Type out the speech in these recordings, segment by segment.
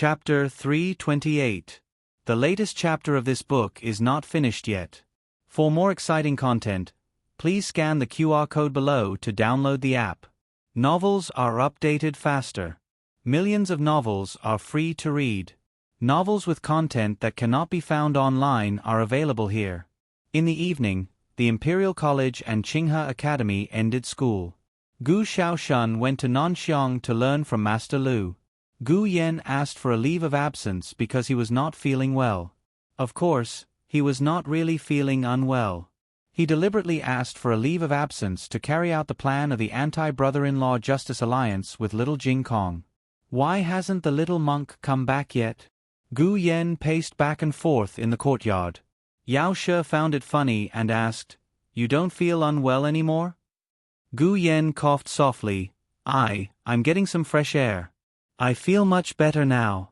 Chapter 328. The latest chapter of this book is not finished yet. For more exciting content, please scan the QR code below to download the app. Novels are updated faster. Millions of novels are free to read. Novels with content that cannot be found online are available here. In the evening, the Imperial College and Qinghe Academy ended school. Gu Xiaoshun went to Nanxiang to learn from Master Lu. Gu Yan asked for a leave of absence because he was not feeling well. Of course, he was not really feeling unwell. He deliberately asked for a leave of absence to carry out the plan of the anti-brother-in-law justice alliance with little Jing Kong. Why hasn't the little monk come back yet? Gu Yan paced back and forth in the courtyard. Yao She found it funny and asked, "You don't feel unwell anymore?" Gu Yan coughed softly. I'm getting some fresh air. I feel much better now."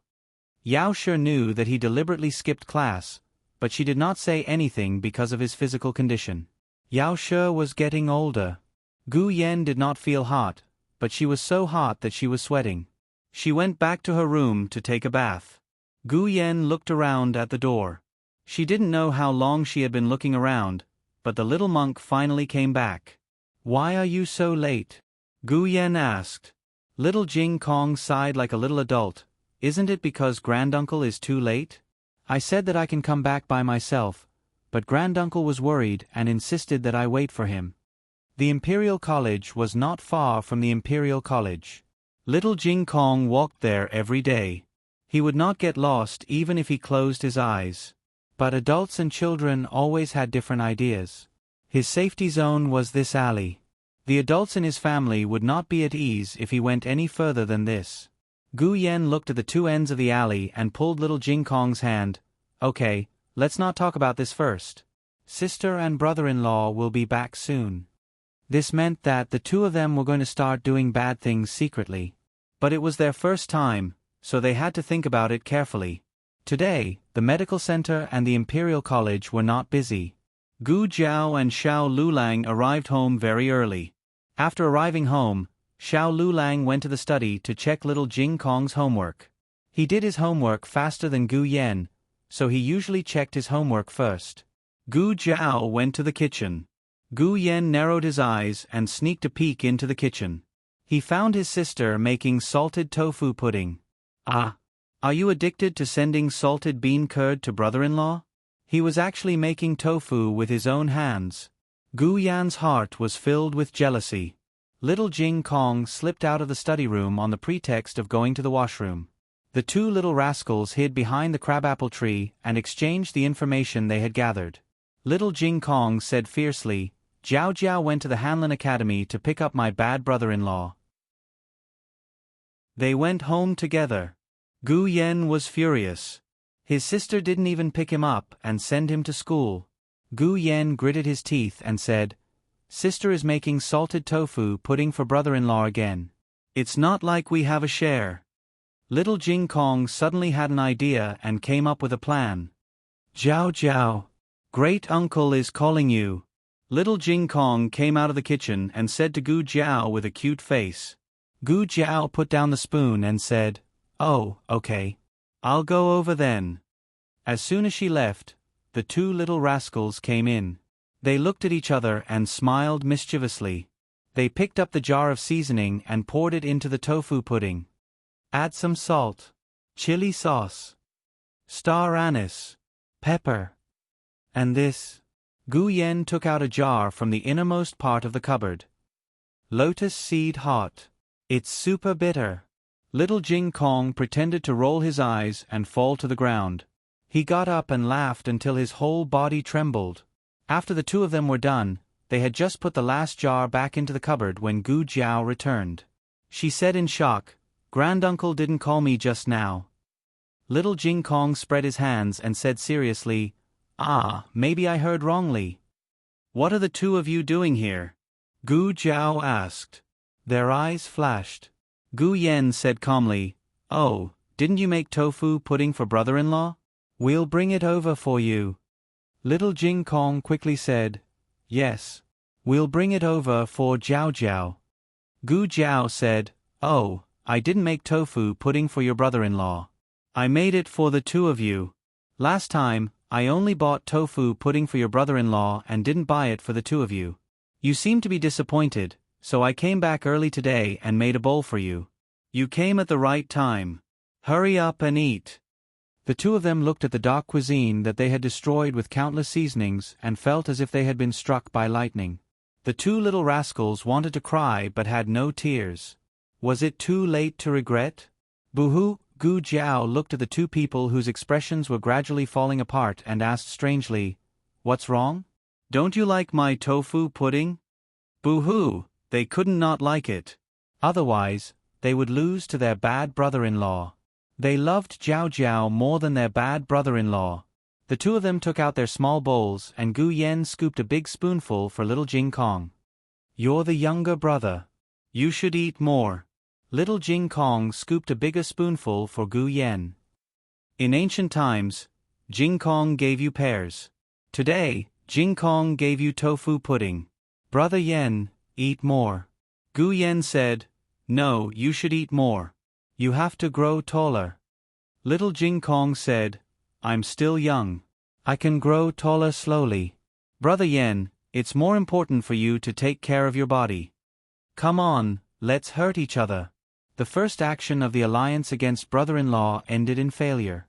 Yao She knew that he deliberately skipped class, but she did not say anything because of his physical condition. Yao She was getting older. Gu Yan did not feel hot, but she was so hot that she was sweating. She went back to her room to take a bath. Gu Yan looked around at the door. She didn't know how long she had been looking around, but the little monk finally came back. "Why are you so late?" Gu Yan asked. Little Jing Kong sighed like a little adult. "Isn't it because granduncle is too late? I said that I can come back by myself, but granduncle was worried and insisted that I wait for him." The Imperial College was not far from the Imperial College. Little Jing Kong walked there every day. He would not get lost even if he closed his eyes. But adults and children always had different ideas. His safety zone was this alley. The adults in his family would not be at ease if he went any further than this. Gu Yan looked at the two ends of the alley and pulled little Jing Kong's hand. "Okay, let's not talk about this first. Sister and brother-in-law will be back soon." This meant that the two of them were going to start doing bad things secretly. But it was their first time, so they had to think about it carefully. Today, the medical center and the Imperial College were not busy. Gu Jiao and Xiao Lulang arrived home very early. After arriving home, Xiao Lulang went to the study to check little Jing Kong's homework. He did his homework faster than Gu Yan, so he usually checked his homework first. Gu Jiao went to the kitchen. Gu Yan narrowed his eyes and sneaked a peek into the kitchen. He found his sister making salted tofu pudding. "Ah, are you addicted to sending salted bean curd to brother-in-law?" He was actually making tofu with his own hands. Gu Yan's heart was filled with jealousy. Little Jing Kong slipped out of the study room on the pretext of going to the washroom. The two little rascals hid behind the crabapple tree and exchanged the information they had gathered. Little Jing Kong said fiercely, "Jiao Jiao went to the Hanlin Academy to pick up my bad brother-in-law." They went home together. Gu Yan was furious. His sister didn't even pick him up and send him to school. Gu Yan gritted his teeth and said, "Sister is making salted tofu pudding for brother-in-law again. It's not like we have a share." Little Jing Kong suddenly had an idea and came up with a plan. "Jiao Jiao, great uncle is calling you." Little Jing Kong came out of the kitchen and said to Gu Jiao with a cute face. Gu Jiao put down the spoon and said, "Oh, okay. I'll go over then." As soon as she left, the two little rascals came in. They looked at each other and smiled mischievously. They picked up the jar of seasoning and poured it into the tofu pudding. "Add some salt, chili sauce, star anise, pepper, and this." Gu Yan took out a jar from the innermost part of the cupboard. "Lotus seed hot. It's super bitter." Little Jing Kong pretended to roll his eyes and fall to the ground. He got up and laughed until his whole body trembled. After the two of them were done, they had just put the last jar back into the cupboard when Gu Jiao returned. She said in shock, "Granduncle didn't call me just now." Little Jing Kong spread his hands and said seriously, Maybe I heard wrongly." "What are the two of you doing here?" Gu Jiao asked. Their eyes flashed. Gu Yan said calmly, "Oh, didn't you make tofu pudding for brother-in-law? We'll bring it over for you." Little Jing Kong quickly said, "Yes, we'll bring it over for Jiao Jiao." Gu Jiao said, "Oh, I didn't make tofu pudding for your brother-in-law. I made it for the two of you. Last time, I only bought tofu pudding for your brother-in-law and didn't buy it for the two of you. You seem to be disappointed, so I came back early today and made a bowl for you. You came at the right time. Hurry up and eat." The two of them looked at the dark cuisine that they had destroyed with countless seasonings and felt as if they had been struck by lightning. The two little rascals wanted to cry but had no tears. Was it too late to regret? Boo-hoo! Gu Jiao looked at the two people whose expressions were gradually falling apart and asked strangely, "What's wrong? Don't you like my tofu pudding?" Boo-hoo! They couldn't not like it. Otherwise, they would lose to their bad brother-in-law. They loved Jiao Jiao more than their bad brother-in-law. The two of them took out their small bowls and Gu Yen scooped a big spoonful for little Jing Kong. "You're the younger brother. You should eat more." Little Jing Kong scooped a bigger spoonful for Gu Yen. In ancient times, Jing Kong gave you pears. Today, Jing Kong gave you tofu pudding. "Brother Yen, eat more." Gu Yen said, "No, you should eat more. You have to grow taller." Little Jing Kong said, "I'm still young. I can grow taller slowly." "Brother Yen, it's more important for you to take care of your body. Come on, let's hurt each other." The first action of the alliance against brother-in-law ended in failure.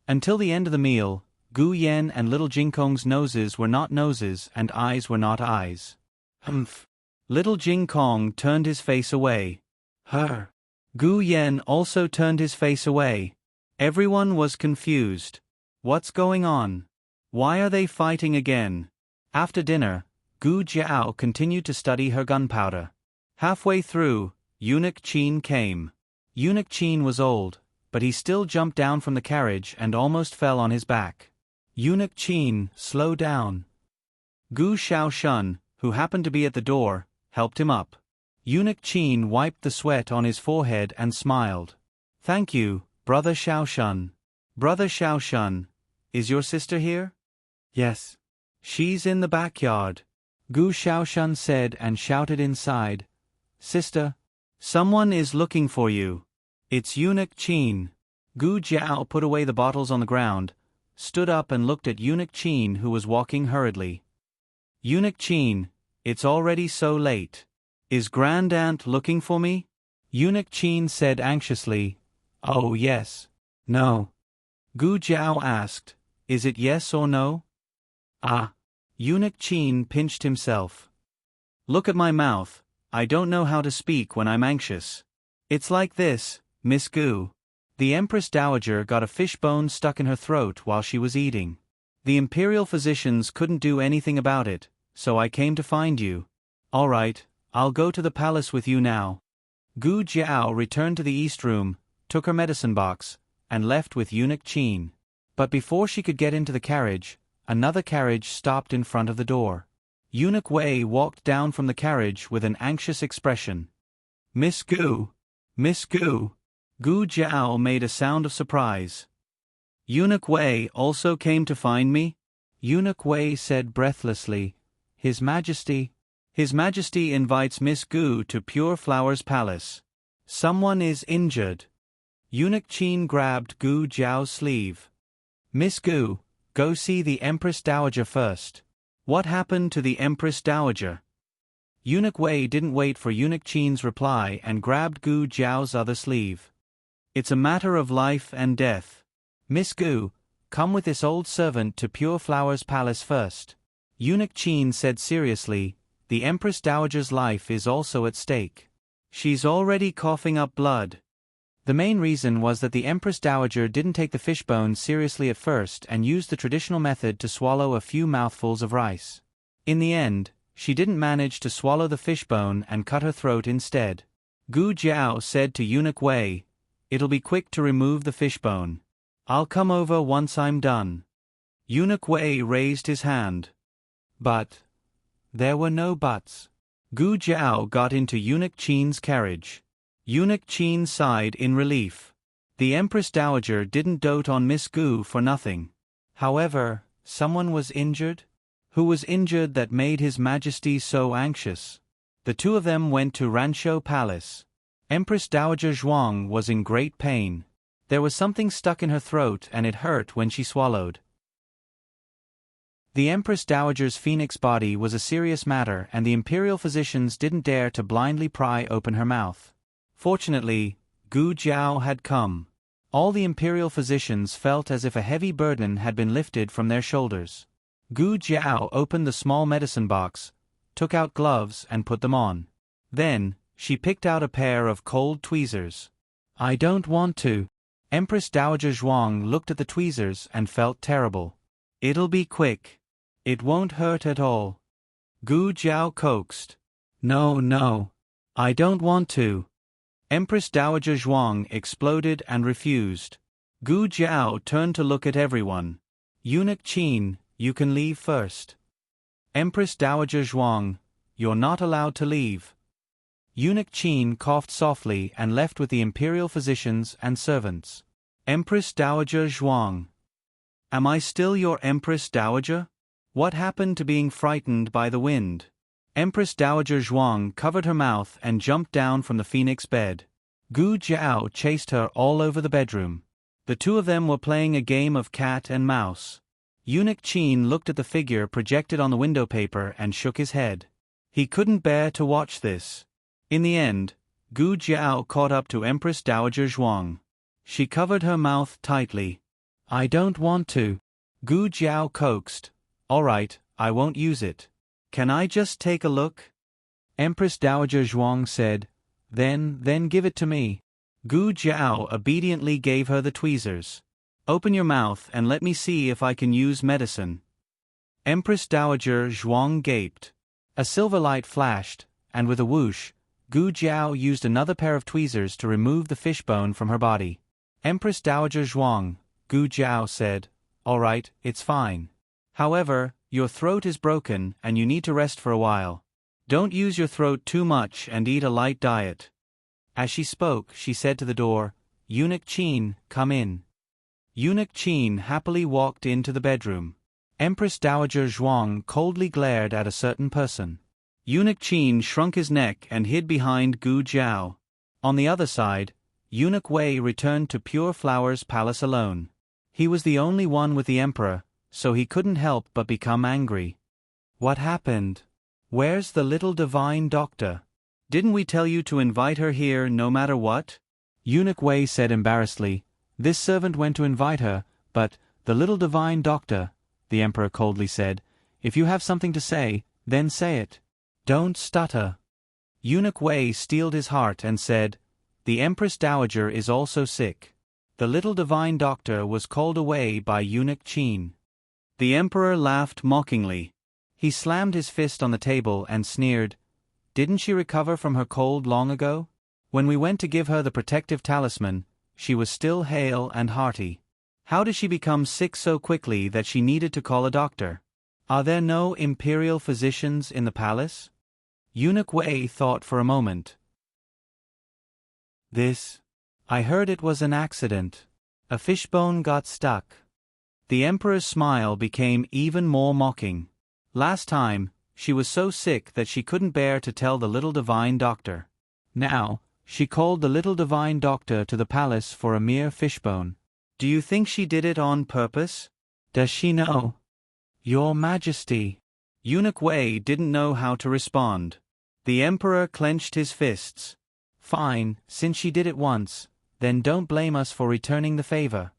Until the end of the meal, Gu Yen and little Jing Kong's noses were not noses and eyes were not eyes. Humph! Little Jing Kong turned his face away. Her. Gu Yen also turned his face away. Everyone was confused. What's going on? Why are they fighting again? After dinner, Gu Jiao continued to study her gunpowder. Halfway through, Eunuch Qin came. Eunuch Qin was old, but he still jumped down from the carriage and almost fell on his back. Eunuch Qin, slow down. Gu Shaoshan, who happened to be at the door, helped him up. Eunuch Qin wiped the sweat on his forehead and smiled. "Thank you, Brother Shaoshan." "Brother Shaoshan, is your sister here?" "Yes. She's in the backyard," Gu Shaoshan said and shouted inside. "Sister, someone is looking for you." "It's Eunuch Qin." Gu Jiao put away the bottles on the ground, stood up and looked at Eunuch Qin who was walking hurriedly. "Eunuch Qin, it's already so late. Is Grand Aunt looking for me?" Eunuch Qin said anxiously. "Oh yes. No." Gu Jiao asked, "Is it yes or no?" "Ah." Eunuch Qin pinched himself. "Look at my mouth. I don't know how to speak when I'm anxious. It's like this, Miss Gu." The Empress Dowager got a fishbone stuck in her throat while she was eating. "The imperial physicians couldn't do anything about it, so I came to find you." "All right, I'll go to the palace with you now." Gu Jiao returned to the east room, took her medicine box, and left with Eunuch Qin. But before she could get into the carriage, another carriage stopped in front of the door. Eunuch Wei walked down from the carriage with an anxious expression. "Miss Gu! Miss Gu!" Gu Jiao made a sound of surprise. "Eunuch Wei also came to find me?" Eunuch Wei said breathlessly, "His Majesty." "His Majesty invites Miss Gu to Pure Flower's palace. Someone is injured." Eunuch Qin grabbed Gu Jiao's sleeve. "Miss Gu, go see the Empress Dowager first." "What happened to the Empress Dowager?" Eunuch Wei didn't wait for Eunuch Qin's reply and grabbed Gu Jiao's other sleeve. "It's a matter of life and death. Miss Gu, come with this old servant to Pure Flower's palace first." Eunuch Qin said seriously, "The Empress Dowager's life is also at stake. She's already coughing up blood." The main reason was that the Empress Dowager didn't take the fishbone seriously at first and used the traditional method to swallow a few mouthfuls of rice. In the end, she didn't manage to swallow the fishbone and cut her throat instead. Gu Jiao said to Eunuch Wei, "It'll be quick to remove the fishbone. I'll come over once I'm done." Eunuch Wei raised his hand. But there were no buts. Gu Jiao got into Eunuch Qin's carriage. Eunuch Qin sighed in relief. The Empress Dowager didn't dote on Miss Gu for nothing. However, someone was injured? Who was injured that made His Majesty so anxious? The two of them went to Ranshou Palace. Empress Dowager Zhuang was in great pain. There was something stuck in her throat and it hurt when she swallowed. The Empress Dowager's phoenix body was a serious matter and the imperial physicians didn't dare to blindly pry open her mouth. Fortunately, Gu Jiao had come. All the imperial physicians felt as if a heavy burden had been lifted from their shoulders. Gu Jiao opened the small medicine box, took out gloves and put them on. Then, she picked out a pair of cold tweezers. I don't want to. Empress Dowager Zhuang looked at the tweezers and felt terrible. It'll be quick. It won't hurt at all. Gu Jiao coaxed. No. I don't want to. Empress Dowager Zhuang exploded and refused. Gu Jiao turned to look at everyone. Eunuch Qin, you can leave first. Empress Dowager Zhuang, you're not allowed to leave. Eunuch Qin coughed softly and left with the imperial physicians and servants. Empress Dowager Zhuang. Am I still your Empress Dowager? What happened to being frightened by the wind? Empress Dowager Zhuang covered her mouth and jumped down from the phoenix bed. Gu Jiao chased her all over the bedroom. The two of them were playing a game of cat and mouse. Eunuch Qin looked at the figure projected on the window paper and shook his head. He couldn't bear to watch this. In the end, Gu Jiao caught up to Empress Dowager Zhuang. She covered her mouth tightly. I don't want to. Gu Jiao coaxed. All right, I won't use it. Can I just take a look? Empress Dowager Zhuang said. Then give it to me. Gu Jiao obediently gave her the tweezers. Open your mouth and let me see if I can use medicine. Empress Dowager Zhuang gaped. A silver light flashed, and with a whoosh, Gu Jiao used another pair of tweezers to remove the fishbone from her body. Empress Dowager Zhuang, Gu Jiao said, all right, it's fine. However, your throat is broken and you need to rest for a while. Don't use your throat too much and eat a light diet. As she spoke, she said to the door, Eunuch Qin, come in. Eunuch Qin happily walked into the bedroom. Empress Dowager Zhuang coldly glared at a certain person. Eunuch Qin shrunk his neck and hid behind Gu Jiao. On the other side, Eunuch Wei returned to Pure Flower's palace alone. He was the only one with the emperor, so he couldn't help but become angry. What happened? Where's the little divine doctor? Didn't we tell you to invite her here no matter what? Eunuch Wei said embarrassedly. This servant went to invite her, but, the little divine doctor, the emperor coldly said, if you have something to say, then say it. Don't stutter. Eunuch Wei steeled his heart and said, the Empress Dowager is also sick. The little divine doctor was called away by Eunuch Qin. The emperor laughed mockingly. He slammed his fist on the table and sneered, didn't she recover from her cold long ago? When we went to give her the protective talisman, she was still hale and hearty. How did she become sick so quickly that she needed to call a doctor? Are there no imperial physicians in the palace? Eunuch Wei thought for a moment. I heard it was an accident. A fishbone got stuck. The emperor's smile became even more mocking. Last time, she was so sick that she couldn't bear to tell the little divine doctor. Now, she called the little divine doctor to the palace for a mere fishbone. Do you think she did it on purpose? Does she know? Your Majesty. Eunuch Wei didn't know how to respond. The emperor clenched his fists. Fine, since she did it once, then don't blame us for returning the favor.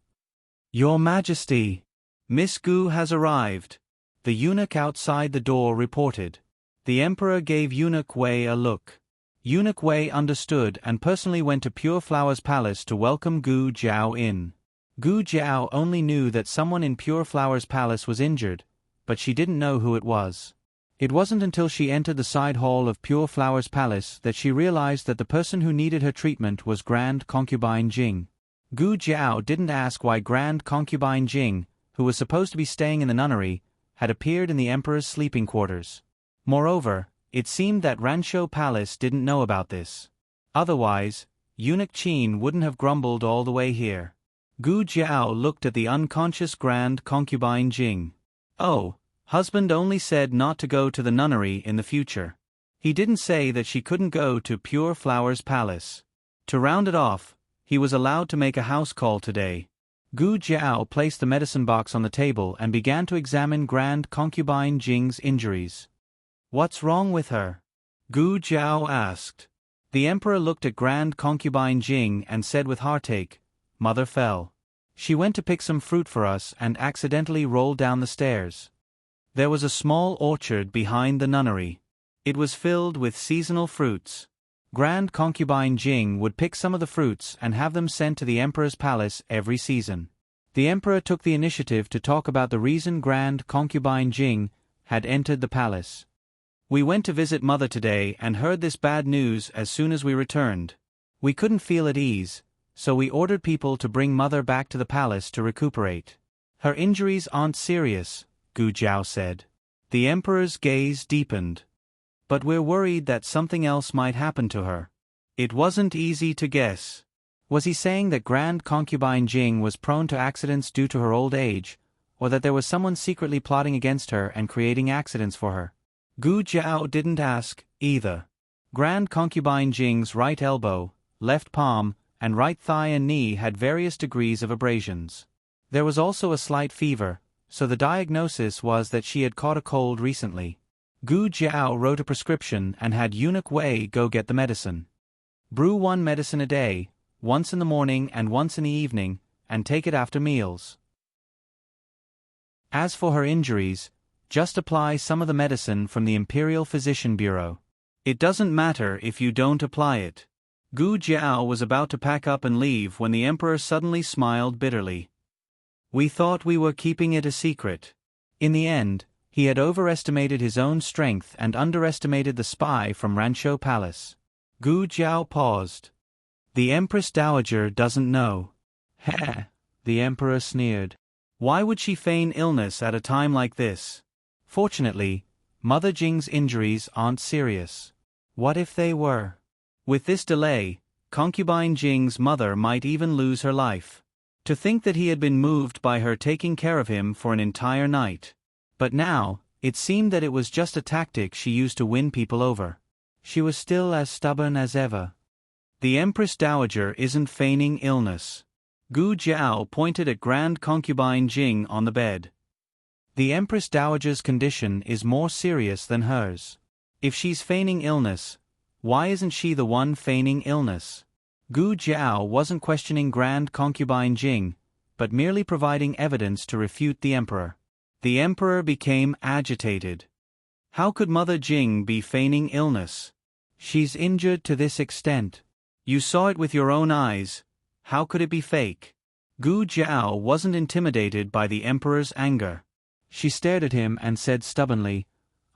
Your Majesty. Miss Gu has arrived. The eunuch outside the door reported. The emperor gave Eunuch Wei a look. Eunuch Wei understood and personally went to Pure Flower's palace to welcome Gu Jiao in. Gu Jiao only knew that someone in Pure Flower's palace was injured, but she didn't know who it was. It wasn't until she entered the side hall of Pure Flower's palace that she realized that the person who needed her treatment was Grand Concubine Jing. Gu Jiao didn't ask why Grand Concubine Jing, who was supposed to be staying in the nunnery, had appeared in the emperor's sleeping quarters. Moreover, it seemed that Ranshou Palace didn't know about this. Otherwise, Eunuch Qin wouldn't have grumbled all the way here. Gu Jiao looked at the unconscious Grand Concubine Jing. Oh, husband only said not to go to the nunnery in the future. He didn't say that she couldn't go to Pure Flower's palace. To round it off, he was allowed to make a house call today. Gu Jiao placed the medicine box on the table and began to examine Grand Concubine Jing's injuries. What's wrong with her? Gu Jiao asked. The emperor looked at Grand Concubine Jing and said with heartache, Mother fell. She went to pick some fruit for us and accidentally rolled down the stairs. There was a small orchard behind the nunnery. It was filled with seasonal fruits. Grand Concubine Jing would pick some of the fruits and have them sent to the emperor's palace every season. The emperor took the initiative to talk about the reason Grand Concubine Jing had entered the palace. We went to visit Mother today and heard this bad news as soon as we returned. We couldn't feel at ease, so we ordered people to bring Mother back to the palace to recuperate. Her injuries aren't serious, Gu Jiao said. The emperor's gaze deepened. But we're worried that something else might happen to her. It wasn't easy to guess. Was he saying that Grand Concubine Jing was prone to accidents due to her old age, or that there was someone secretly plotting against her and creating accidents for her? Gu Jiao didn't ask, either. Grand Concubine Jing's right elbow, left palm, and right thigh and knee had various degrees of abrasions. There was also a slight fever, so the diagnosis was that she had caught a cold recently. Gu Jiao wrote a prescription and had Eunuch Wei go get the medicine. Brew one medicine a day, once in the morning and once in the evening, and take it after meals. As for her injuries, just apply some of the medicine from the Imperial Physician Bureau. It doesn't matter if you don't apply it. Gu Jiao was about to pack up and leave when the emperor suddenly smiled bitterly. We thought we were keeping it a secret. In the end, he had overestimated his own strength and underestimated the spy from Ranshou Palace. Gu Jiao paused. The Empress Dowager doesn't know. Heh, the emperor sneered. Why would she feign illness at a time like this? Fortunately, Mother Jing's injuries aren't serious. What if they were? With this delay, Concubine Jing's mother might even lose her life. To think that he had been moved by her taking care of him for an entire night. But now, it seemed that it was just a tactic she used to win people over. She was still as stubborn as ever. The Empress Dowager isn't feigning illness. Gu Jiao pointed at Grand Concubine Jing on the bed. The Empress Dowager's condition is more serious than hers. If she's feigning illness, why isn't she the one feigning illness? Gu Jiao wasn't questioning Grand Concubine Jing, but merely providing evidence to refute the emperor. The emperor became agitated. How could Mother Jing be feigning illness? She's injured to this extent. You saw it with your own eyes. How could it be fake? Gu Jiao wasn't intimidated by the emperor's anger. She stared at him and said stubbornly,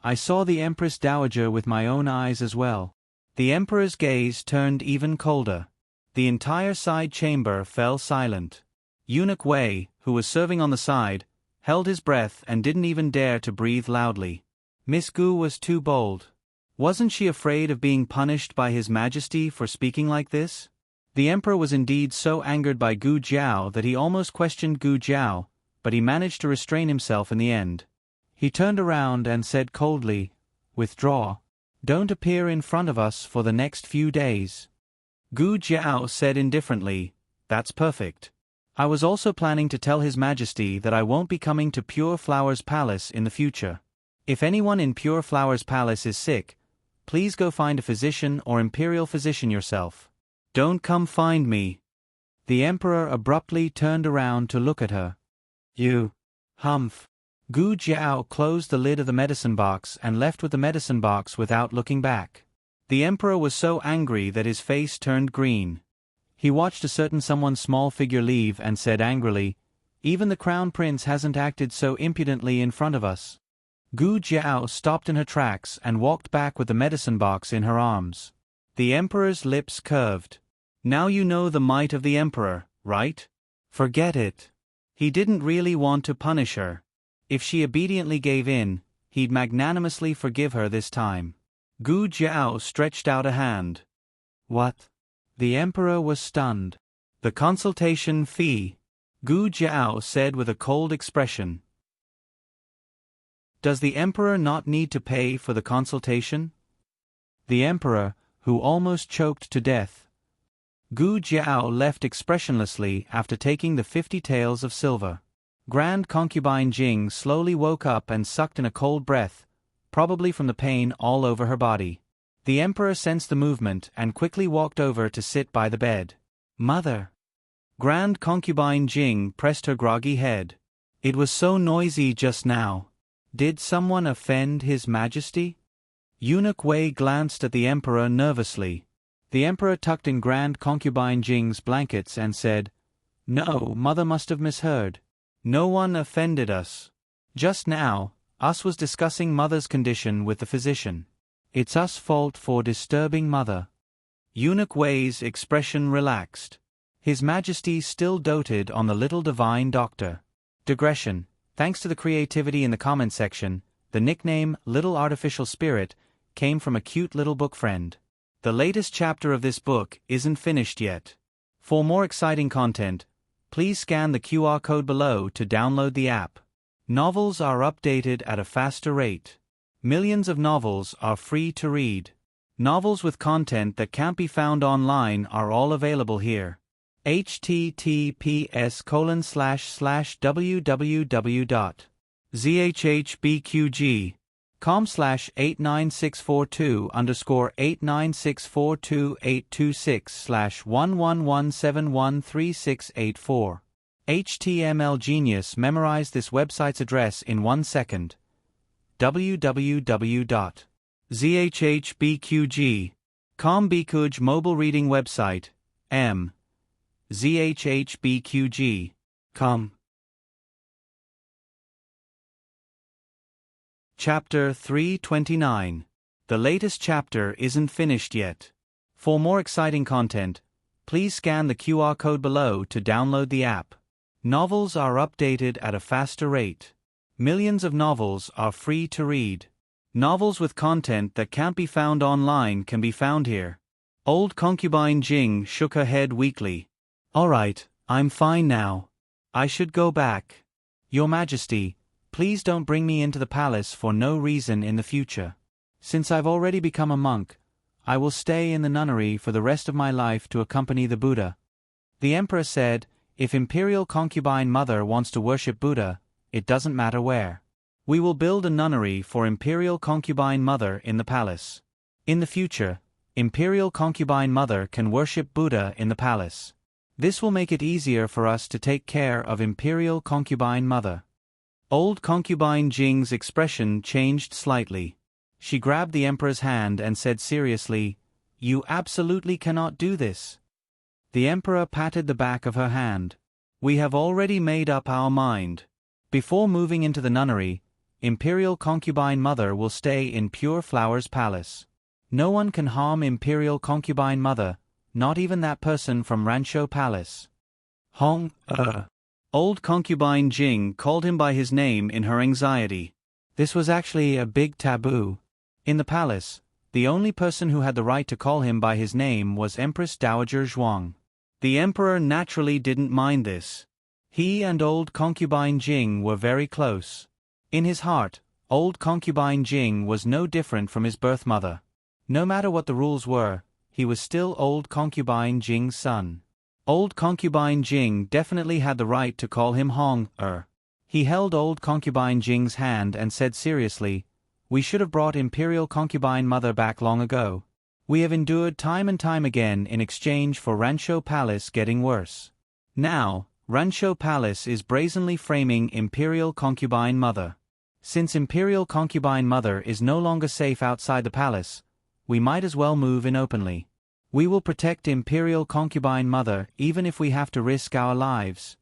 I saw the Empress Dowager with my own eyes as well. The emperor's gaze turned even colder. The entire side chamber fell silent. Eunuch Wei, who was serving on the side, held his breath and didn't even dare to breathe loudly. Miss Gu was too bold. Wasn't she afraid of being punished by His Majesty for speaking like this? The emperor was indeed so angered by Gu Jiao that he almost questioned Gu Jiao, but he managed to restrain himself in the end. He turned around and said coldly, Withdraw. Don't appear in front of us for the next few days. Gu Jiao said indifferently, That's perfect. I was also planning to tell His Majesty that I won't be coming to Pure Flower's Palace in the future. If anyone in Pure Flower's Palace is sick, please go find a physician or imperial physician yourself. Don't come find me. The emperor abruptly turned around to look at her. You. Humph. Gu Jiao closed the lid of the medicine box and left with the medicine box without looking back. The emperor was so angry that his face turned green. He watched a certain someone's small figure leave and said angrily, Even the crown prince hasn't acted so impudently in front of us. Gu Jiao stopped in her tracks and walked back with the medicine box in her arms. The emperor's lips curved. Now you know the might of the emperor, right? Forget it. He didn't really want to punish her. If she obediently gave in, he'd magnanimously forgive her this time. Gu Jiao stretched out a hand. What? The emperor was stunned. The consultation fee. Gu Jiao said with a cold expression. Does the emperor not need to pay for the consultation? The emperor, who almost choked to death, Gu Jiao left expressionlessly after taking the 50 taels of silver. Grand concubine Jing slowly woke up and sucked in a cold breath, probably from the pain all over her body. The emperor sensed the movement and quickly walked over to sit by the bed. Mother! Grand concubine Jing pressed her groggy head. It was so noisy just now. Did someone offend His Majesty? Eunuch Wei glanced at the emperor nervously. The emperor tucked in Grand concubine Jing's blankets and said, "No, mother must have misheard. No one offended us. Just now, us was discussing mother's condition with the physician. It's us fault for disturbing mother." Eunuch Wei's expression relaxed. His Majesty still doted on the little divine doctor. Digression. Thanks to the creativity in the comment section, the nickname Little Artificial Spirit came from a cute little book friend. The latest chapter of this book isn't finished yet. For more exciting content, please scan the QR code below to download the app. Novels are updated at a faster rate. Millions of novels are free to read. Novels with content that can't be found online are all available here. https://www.zhbqg.com/89642_8964286/1117136884. HTML Genius memorized this website's address in 1 second. www.zhbqg.com Bikuj mobile reading website. zhbqg.com. Chapter 329. The latest chapter isn't finished yet. For more exciting content, please scan the QR code below to download the app. Novels are updated at a faster rate. Millions of novels are free to read. Novels with content that can't be found online can be found here. Old concubine Jing shook her head weakly. "All right, I'm fine now. I should go back. Your Majesty, please don't bring me into the palace for no reason in the future. Since I've already become a monk, I will stay in the nunnery for the rest of my life to accompany the Buddha." The emperor said, "If Imperial Concubine Mother wants to worship Buddha, it doesn't matter where. We will build a nunnery for Imperial Concubine Mother in the palace. In the future, Imperial Concubine Mother can worship Buddha in the palace. This will make it easier for us to take care of Imperial Concubine Mother." Old Concubine Jing's expression changed slightly. She grabbed the emperor's hand and said seriously, "You absolutely cannot do this." The emperor patted the back of her hand. "We have already made up our mind. Before moving into the nunnery, Imperial Concubine Mother will stay in Pure Flower's palace. No one can harm Imperial Concubine Mother, not even that person from Rancho Palace." Hong, Old Concubine Jing called him by his name in her anxiety. This was actually a big taboo. In the palace, the only person who had the right to call him by his name was Empress Dowager Zhuang. The emperor naturally didn't mind this. He and Old Concubine Jing were very close. In his heart, Old Concubine Jing was no different from his birth mother. No matter what the rules were, he was still Old Concubine Jing's son. Old Concubine Jing definitely had the right to call him Hong. He held Old Concubine Jing's hand and said seriously, "We should have brought Imperial Concubine Mother back long ago. We have endured time and time again in exchange for Rancho Palace getting worse. Now, Rancho Palace is brazenly framing Imperial Concubine Mother. Since Imperial Concubine Mother is no longer safe outside the palace, we might as well move in openly. We will protect Imperial Concubine Mother even if we have to risk our lives."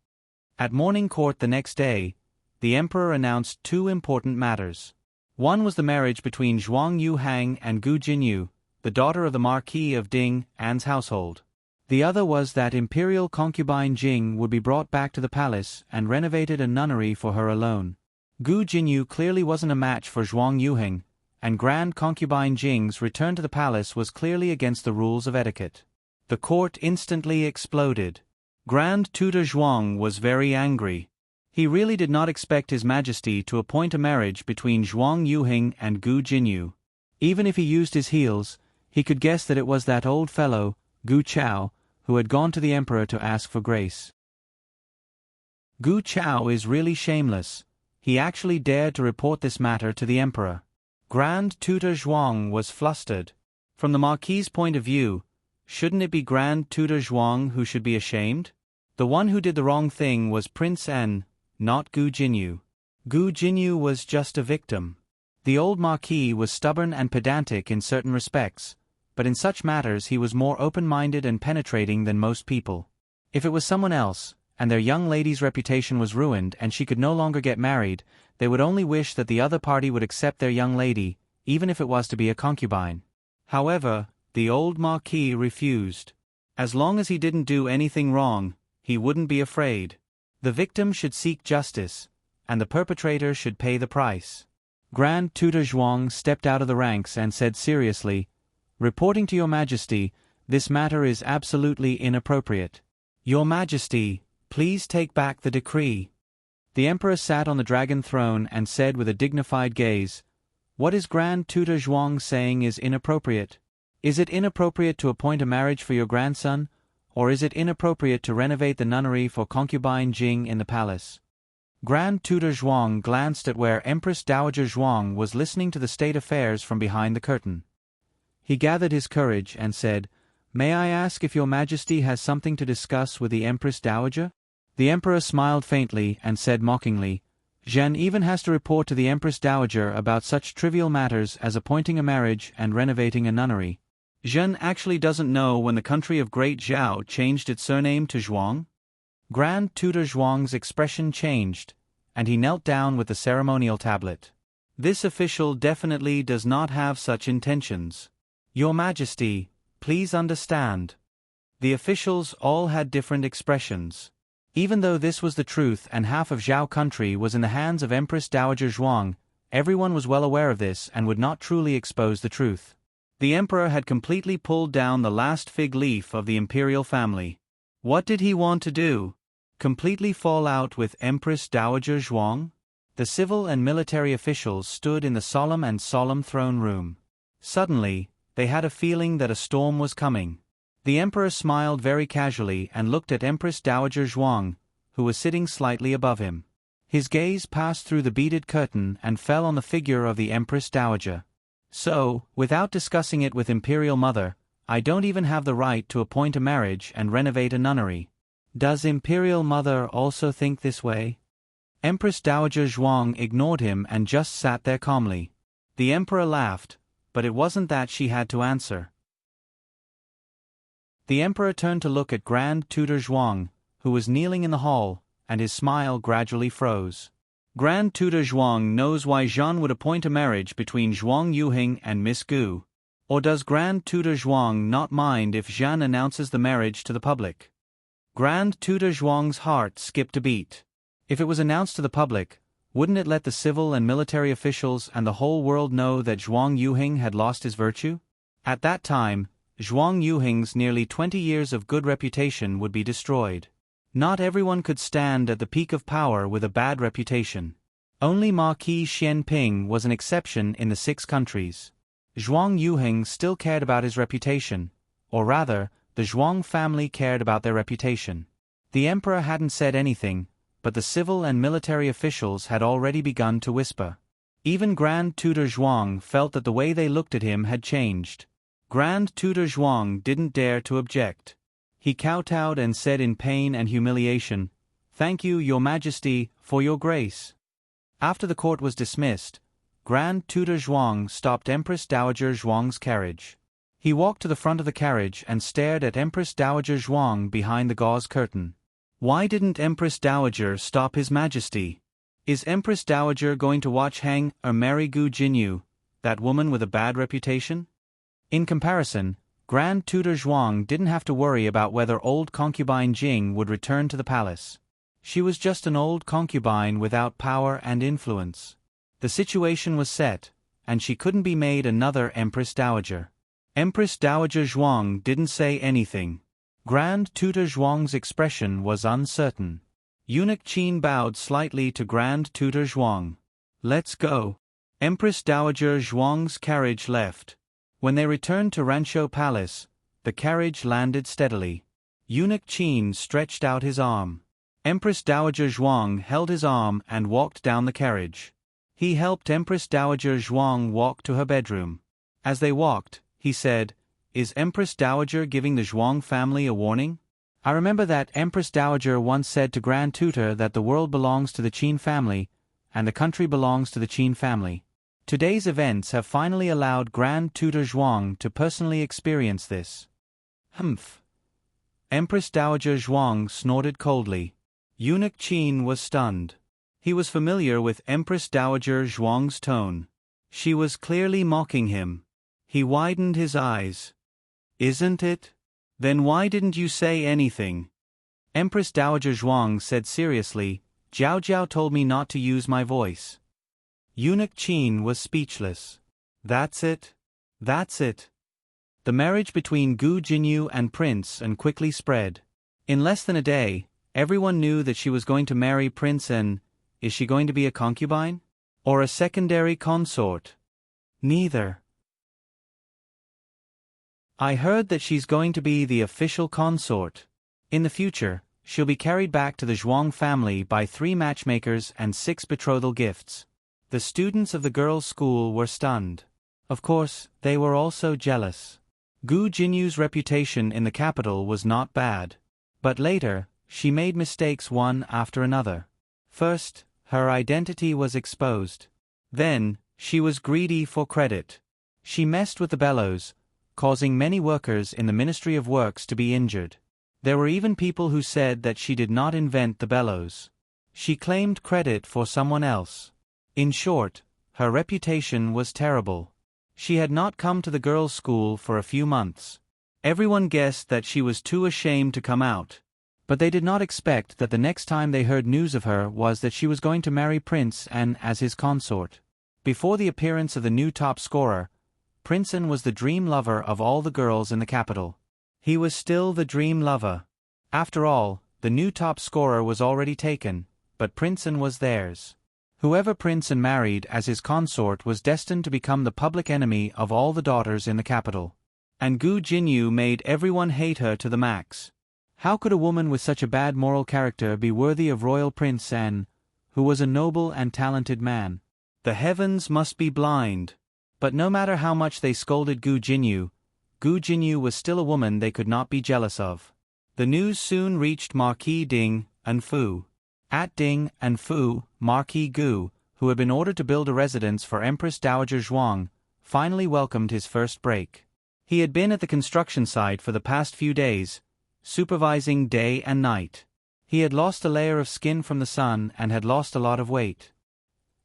At morning court the next day, the emperor announced 2 important matters. One was the marriage between Zhuang Yuhang and Gu Jinyu, the daughter of the Marquis of Ding An's household. The other was that Imperial Concubine Jing would be brought back to the palace and renovated a nunnery for her alone. Gu Jinyu clearly wasn't a match for Zhuang Yuhang, and Grand Concubine Jing's return to the palace was clearly against the rules of etiquette. The court instantly exploded. Grand Tutor Zhuang was very angry. He really did not expect His Majesty to appoint a marriage between Zhuang Yuhang and Gu Jinyu. Even if he used his heels, he could guess that it was that old fellow, Gu Chao, who had gone to the emperor to ask for grace. Gu Chao is really shameless. He actually dared to report this matter to the emperor. Grand Tutor Zhuang was flustered. From the Marquis's point of view, shouldn't it be Grand Tutor Zhuang who should be ashamed? The one who did the wrong thing was Prince N, not Gu Jinyu. Gu Jinyu was just a victim. The old Marquis was stubborn and pedantic in certain respects, but in such matters he was more open-minded and penetrating than most people. If it was someone else, and their young lady's reputation was ruined and she could no longer get married, they would only wish that the other party would accept their young lady, even if it was to be a concubine. However, the old Marquis refused. As long as he didn't do anything wrong, he wouldn't be afraid. The victim should seek justice, and the perpetrator should pay the price. Grand Tutor Zhuang stepped out of the ranks and said seriously, "Reporting to Your Majesty, this matter is absolutely inappropriate. Your Majesty, please take back the decree." The emperor sat on the dragon throne and said with a dignified gaze, "What is Grand Tutor Zhuang saying is inappropriate? Is it inappropriate to appoint a marriage for your grandson, or is it inappropriate to renovate the nunnery for concubine Jing in the palace?" Grand Tutor Zhuang glanced at where Empress Dowager Zhuang was listening to the state affairs from behind the curtain. He gathered his courage and said, "May I ask if Your Majesty has something to discuss with the Empress Dowager?" The emperor smiled faintly and said mockingly, "Zhen even has to report to the Empress Dowager about such trivial matters as appointing a marriage and renovating a nunnery. Zhen actually doesn't know when the country of Great Zhao changed its surname to Zhuang?" Grand Tutor Zhuang's expression changed, and he knelt down with the ceremonial tablet. "This official definitely does not have such intentions. Your Majesty, please understand." The officials all had different expressions. Even though this was the truth and half of Zhao country was in the hands of Empress Dowager Zhuang, everyone was well aware of this and would not truly expose the truth. The emperor had completely pulled down the last fig leaf of the imperial family. What did he want to do? Completely fall out with Empress Dowager Zhuang? The civil and military officials stood in the solemn throne room. Suddenly, they had a feeling that a storm was coming. The emperor smiled very casually and looked at Empress Dowager Zhuang, who was sitting slightly above him. His gaze passed through the beaded curtain and fell on the figure of the Empress Dowager. "So, without discussing it with Imperial Mother, I don't even have the right to appoint a marriage and renovate a nunnery. Does Imperial Mother also think this way?" Empress Dowager Zhuang ignored him and just sat there calmly. The emperor laughed, but it wasn't that she had to answer. The emperor turned to look at Grand Tutor Zhuang, who was kneeling in the hall, and his smile gradually froze. Grand Tutor Zhuang knows why Zhan would appoint a marriage between Zhuang Yuhing and Miss Gu. Or does Grand Tutor Zhuang not mind if Zhan announces the marriage to the public? Grand Tutor Zhuang's heart skipped a beat. If it was announced to the public, wouldn't it let the civil and military officials and the whole world know that Zhuang Yuhing had lost his virtue? At that time, Zhuang Yuhing's nearly 20 years of good reputation would be destroyed. Not everyone could stand at the peak of power with a bad reputation. Only Marquis Xianping was an exception in the 6 countries. Zhuang Yuhing still cared about his reputation, or rather, the Zhuang family cared about their reputation. The emperor hadn't said anything, but the civil and military officials had already begun to whisper. Even Grand Tutor Zhuang felt that the way they looked at him had changed. Grand Tutor Zhuang didn't dare to object. He kowtowed and said in pain and humiliation, "Thank you, Your Majesty, for your grace." After the court was dismissed, Grand Tutor Zhuang stopped Empress Dowager Zhuang's carriage. He walked to the front of the carriage and stared at Empress Dowager Zhuang behind the gauze curtain. Why didn't Empress Dowager stop His Majesty? Is Empress Dowager going to watch hang or marry Gu Jinyu, that woman with a bad reputation? In comparison, Grand Tutor Zhuang didn't have to worry about whether old concubine Jing would return to the palace. She was just an old concubine without power and influence. The situation was set, and she couldn't be made another Empress Dowager. Empress Dowager Zhuang didn't say anything. Grand Tutor Zhuang's expression was uncertain. Eunuch Qin bowed slightly to Grand Tutor Zhuang. "Let's go." Empress Dowager Zhuang's carriage left. When they returned to Rancho Palace, the carriage landed steadily. Eunuch Qin stretched out his arm. Empress Dowager Zhuang held his arm and walked down the carriage. He helped Empress Dowager Zhuang walk to her bedroom. As they walked, he said, "Is Empress Dowager giving the Zhuang family a warning? I remember that Empress Dowager once said to Grand Tutor that the world belongs to the Qin family, and the country belongs to the Qin family. Today's events have finally allowed Grand Tutor Zhuang to personally experience this." Humph. Empress Dowager Zhuang snorted coldly. Eunuch Qin was stunned. He was familiar with Empress Dowager Zhuang's tone. She was clearly mocking him. He widened his eyes. "Isn't it? Then why didn't you say anything?" Empress Dowager Zhuang said seriously, "Jiao Jiao told me not to use my voice." Eunuch Qin was speechless. That's it. That's it. The marriage between Gu Jinyu and Prince N quickly spread. In less than a day, everyone knew that she was going to marry Prince N. Is she going to be a concubine? Or a secondary consort? Neither. I heard that she's going to be the official consort. In the future, she'll be carried back to the Zhuang family by 3 matchmakers and 6 betrothal gifts. The students of the girls' school were stunned. Of course, they were also jealous. Gu Jinyu's reputation in the capital was not bad. But later, she made mistakes one after another. First, her identity was exposed. Then, she was greedy for credit. She messed with the bellows, causing many workers in the Ministry of Works to be injured. There were even people who said that she did not invent the bellows. She claimed credit for someone else. In short, her reputation was terrible. She had not come to the girls' school for a few months. Everyone guessed that she was too ashamed to come out. But they did not expect that the next time they heard news of her was that she was going to marry Prince N as his consort. Before the appearance of the new top scorer, Prince N was the dream lover of all the girls in the capital. He was still the dream lover. After all, the new top scorer was already taken, but Prince N was theirs. Whoever Prince N married as his consort was destined to become the public enemy of all the daughters in the capital. And Gu Jinyu made everyone hate her to the max. How could a woman with such a bad moral character be worthy of royal Prince N, who was a noble and talented man? The heavens must be blind. But no matter how much they scolded Gu Jinyu was still a woman they could not be jealous of. The news soon reached Marquis Ding and Fu. At Ding and Fu, Marquis Gu, who had been ordered to build a residence for Empress Dowager Zhuang, finally welcomed his first break. He had been at the construction site for the past few days, supervising day and night. He had lost a layer of skin from the sun and had lost a lot of weight.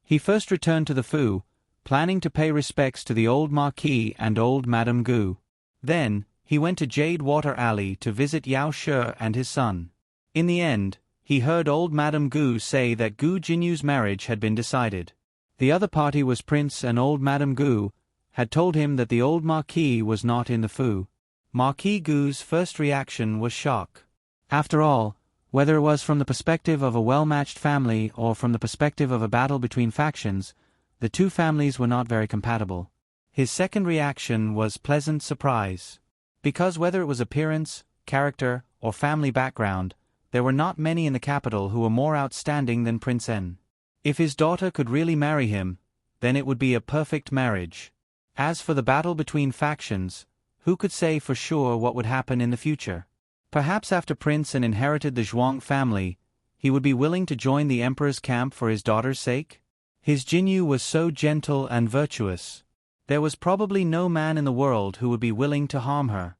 He first returned to the Fu, planning to pay respects to the old Marquis and old Madame Gu. Then, he went to Jade Water Alley to visit Yao Shi and his son. In the end, he heard old Madame Gu say that Gu Jinyu's marriage had been decided. The other party was Prince and old Madame Gu, had told him that the old Marquis was not in the Fu. Marquis Gu's first reaction was shock. After all, whether it was from the perspective of a well-matched family or from the perspective of a battle between factions, the two families were not very compatible. His second reaction was pleasant surprise. Because whether it was appearance, character, or family background, there were not many in the capital who were more outstanding than Prince N. If his daughter could really marry him, then it would be a perfect marriage. As for the battle between factions, who could say for sure what would happen in the future? Perhaps after Prince N inherited the Zhuang family, he would be willing to join the emperor's camp for his daughter's sake? His Jinyu was so gentle and virtuous. There was probably no man in the world who would be willing to harm her.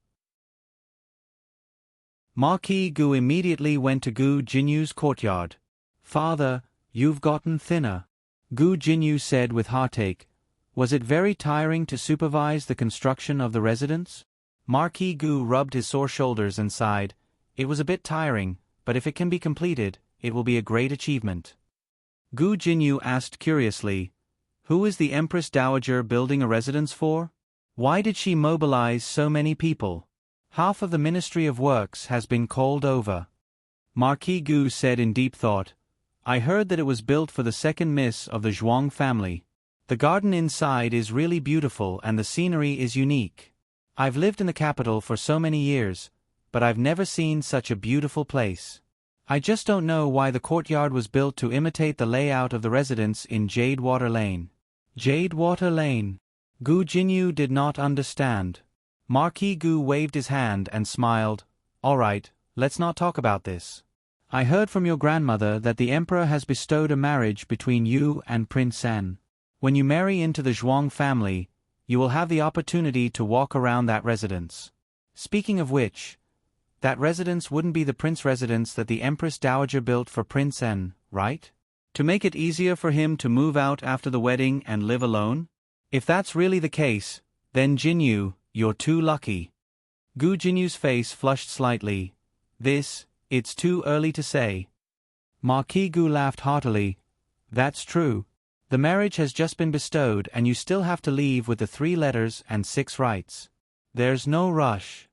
Marquis Gu immediately went to Gu Jinyu's courtyard. "Father, you've gotten thinner," Gu Jinyu said with heartache. "Was it very tiring to supervise the construction of the residence?" Marquis Gu rubbed his sore shoulders and sighed. "It was a bit tiring, but if it can be completed, it will be a great achievement." Gu Jinyu asked curiously, "Who is the Empress Dowager building a residence for? Why did she mobilize so many people? Half of the Ministry of Works has been called over." Marquis Gu said in deep thought, "I heard that it was built for the second miss of the Zhuang family. The garden inside is really beautiful and the scenery is unique. I've lived in the capital for so many years, but I've never seen such a beautiful place. I just don't know why the courtyard was built to imitate the layout of the residence in Jadewater Lane. Jadewater Lane. Gu Jinyu did not understand. Marquis Gu waved his hand and smiled. All right, let's not talk about this. I heard from your grandmother that the emperor has bestowed a marriage between you and Prince N. When you marry into the Zhuang family, you will have the opportunity to walk around that residence. Speaking of which, that residence wouldn't be the prince residence that the Empress Dowager built for Prince N, right? To make it easier for him to move out after the wedding and live alone? If that's really the case, then Jinyu, you're too lucky. Gu Jinyu's face flushed slightly. It's too early to say. Marquis Gu laughed heartily. That's true. The marriage has just been bestowed and you still have to leave with the 3 letters and 6 rights. There's no rush.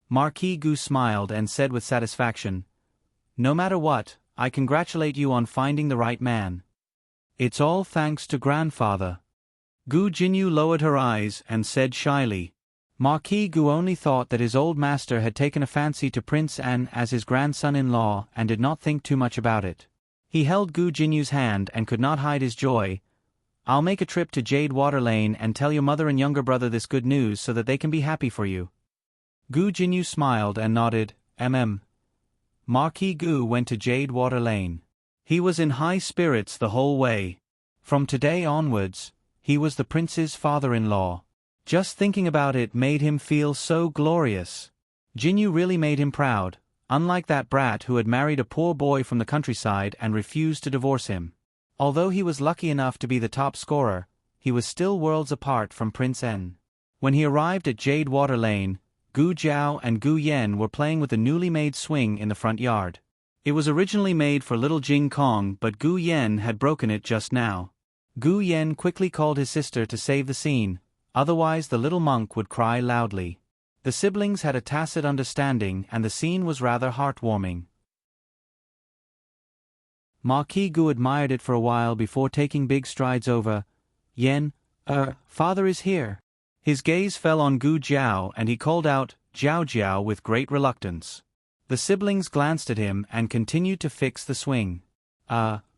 Marquis Gu smiled and said with satisfaction, no matter what, I congratulate you on finding the right man. It's all thanks to grandfather. Gu Jinyu lowered her eyes and said shyly. Marquis Gu only thought that his old master had taken a fancy to Prince An as his grandson-in-law and did not think too much about it. He held Gu Jinyu's hand and could not hide his joy. I'll make a trip to Jadewater Lane and tell your mother and younger brother this good news so that they can be happy for you. Gu Jinyu smiled and nodded, Marquis Gu went to Jadewater Lane. He was in high spirits the whole way. From today onwards, he was the prince's father-in-law. Just thinking about it made him feel so glorious. Jinyu really made him proud, unlike that brat who had married a poor boy from the countryside and refused to divorce him. Although he was lucky enough to be the top scorer, he was still worlds apart from Prince N. When he arrived at Jadewater Lane, Gu Jiao and Gu Yen were playing with a newly made swing in the front yard. It was originally made for little Jing Kong, but Gu Yen had broken it just now. Gu Yen quickly called his sister to save the scene, otherwise the little monk would cry loudly. The siblings had a tacit understanding and the scene was rather heartwarming. Marquis Gu admired it for a while before taking big strides over. Yen, father is here. His gaze fell on Gu Jiao and he called out, Jiao Jiao with great reluctance. The siblings glanced at him and continued to fix the swing.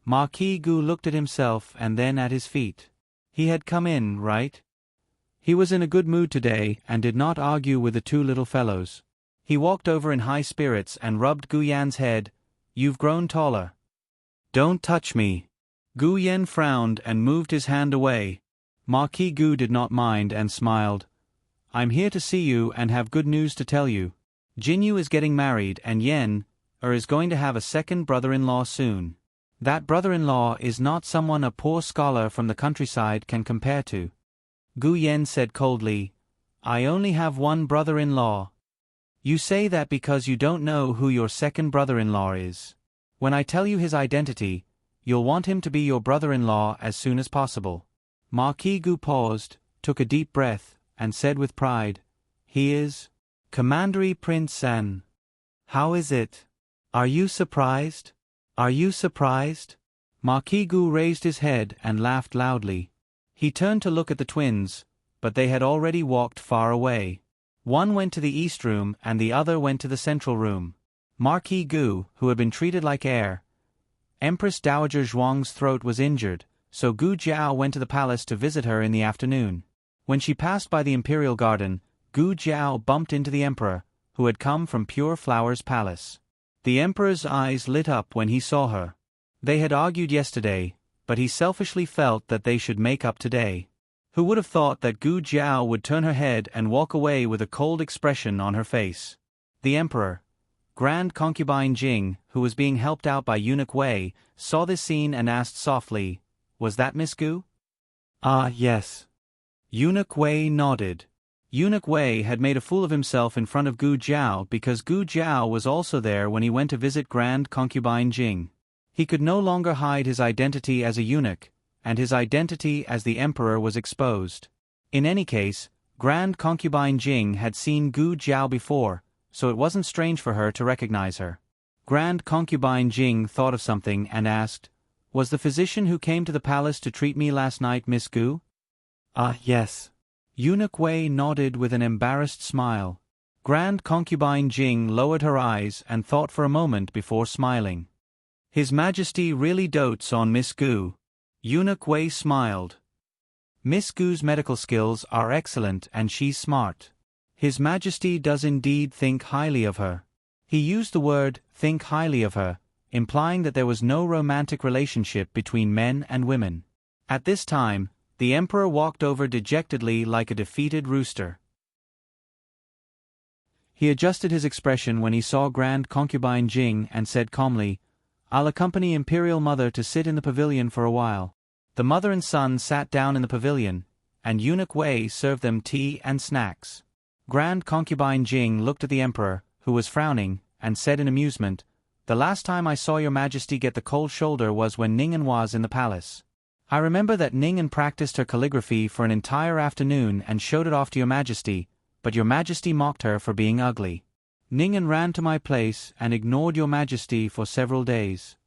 Marquis Gu looked at himself and then at his feet. He had come in, right? He was in a good mood today and did not argue with the 2 little fellows. He walked over in high spirits and rubbed Gu Yan's head. You've grown taller. Don't touch me. Gu Yen frowned and moved his hand away. Marquis Gu did not mind and smiled. I'm here to see you and have good news to tell you. Jinyu is getting married and Yen, is going to have a second brother-in-law soon. That brother-in-law is not someone a poor scholar from the countryside can compare to. Gu Yen said coldly, I only have one brother-in-law. You say that because you don't know who your second brother-in-law is. When I tell you his identity, you'll want him to be your brother-in-law as soon as possible. Marquis Gu paused, took a deep breath, and said with pride, He is Commandery Prince San. How is it? Are you surprised? Are you surprised? Marquis Gu raised his head and laughed loudly. He turned to look at the twins, but they had already walked far away. One went to the east room and the other went to the central room. Marquis Gu, who had been treated like heir. Empress Dowager Zhuang's throat was injured, so Gu Jiao went to the palace to visit her in the afternoon. When she passed by the imperial garden, Gu Jiao bumped into the emperor, who had come from Pure Flower's palace. The emperor's eyes lit up when he saw her. They had argued yesterday, but he selfishly felt that they should make up today. Who would have thought that Gu Jiao would turn her head and walk away with a cold expression on her face? The emperor, Grand Concubine Jing, who was being helped out by Eunuch Wei, saw this scene and asked softly, Was that Miss Gu? Ah, yes. Eunuch Wei nodded. Eunuch Wei had made a fool of himself in front of Gu Jiao because Gu Jiao was also there when he went to visit Grand Concubine Jing. He could no longer hide his identity as a eunuch, and his identity as the emperor was exposed. In any case, Grand Concubine Jing had seen Gu Jiao before, so it wasn't strange for her to recognize her. Grand Concubine Jing thought of something and asked, Was the physician who came to the palace to treat me last night Miss Gu? Ah, yes. Eunuch Wei nodded with an embarrassed smile. Grand concubine Jing lowered her eyes and thought for a moment before smiling. His Majesty really dotes on Miss Gu. Eunuch Wei smiled. Miss Gu's medical skills are excellent and she's smart. His Majesty does indeed think highly of her. He used the word, think highly of her, implying that there was no romantic relationship between men and women. At this time, the Emperor walked over dejectedly like a defeated rooster. He adjusted his expression when he saw Grand Concubine Jing and said calmly, "I'll accompany Imperial Mother to sit in the pavilion for a while." The mother and son sat down in the pavilion, and Eunuch Wei served them tea and snacks. Grand Concubine Jing looked at the Emperor, who was frowning, and said in amusement, "The last time I saw your Majesty get the cold shoulder was when Ningen was in the palace. I remember that Ningen practiced her calligraphy for an entire afternoon and showed it off to your Majesty, but your Majesty mocked her for being ugly. Ningen ran to my place and ignored your Majesty for several days."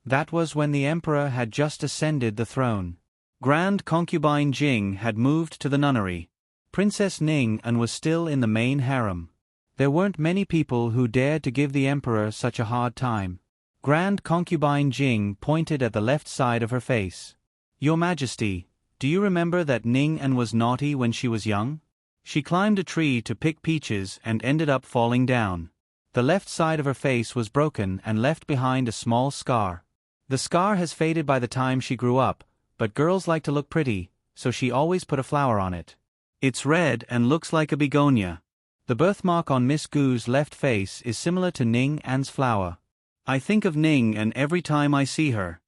That was when the Emperor had just ascended the throne. Grand Concubine Jing had moved to the nunnery. Princess Ning and was still in the main harem. There weren't many people who dared to give the Emperor such a hard time. Grand Concubine Jing pointed at the left side of her face. "Your Majesty, do you remember that Ning and was naughty when she was young? She climbed a tree to pick peaches and ended up falling down. The left side of her face was broken and left behind a small scar. The scar has faded by the time she grew up, but girls like to look pretty, so she always put a flower on it. It's red and looks like a begonia. The birthmark on Miss Gu's left face is similar to Ning An's flower. I think of Ning An every time I see her."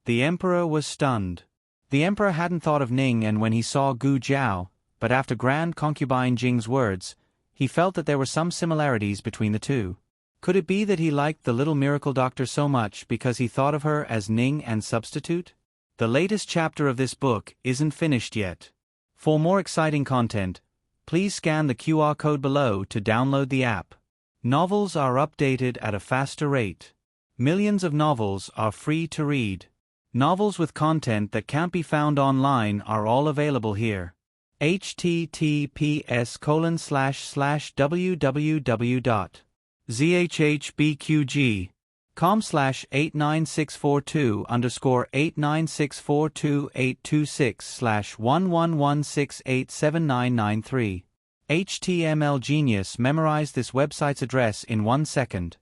The Emperor was stunned. The Emperor hadn't thought of Ning An when he saw Gu Jiao, but after Grand Concubine Jing's words, he felt that there were some similarities between the two. Could it be that he liked the little miracle doctor so much because he thought of her as Ning An's substitute? The latest chapter of this book isn't finished yet. For more exciting content, please scan the QR code below to download the app. Novels are updated at a faster rate. Millions of novels are free to read. Novels with content that can't be found online are all available here. https://www.zhbqg.com/89642_826/111687993. HTML Genius memorized this website's address in 1 second.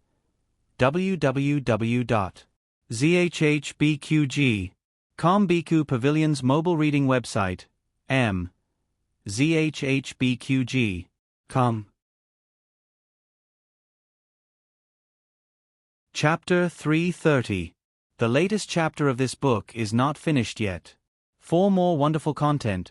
www.zhbqg.com Biku Pavilion's mobile reading website. zhbqg.com. Chapter 330. The latest chapter of this book is not finished yet. For more wonderful content,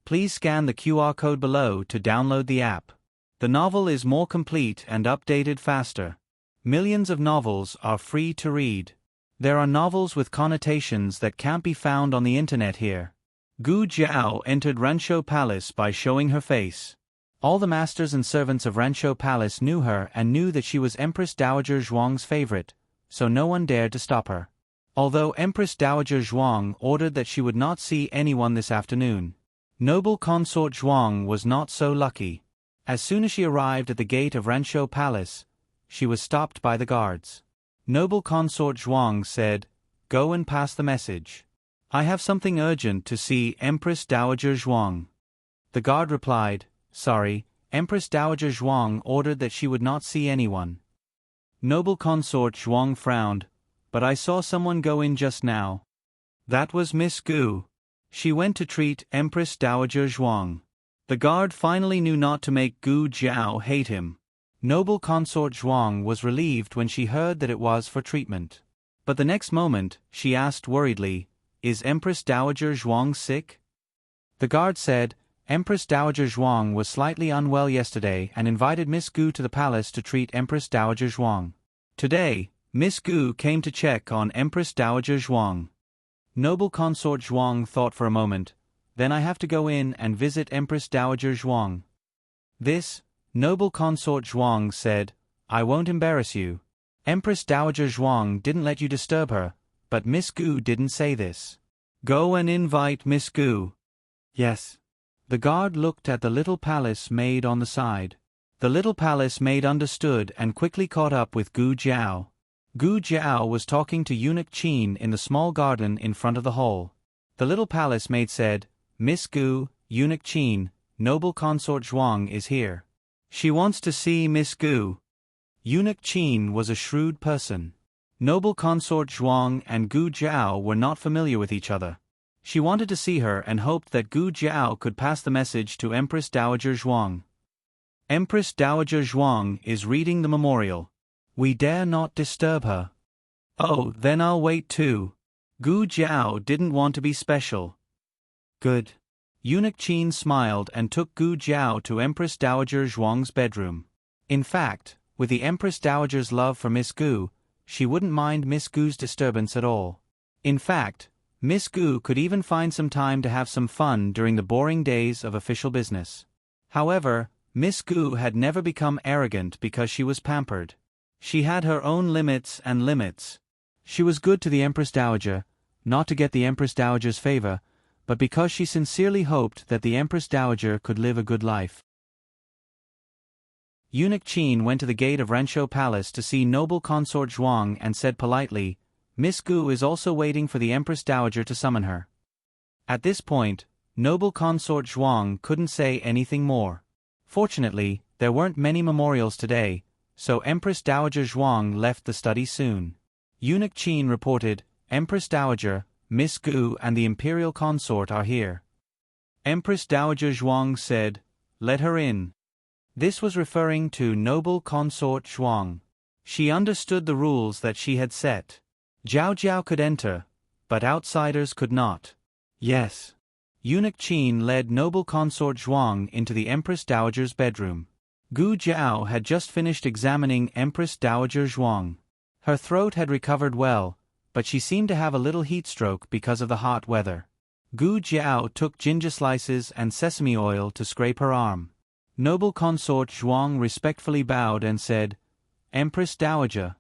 please scan the QR code below to download the app. The novel is more complete and updated faster. Millions of novels are free to read. There are novels with connotations that can't be found on the internet here. Gu Jiao entered Ranshou Palace by showing her face. All the masters and servants of Ranshou Palace knew her and knew that she was Empress Dowager Zhuang's favorite, so no one dared to stop her. Although Empress Dowager Zhuang ordered that she would not see anyone this afternoon, noble consort Zhuang was not so lucky. As soon as she arrived at the gate of Ranshou Palace, she was stopped by the guards. Noble consort Zhuang said, "Go and pass the message. I have something urgent to see Empress Dowager Zhuang." The guard replied, "Sorry, Empress Dowager Zhuang ordered that she would not see anyone." Noble consort Zhuang frowned, "But I saw someone go in just now." That was Miss Gu. She went to treat Empress Dowager Zhuang. The guard finally knew not to make Gu Jiao hate him. Noble consort Zhuang was relieved when she heard that it was for treatment. But the next moment, she asked worriedly, "Is Empress Dowager Zhuang sick?" The guard said, "Empress Dowager Zhuang was slightly unwell yesterday and invited Miss Gu to the palace to treat Empress Dowager Zhuang. Today, Miss Gu came to check on Empress Dowager Zhuang." Noble consort Zhuang thought for a moment, "Then I have to go in and visit Empress Dowager Zhuang." "This," noble consort Zhuang said, "I won't embarrass you. Empress Dowager Zhuang didn't let you disturb her, but Miss Gu didn't say this. Go and invite Miss Gu." "Yes." The guard looked at the little palace made on the side. The little palace maid understood and quickly caught up with Gu Jiao. Gu Jiao was talking to eunuch Qin in the small garden in front of the hall. The little palace maid said, "Miss Gu, eunuch Qin, noble consort Zhuang is here. She wants to see Miss Gu." Eunuch Qin was a shrewd person. Noble consort Zhuang and Gu Jiao were not familiar with each other. She wanted to see her and hoped that Gu Jiao could pass the message to Empress Dowager Zhuang. Empress Dowager Zhuang is reading the memorial. We dare not disturb her. Oh, then I'll wait too. Gu Jiao didn't want to be special. Good. Eunuch Qin smiled and took Gu Jiao to Empress Dowager Zhuang's bedroom. In fact, with the Empress Dowager's love for Miss Gu, she wouldn't mind Miss Gu's disturbance at all. In fact, Miss Gu could even find some time to have some fun during the boring days of official business. However, Miss Gu had never become arrogant because she was pampered. She had her own limits and limits. She was good to the Empress Dowager, not to get the Empress Dowager's favor, but because she sincerely hoped that the Empress Dowager could live a good life. Eunuch Qin went to the gate of Ranshou Palace to see noble consort Zhuang and said politely, "Miss Gu is also waiting for the Empress Dowager to summon her." At this point, noble consort Zhuang couldn't say anything more. Fortunately, there weren't many memorials today, so Empress Dowager Zhuang left the study soon. Eunuch Qin reported, "Empress Dowager, Miss Gu and the imperial consort are here." Empress Dowager Zhuang said, "Let her in." This was referring to noble consort Zhuang. She understood the rules that she had set. Zhao Jiao could enter, but outsiders could not. Yes. Eunuch Qin led noble consort Zhuang into the Empress Dowager's bedroom. Gu Jiao had just finished examining Empress Dowager Zhuang. Her throat had recovered well, but she seemed to have a little heat stroke because of the hot weather. Gu Jiao took ginger slices and sesame oil to scrape her arm. Noble consort Zhuang respectfully bowed and said, "Empress Dowager.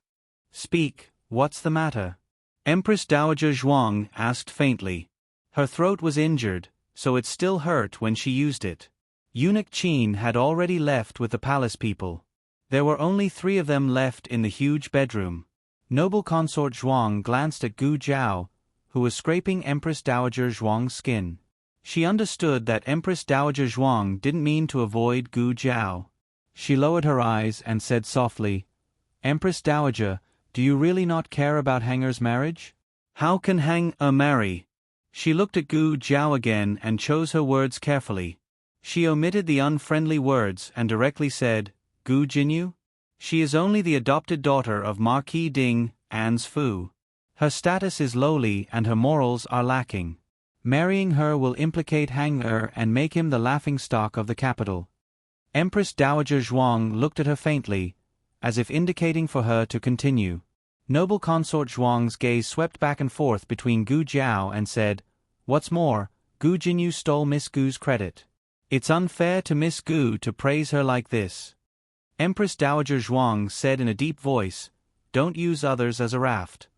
Speak, what's the matter?" Empress Dowager Zhuang asked faintly. Her throat was injured, so it still hurt when she used it. Eunuch Qin had already left with the palace people. There were only 3 of them left in the huge bedroom. Noble consort Zhuang glanced at Gu Jiao, who was scraping Empress Dowager Zhuang's skin. She understood that Empress Dowager Zhuang didn't mean to avoid Gu Jiao. She lowered her eyes and said softly, "Empress Dowager, do you really not care about Hanger's marriage?" "How can Hang-er marry?" She looked at Gu Jiao again and chose her words carefully. She omitted the unfriendly words and directly said, "Gu Jinyu? She is only the adopted daughter of Marquis Ding, An's Fu. Her status is lowly and her morals are lacking. Marrying her will implicate Hang-er and make him the laughingstock of the capital." Empress Dowager Zhuang looked at her faintly, as if indicating for her to continue. Noble consort Zhuang's gaze swept back and forth between Gu Jiao and said, "What's more, Gu Jinyu stole Miss Gu's credit. It's unfair to Miss Gu to praise her like this." Empress Dowager Zhuang said in a deep voice, "Don't use others as a raft."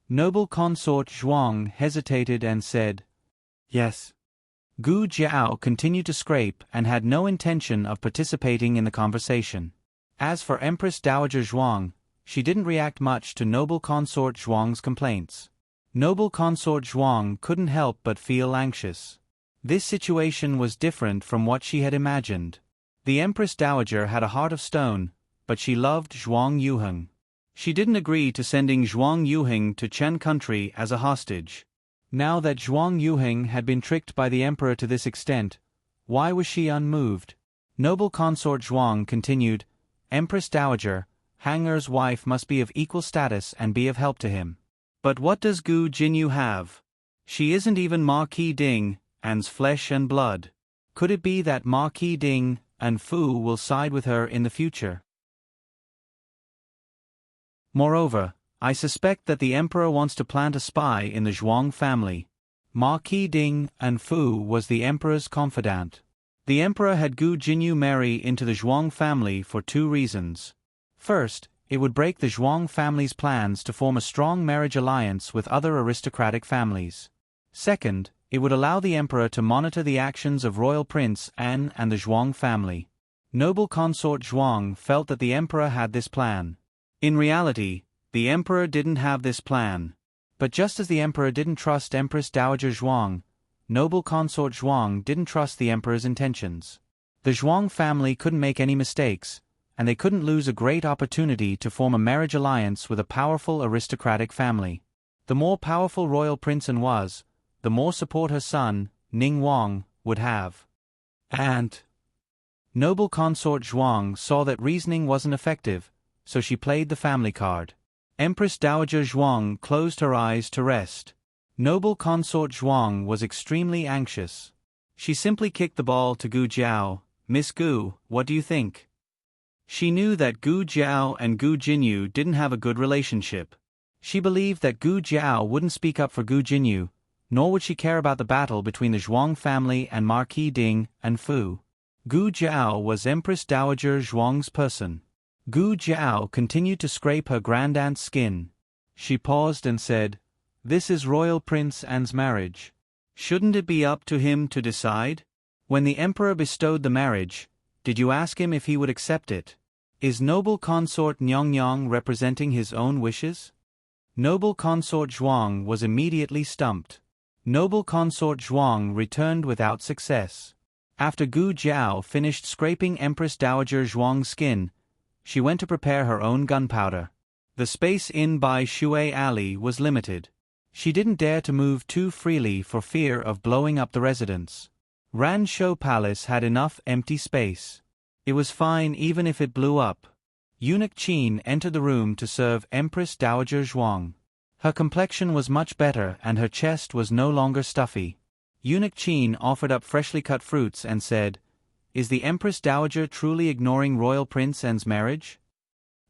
Noble consort Zhuang hesitated and said, "Yes." Gu Jiao continued to scrape and had no intention of participating in the conversation. As for Empress Dowager Zhuang, she didn't react much to noble consort Zhuang's complaints. Noble consort Zhuang couldn't help but feel anxious. This situation was different from what she had imagined. The Empress Dowager had a heart of stone, but she loved Zhuang Yuheng. She didn't agree to sending Zhuang Yuheng to Chen country as a hostage. Now that Zhuang Yuheng had been tricked by the emperor to this extent, why was she unmoved? Noble consort Zhuang continued, "Empress Dowager, Hang-er's wife must be of equal status and be of help to him. But what does Gu Jinyu have? She isn't even Marquis Ding, An's flesh and blood. Could it be that Marquis Ding and Fu will side with her in the future? Moreover, I suspect that the emperor wants to plant a spy in the Zhuang family. Marquis Ding and Fu was the emperor's confidant. The emperor had Gu Jinyu marry into the Zhuang family for 2 reasons. First, it would break the Zhuang family's plans to form a strong marriage alliance with other aristocratic families. Second, it would allow the emperor to monitor the actions of royal prince An and the Zhuang family. Noble consort Zhuang felt that the emperor had this plan. In reality, the emperor didn't have this plan. But just as the emperor didn't trust Empress Dowager Zhuang, noble consort Zhuang didn't trust the emperor's intentions. The Zhuang family couldn't make any mistakes, and they couldn't lose a great opportunity to form a marriage alliance with a powerful aristocratic family. The more powerful royal prince An was, the more support her son, Ning Wang, would have. And noble consort Zhuang saw that reasoning wasn't effective, so she played the family card. Empress Dowager Zhuang closed her eyes to rest. Noble consort Zhuang was extremely anxious. She simply kicked the ball to Gu Jiao. "Miss Gu, what do you think?" She knew that Gu Jiao and Gu Jinyu didn't have a good relationship. She believed that Gu Jiao wouldn't speak up for Gu Jinyu, nor would she care about the battle between the Zhuang family and Marquis Ding and Fu. Gu Jiao was Empress Dowager Zhuang's person. Gu Jiao continued to scrape her grandaunt's skin. She paused and said, "This is Royal Prince An's marriage. Shouldn't it be up to him to decide? When the emperor bestowed the marriage, did you ask him if he would accept it? Is noble consort Nyongyang representing his own wishes?" Noble consort Zhuang was immediately stumped. Noble consort Zhuang returned without success. After Gu Jiao finished scraping Empress Dowager Zhuang's skin, she went to prepare her own gunpowder. The space in Bai Shui Alley was limited. She didn't dare to move too freely for fear of blowing up the residence. Ran Shou Palace had enough empty space. It was fine even if it blew up. Eunuch Qin entered the room to serve Empress Dowager Zhuang. Her complexion was much better and her chest was no longer stuffy. Eunuch Qin offered up freshly cut fruits and said, "Is the Empress Dowager truly ignoring Royal Prince An's marriage?"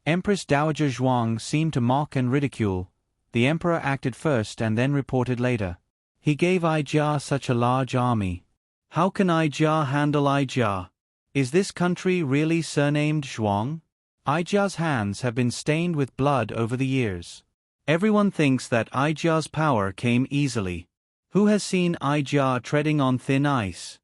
Empress Dowager Zhuang seemed to mock and ridicule. The emperor acted first and then reported later. "He gave Aijia such a large army. How can Aijia handle Aijia? Is this country really surnamed Zhuang? Aijia's hands have been stained with blood over the years. Everyone thinks that Aijia's power came easily. Who has seen Aijia treading on thin ice?"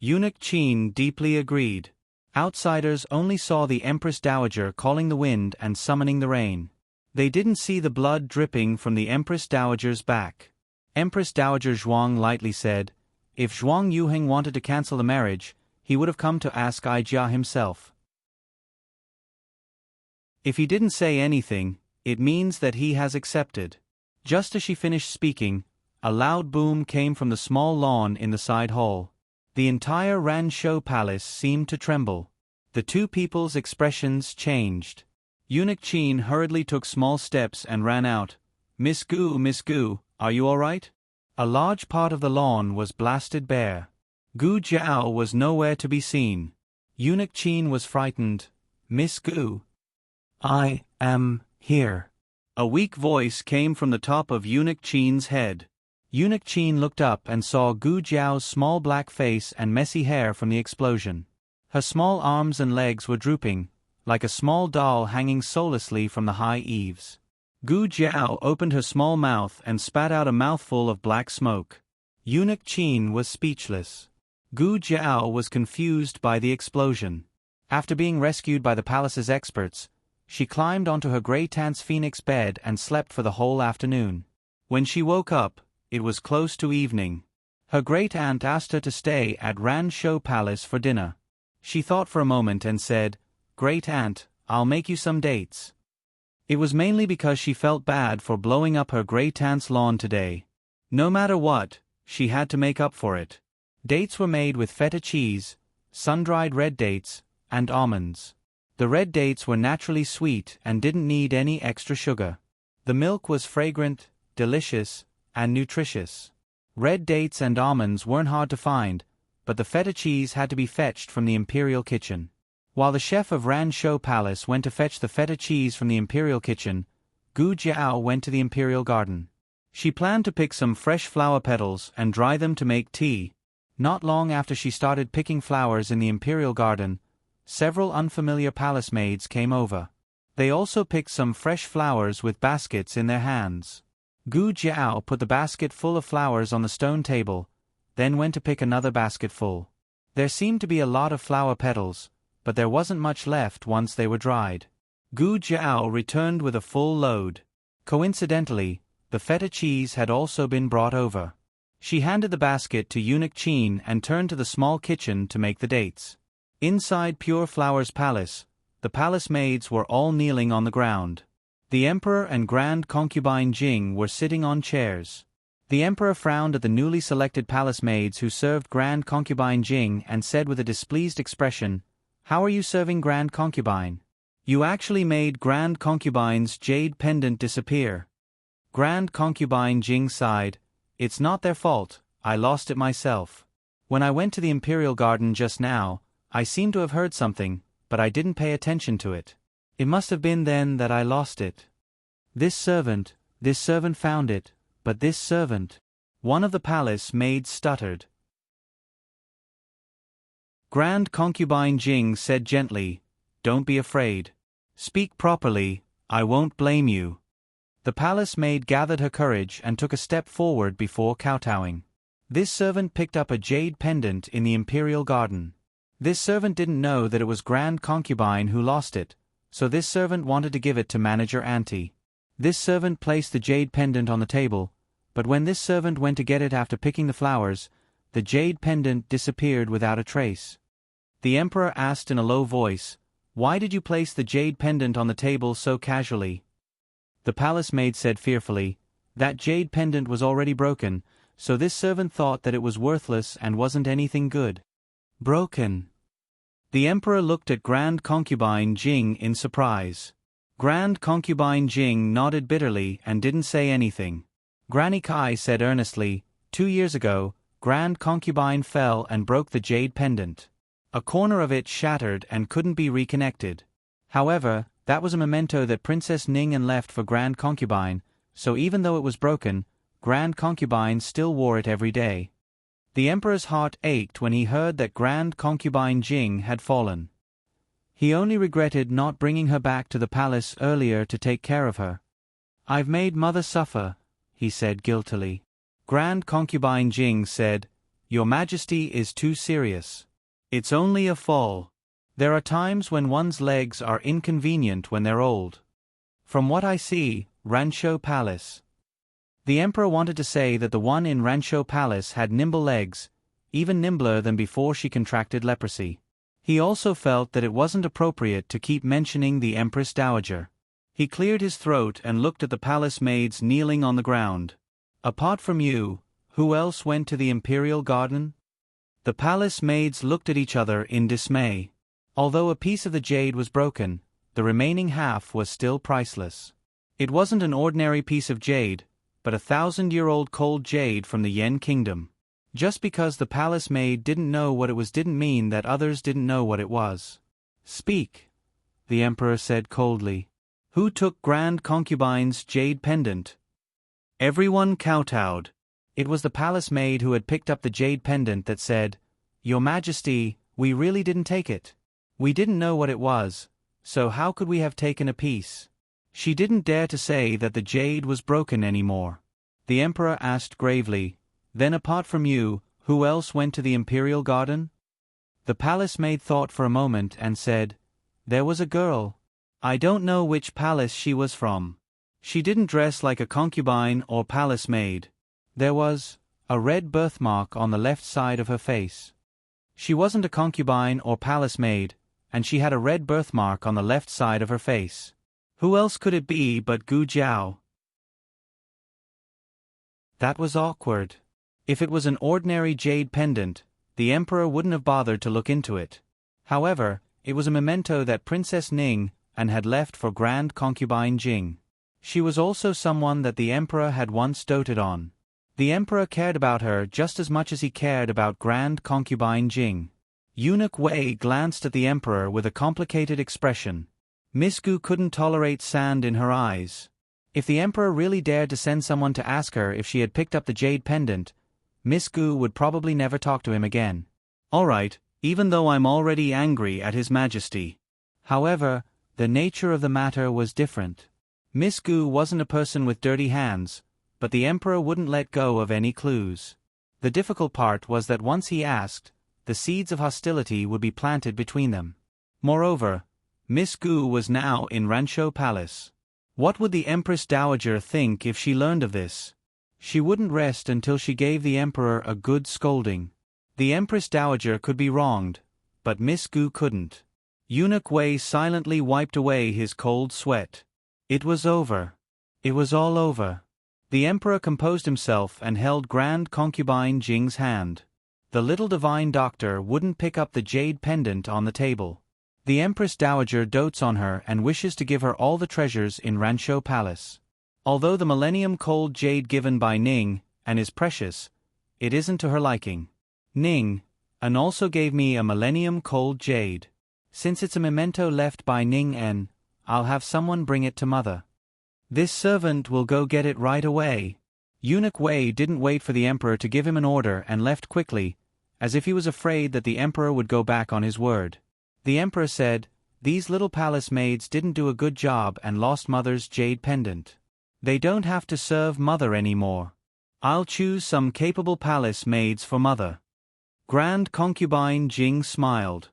Eunuch Qin deeply agreed. Outsiders only saw the Empress Dowager calling the wind and summoning the rain. They didn't see the blood dripping from the Empress Dowager's back. Empress Dowager Zhuang lightly said, "If Zhuang Yuheng wanted to cancel the marriage, he would have come to ask Aijia himself. If he didn't say anything, it means that he has accepted." Just as she finished speaking, a loud boom came from the small lawn in the side hall. The entire Ran Shou Palace seemed to tremble. The two people's expressions changed. Eunuch Qin hurriedly took small steps and ran out. Miss Gu, are you all right?" A large part of the lawn was blasted bare. Gu Jiao was nowhere to be seen. Eunuch Qin was frightened. "Miss Gu." "I am here." A weak voice came from the top of Eunuch Qin's head. Eunuch Qin looked up and saw Gu Jiao's small black face and messy hair from the explosion. Her small arms and legs were drooping, like a small doll hanging soullessly from the high eaves. Gu Jiao opened her small mouth and spat out a mouthful of black smoke. Eunuch Qin was speechless. Gu Jiao was confused by the explosion. After being rescued by the palace's experts, she climbed onto her gray Tance Phoenix bed and slept for the whole afternoon. When she woke up, it was close to evening. Her great-aunt asked her to stay at Ran Shou Palace for dinner. She thought for a moment and said, "Great-aunt, I'll make you some dates." It was mainly because she felt bad for blowing up her great-aunt's lawn today. No matter what, she had to make up for it. Dates were made with feta cheese, sun-dried red dates, and almonds. The red dates were naturally sweet and didn't need any extra sugar. The milk was fragrant, delicious, and nutritious. Red dates and almonds weren't hard to find, but the feta cheese had to be fetched from the imperial kitchen. While the chef of Ran Shou Palace went to fetch the feta cheese from the imperial kitchen, Gu Jiao went to the imperial garden. She planned to pick some fresh flower petals and dry them to make tea. Not long after she started picking flowers in the imperial garden, several unfamiliar palace maids came over. They also picked some fresh flowers with baskets in their hands. Gu Jiao put the basket full of flowers on the stone table, then went to pick another basket full. There seemed to be a lot of flower petals, but there wasn't much left once they were dried. Gu Jiao returned with a full load. Coincidentally, the feta cheese had also been brought over. She handed the basket to Eunuch Qin and turned to the small kitchen to make the dates. Inside Pure Flower's palace, the palace maids were all kneeling on the ground. The emperor and grand concubine Jing were sitting on chairs. The emperor frowned at the newly selected palace maids who served grand concubine Jing and said with a displeased expression, "How are you serving grand concubine? You actually made grand concubine's jade pendant disappear." Grand concubine Jing sighed, "It's not their fault, I lost it myself. When I went to the imperial garden just now, I seemed to have heard something, but I didn't pay attention to it. It must have been then that I lost it. This servant found it, but this servant..." One of the palace maids stuttered. Grand concubine Jing said gently, "Don't be afraid. Speak properly, I won't blame you." The palace maid gathered her courage and took a step forward before kowtowing. This servant picked up a jade pendant in the imperial garden. This servant didn't know that it was grand concubine who lost it, so this servant wanted to give it to manager Auntie. This servant placed the jade pendant on the table, but when this servant went to get it after picking the flowers, the jade pendant disappeared without a trace. The emperor asked in a low voice, "Why did you place the jade pendant on the table so casually?" The palace maid said fearfully, "That jade pendant was already broken, so this servant thought that it was worthless and wasn't anything good." Broken. The emperor looked at grand concubine Jing in surprise. Grand concubine Jing nodded bitterly and didn't say anything. Granny Kai said earnestly, 2 years ago, grand concubine fell and broke the jade pendant. A corner of it shattered and couldn't be reconnected. However, that was a memento that Princess Ning left for grand concubine, so even though it was broken, grand concubine still wore it every day. The emperor's heart ached when he heard that grand concubine Jing had fallen. He only regretted not bringing her back to the palace earlier to take care of her. "I've made mother suffer," he said guiltily. Grand concubine Jing said, "Your Majesty is too serious. It's only a fall. There are times when one's legs are inconvenient when they're old. From what I see, Rancho Palace." The emperor wanted to say that the one in Rancho Palace had nimble legs, even nimbler than before she contracted leprosy. He also felt that it wasn't appropriate to keep mentioning the Empress Dowager. He cleared his throat and looked at the palace maids kneeling on the ground. "Apart from you, who else went to the imperial garden?" The palace maids looked at each other in dismay. Although a piece of the jade was broken, the remaining half was still priceless. It wasn't an ordinary piece of jade, but 1,000-year-old cold jade from the Yen Kingdom. Just because the palace maid didn't know what it was didn't mean that others didn't know what it was. "Speak," the emperor said coldly. "Who took grand concubine's jade pendant?" Everyone kowtowed. It was the palace maid who had picked up the jade pendant that said, "Your Majesty, we really didn't take it. We didn't know what it was, so how could we have taken a piece?" She didn't dare to say that the jade was broken anymore. The emperor asked gravely, "Then apart from you, who else went to the imperial garden?" The palace maid thought for a moment and said, "There was a girl. I don't know which palace she was from. She didn't dress like a concubine or palace maid. There was a red birthmark on the left side of her face. She wasn't a concubine or palace maid, and she had a red birthmark on the left side of her face. Who else could it be but Gu Jiao?" That was awkward. If it was an ordinary jade pendant, the emperor wouldn't have bothered to look into it. However, it was a memento that Princess Ning had left for grand concubine Jing. She was also someone that the emperor had once doted on. The emperor cared about her just as much as he cared about grand concubine Jing. Eunuch Wei glanced at the emperor with a complicated expression. Miss Gu couldn't tolerate sand in her eyes. If the emperor really dared to send someone to ask her if she had picked up the jade pendant, Miss Gu would probably never talk to him again. "All right, even though I'm already angry at His Majesty." However, the nature of the matter was different. Miss Gu wasn't a person with dirty hands, but the emperor wouldn't let go of any clues. The difficult part was that once he asked, the seeds of hostility would be planted between them. Moreover, Miss Gu was now in Rancho Palace. What would the Empress Dowager think if she learned of this? She wouldn't rest until she gave the Emperor a good scolding. The Empress Dowager could be wronged, but Miss Gu couldn't. Eunuch Wei silently wiped away his cold sweat. It was over. It was all over. The Emperor composed himself and held Grand Concubine Jing's hand. The little divine doctor wouldn't pick up the jade pendant on the table. The Empress Dowager dotes on her and wishes to give her all the treasures in Rancho Palace. Although the Millennium Cold Jade given by Ning, and is precious, it isn't to her liking. Ning, and also gave me a Millennium Cold Jade. Since it's a memento left by Ning En, I'll have someone bring it to Mother. This servant will go get it right away. Eunuch Wei didn't wait for the Emperor to give him an order and left quickly, as if he was afraid that the Emperor would go back on his word. The Emperor said, "These little palace maids didn't do a good job and lost Mother's jade pendant. They don't have to serve Mother anymore. I'll choose some capable palace maids for Mother." Grand Concubine Jing smiled.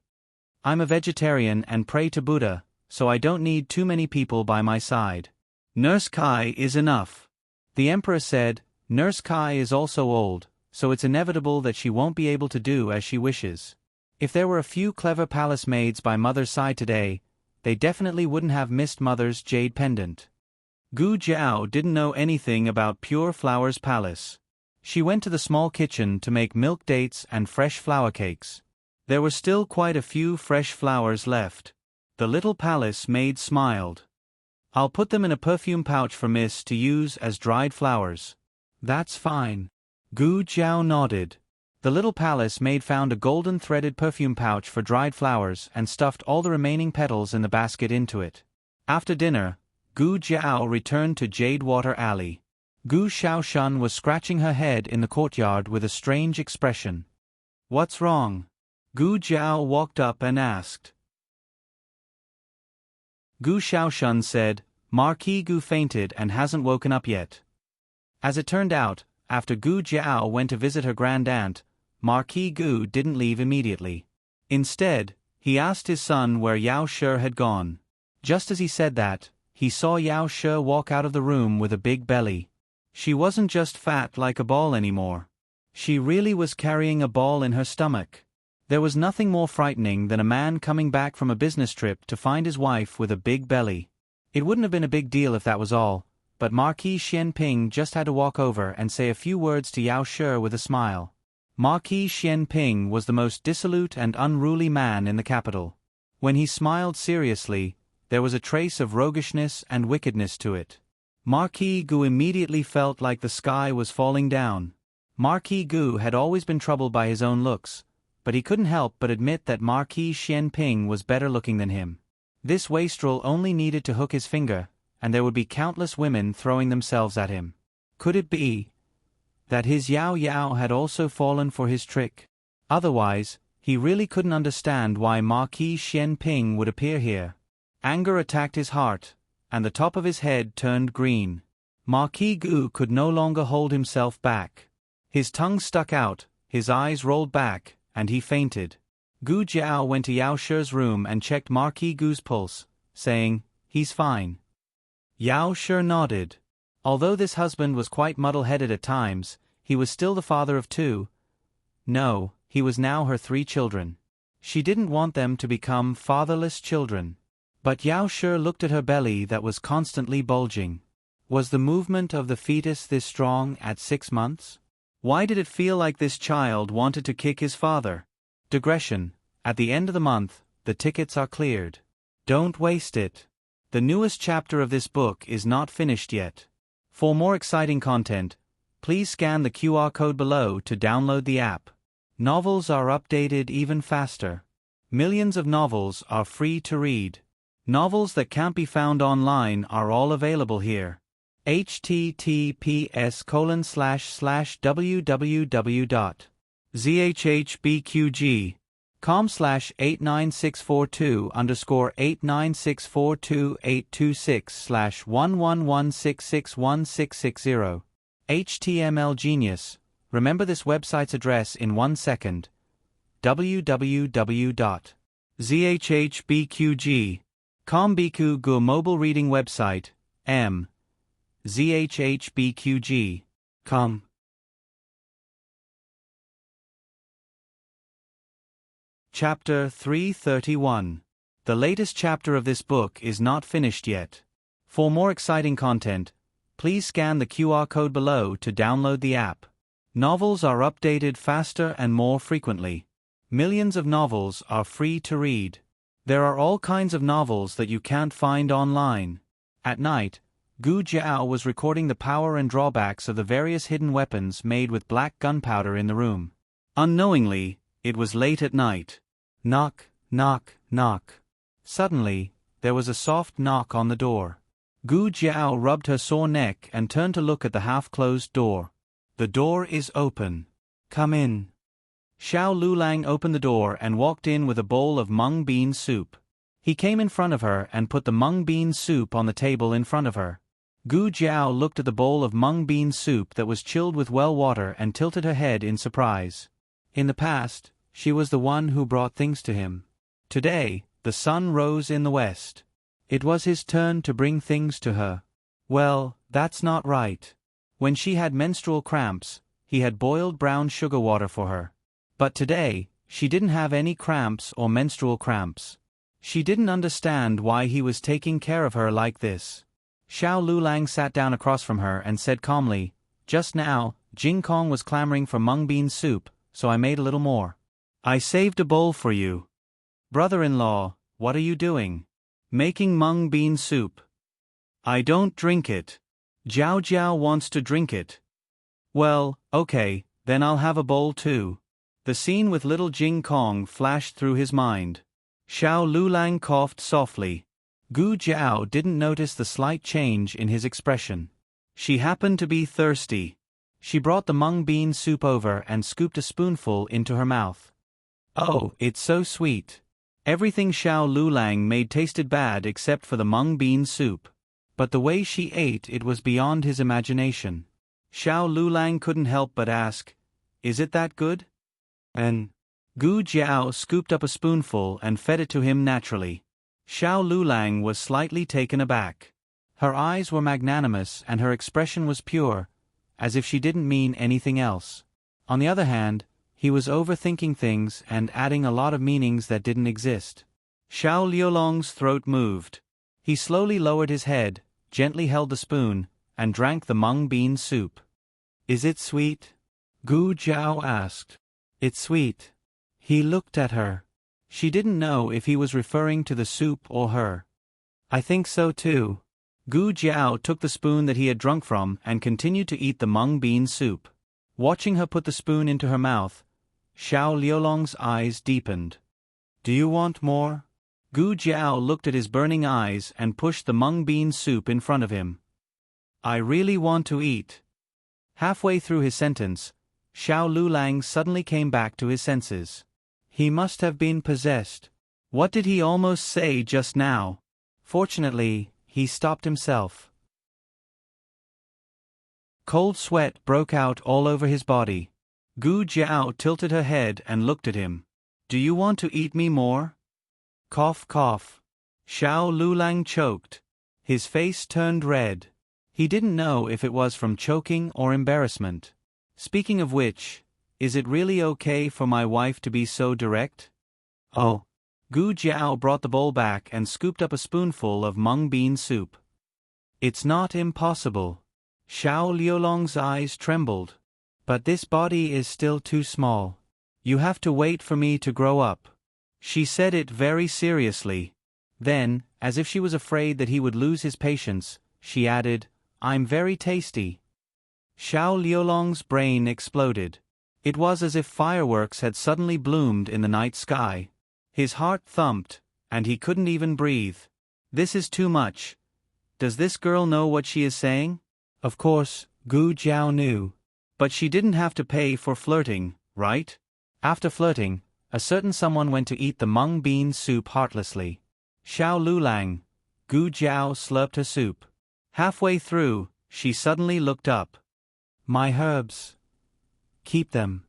"I'm a vegetarian and pray to Buddha, so I don't need too many people by my side. Nurse Kai is enough." The Emperor said, "Nurse Kai is also old, so it's inevitable that she won't be able to do as she wishes. If there were a few clever palace maids by Mother's side today, they definitely wouldn't have missed Mother's jade pendant." Gu Jiao didn't know anything about Pure Flowers Palace. She went to the small kitchen to make milk dates and fresh flower cakes. There were still quite a few fresh flowers left. The little palace maid smiled. "I'll put them in a perfume pouch for Miss to use as dried flowers." "That's fine." Gu Jiao nodded. The little palace maid found a golden threaded perfume pouch for dried flowers and stuffed all the remaining petals in the basket into it. After dinner, Gu Jiao returned to Jadewater Alley. Gu Shaoshan was scratching her head in the courtyard with a strange expression. "What's wrong?" Gu Jiao walked up and asked. Gu Shaoshan said, "Marquis Gu fainted and hasn't woken up yet." As it turned out, after Gu Jiao went to visit her grand aunt, Marquis Gu didn't leave immediately. Instead, he asked his son where Yao Shi had gone. Just as he said that, he saw Yao Shi walk out of the room with a big belly. She wasn't just fat like a ball anymore. She really was carrying a ball in her stomach. There was nothing more frightening than a man coming back from a business trip to find his wife with a big belly. It wouldn't have been a big deal if that was all, but Marquis Xianping just had to walk over and say a few words to Yao Shi with a smile. Marquis Xianping was the most dissolute and unruly man in the capital. When he smiled seriously, there was a trace of roguishness and wickedness to it. Marquis Gu immediately felt like the sky was falling down. Marquis Gu had always been troubled by his own looks, but he couldn't help but admit that Marquis Xianping was better looking than him. This wastrel only needed to hook his finger, and there would be countless women throwing themselves at him. Could it be that his Yao Yao had also fallen for his trick? Otherwise, he really couldn't understand why Marquis Xianping would appear here. Anger attacked his heart, and the top of his head turned green. Marquis Gu could no longer hold himself back. His tongue stuck out, his eyes rolled back, and he fainted. Gu Jiao went to Yao Shi's room and checked Marquis Gu's pulse, saying, "He's fine." Yao Shi nodded. Although this husband was quite muddle-headed at times, he was still the father of two. No, he was now her 3 children. She didn't want them to become fatherless children. But Yao Shi looked at her belly that was constantly bulging. Was the movement of the fetus this strong at 6 months? Why did it feel like this child wanted to kick his father? Digression. At the end of the month, the tickets are cleared. Don't waste it. The newest chapter of this book is not finished yet. For more exciting content, please scan the QR code below to download the app. Novels are updated even faster. Millions of novels are free to read. Novels that can't be found online are all available here. https://www.zhhbqg.com/89642-82642-826/111661660. HTML Genius. Remember this website's address in 1 second. www ZHHBQG. Kombiku Gu mobile reading website, M. ZHHBQG. Com. Chapter 331. The latest chapter of this book is not finished yet. For more exciting content, please scan the QR code below to download the app. Novels are updated faster and more frequently. Millions of novels are free to read. There are all kinds of novels that you can't find online. At night, Gu Jiao was recording the power and drawbacks of the various hidden weapons made with black gunpowder in the room. Unknowingly, it was late at night. Knock, knock, knock. Suddenly, there was a soft knock on the door. Gu Jiao rubbed her sore neck and turned to look at the half-closed door. The door is open. Come in. Xiao Lulang opened the door and walked in with a bowl of mung bean soup. He came in front of her and put the mung bean soup on the table in front of her. Gu Jiao looked at the bowl of mung bean soup that was chilled with well water and tilted her head in surprise. In the past, she was the one who brought things to him. Today, the sun rose in the west. It was his turn to bring things to her. Well, that's not right. When she had menstrual cramps, he had boiled brown sugar water for her. But today, she didn't have any cramps or menstrual cramps. She didn't understand why he was taking care of her like this. Xiao Lulang sat down across from her and said calmly, "Just now, Jing Kong was clamoring for mung bean soup, so I made a little more. I saved a bowl for you." "Brother-in-law, what are you doing?" "Making mung bean soup." "I don't drink it. Jiao Jiao wants to drink it." "Well, okay, then I'll have a bowl too." The scene with little Jing Kong flashed through his mind. Xiao Lulang coughed softly. Gu Jiao didn't notice the slight change in his expression. She happened to be thirsty. She brought the mung bean soup over and scooped a spoonful into her mouth. Oh, it's so sweet. Everything Xiao Lulang made tasted bad except for the mung bean soup. But the way she ate it was beyond his imagination. Xiao Lulang couldn't help but ask, "Is it that good?" And Gu Jiao scooped up a spoonful and fed it to him naturally. Xiao Lulang was slightly taken aback. Her eyes were magnanimous and her expression was pure, as if she didn't mean anything else. On the other hand, he was overthinking things and adding a lot of meanings that didn't exist. Xiao Liulong's throat moved. He slowly lowered his head, gently held the spoon, and drank the mung bean soup. "Is it sweet?" Gu Jiao asked. "It's sweet." He looked at her. She didn't know if he was referring to the soup or her. "I think so too." Gu Jiao took the spoon that he had drunk from and continued to eat the mung bean soup. Watching her put the spoon into her mouth, Xiao Liulong's eyes deepened. "Do you want more?" Gu Jiao looked at his burning eyes and pushed the mung bean soup in front of him. "I really want to eat." Halfway through his sentence, Xiao Lulang suddenly came back to his senses. He must have been possessed. What did he almost say just now? Fortunately, he stopped himself. Cold sweat broke out all over his body. Gu Jiao tilted her head and looked at him. "Do you want to eat me more?" Cough cough. Xiao Lulang choked. His face turned red. He didn't know if it was from choking or embarrassment. Speaking of which, is it really okay for my wife to be so direct? Oh. Gu Jiao brought the bowl back and scooped up a spoonful of mung bean soup. "It's not impossible." Xiao Liulong's eyes trembled. "But this body is still too small. You have to wait for me to grow up." She said it very seriously. Then, as if she was afraid that he would lose his patience, she added, "I'm very tasty." Xiao Liulong's brain exploded. It was as if fireworks had suddenly bloomed in the night sky. His heart thumped, and he couldn't even breathe. This is too much. Does this girl know what she is saying? Of course, Gu Jiao knew. But she didn't have to pay for flirting, right? After flirting, a certain someone went to eat the mung bean soup heartlessly. Xiao Lulang. Gu Jiao slurped her soup. Halfway through, she suddenly looked up. "My herbs. Keep them."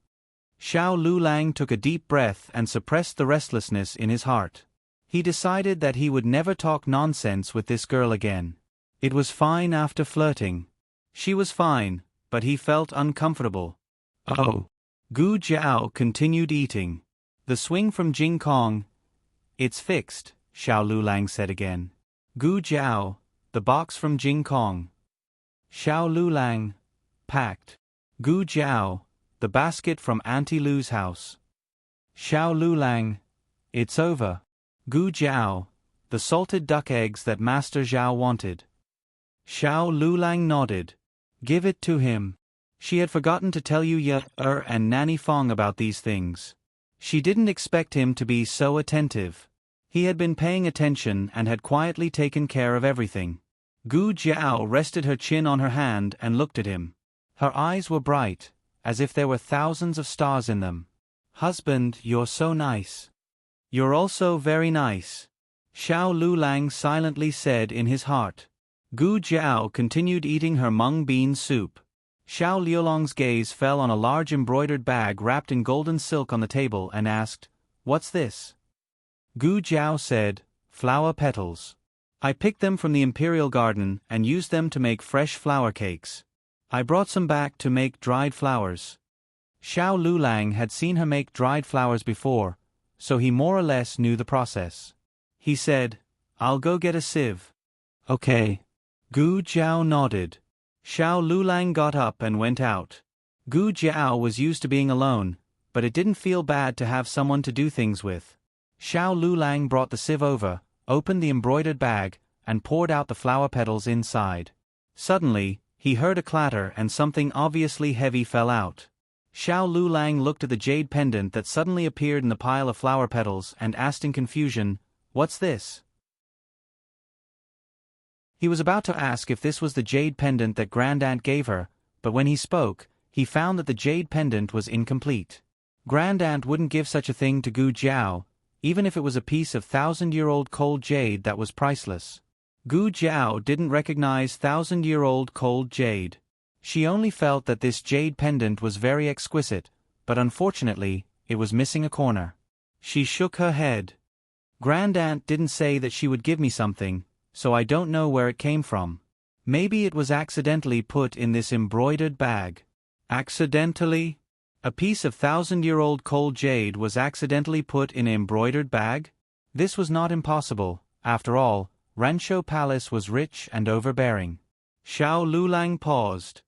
Xiao Lulang took a deep breath and suppressed the restlessness in his heart. He decided that he would never talk nonsense with this girl again. It was fine after flirting. She was fine, but he felt uncomfortable. Oh. Gu Jiao continued eating. The swing from Jing Kong. It's fixed, Xiao Lulang said again. Gu Jiao, the box from Jing Kong. Xiao Lulang. Packed. Gu Jiao, the basket from Auntie Lu's house. Xiao Lulang. It's over. Gu Jiao, the salted duck eggs that Master Zhao wanted. Xiao Lulang nodded. Give it to him. She had forgotten to tell Ye and Nanny Fong about these things. She didn't expect him to be so attentive. He had been paying attention and had quietly taken care of everything. Gu Jiao rested her chin on her hand and looked at him. Her eyes were bright, as if there were thousands of stars in them. Husband, you're so nice. You're also very nice. Xiao Lulang silently said in his heart. Gu Jiao continued eating her mung bean soup. Xiao Liulong's gaze fell on a large embroidered bag wrapped in golden silk on the table and asked, "What's this?" Gu Jiao said, "Flower petals. I picked them from the imperial garden and used them to make fresh flower cakes. I brought some back to make dried flowers." Xiao Lulang had seen her make dried flowers before, so he more or less knew the process. He said, "I'll go get a sieve." "Okay." Gu Jiao nodded. Xiao Lulang got up and went out. Gu Jiao was used to being alone, but it didn't feel bad to have someone to do things with. Xiao Lulang brought the sieve over, opened the embroidered bag, and poured out the flower petals inside. Suddenly, he heard a clatter and something obviously heavy fell out. Xiao Lulang looked at the jade pendant that suddenly appeared in the pile of flower petals and asked in confusion, "What's this?" He was about to ask if this was the jade pendant that Grandaunt gave her, but when he spoke, he found that the jade pendant was incomplete. Grandaunt wouldn't give such a thing to Gu Jiao, even if it was a piece of thousand-year-old cold jade that was priceless. Gu Jiao didn't recognize thousand-year-old cold jade. She only felt that this jade pendant was very exquisite, but unfortunately, it was missing a corner. She shook her head. Grandaunt didn't say that she would give me something, so I don't know where it came from. Maybe it was accidentally put in this embroidered bag. Accidentally? A piece of thousand-year-old cold jade was accidentally put in an embroidered bag? This was not impossible. After all, Rancho Palace was rich and overbearing. Xiao Lulang paused.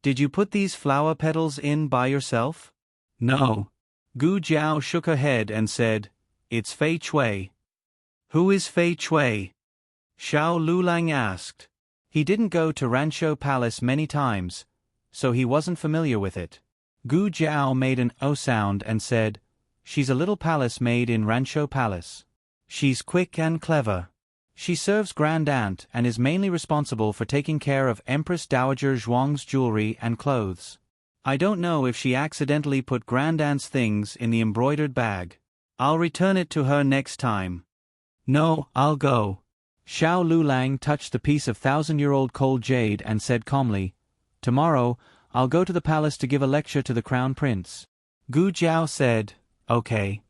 "Did you put these flower petals in by yourself?" "No." Gu Jiao shook her head and said, "It's Fei Chui." "Who is Fei Chui?" Xiao Lulang asked. He didn't go to Rancho Palace many times, so he wasn't familiar with it. Gu Jiao made an "oh" sound and said, "She's a little palace maid in Rancho Palace. She's quick and clever. She serves Grandaunt and is mainly responsible for taking care of Empress Dowager Zhuang's jewelry and clothes. I don't know if she accidentally put Grandaunt's things in the embroidered bag. I'll return it to her next time." "No, I'll go." Xiao Lulang touched the piece of thousand-year-old cold jade and said calmly, "Tomorrow, I'll go to the palace to give a lecture to the Crown Prince." Gu Jiao said, "Okay."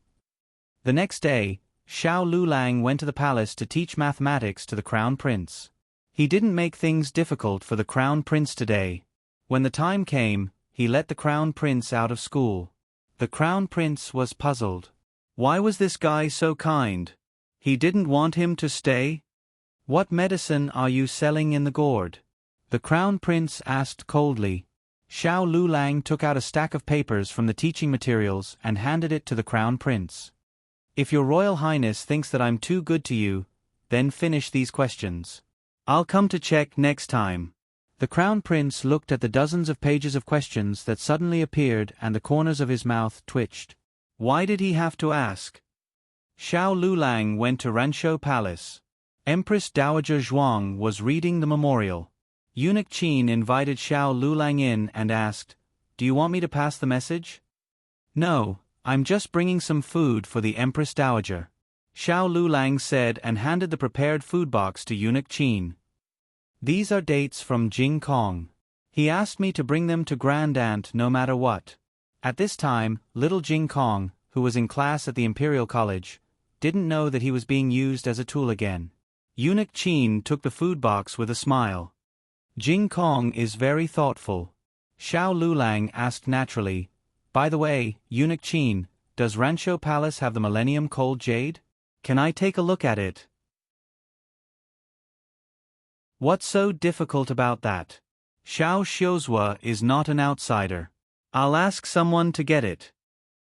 The next day, Xiao Lulang went to the palace to teach mathematics to the Crown Prince. He didn't make things difficult for the Crown Prince today. When the time came, he let the Crown Prince out of school. The Crown Prince was puzzled. Why was this guy so kind? He didn't want him to stay? "What medicine are you selling in the gourd?" the Crown Prince asked coldly. Xiao Lulang took out a stack of papers from the teaching materials and handed it to the Crown Prince. "If your Royal Highness thinks that I'm too good to you, then finish these questions. I'll come to check next time." The Crown Prince looked at the dozens of pages of questions that suddenly appeared and the corners of his mouth twitched. Why did he have to ask? Xiao Lulang went to Rancho Palace. Empress Dowager Zhuang was reading the memorial. Eunuch Qin invited Xiao Lulang in and asked, "Do you want me to pass the message?" "No, I'm just bringing some food for the Empress Dowager," Xiao Lulang said and handed the prepared food box to Eunuch Qin. "These are dates from Jing Kong. He asked me to bring them to Grandaunt no matter what." At this time, little Jing Kong, who was in class at the Imperial College, didn't know that he was being used as a tool again. Eunuch Qin took the food box with a smile. Jing Kong is very thoughtful. Xiao Lulang asked naturally, "By the way, Eunuch Qin, does Rancho Palace have the Millennium Cold Jade? Can I take a look at it?" "What's so difficult about that? Xiao Xiuzhua is not an outsider. I'll ask someone to get it."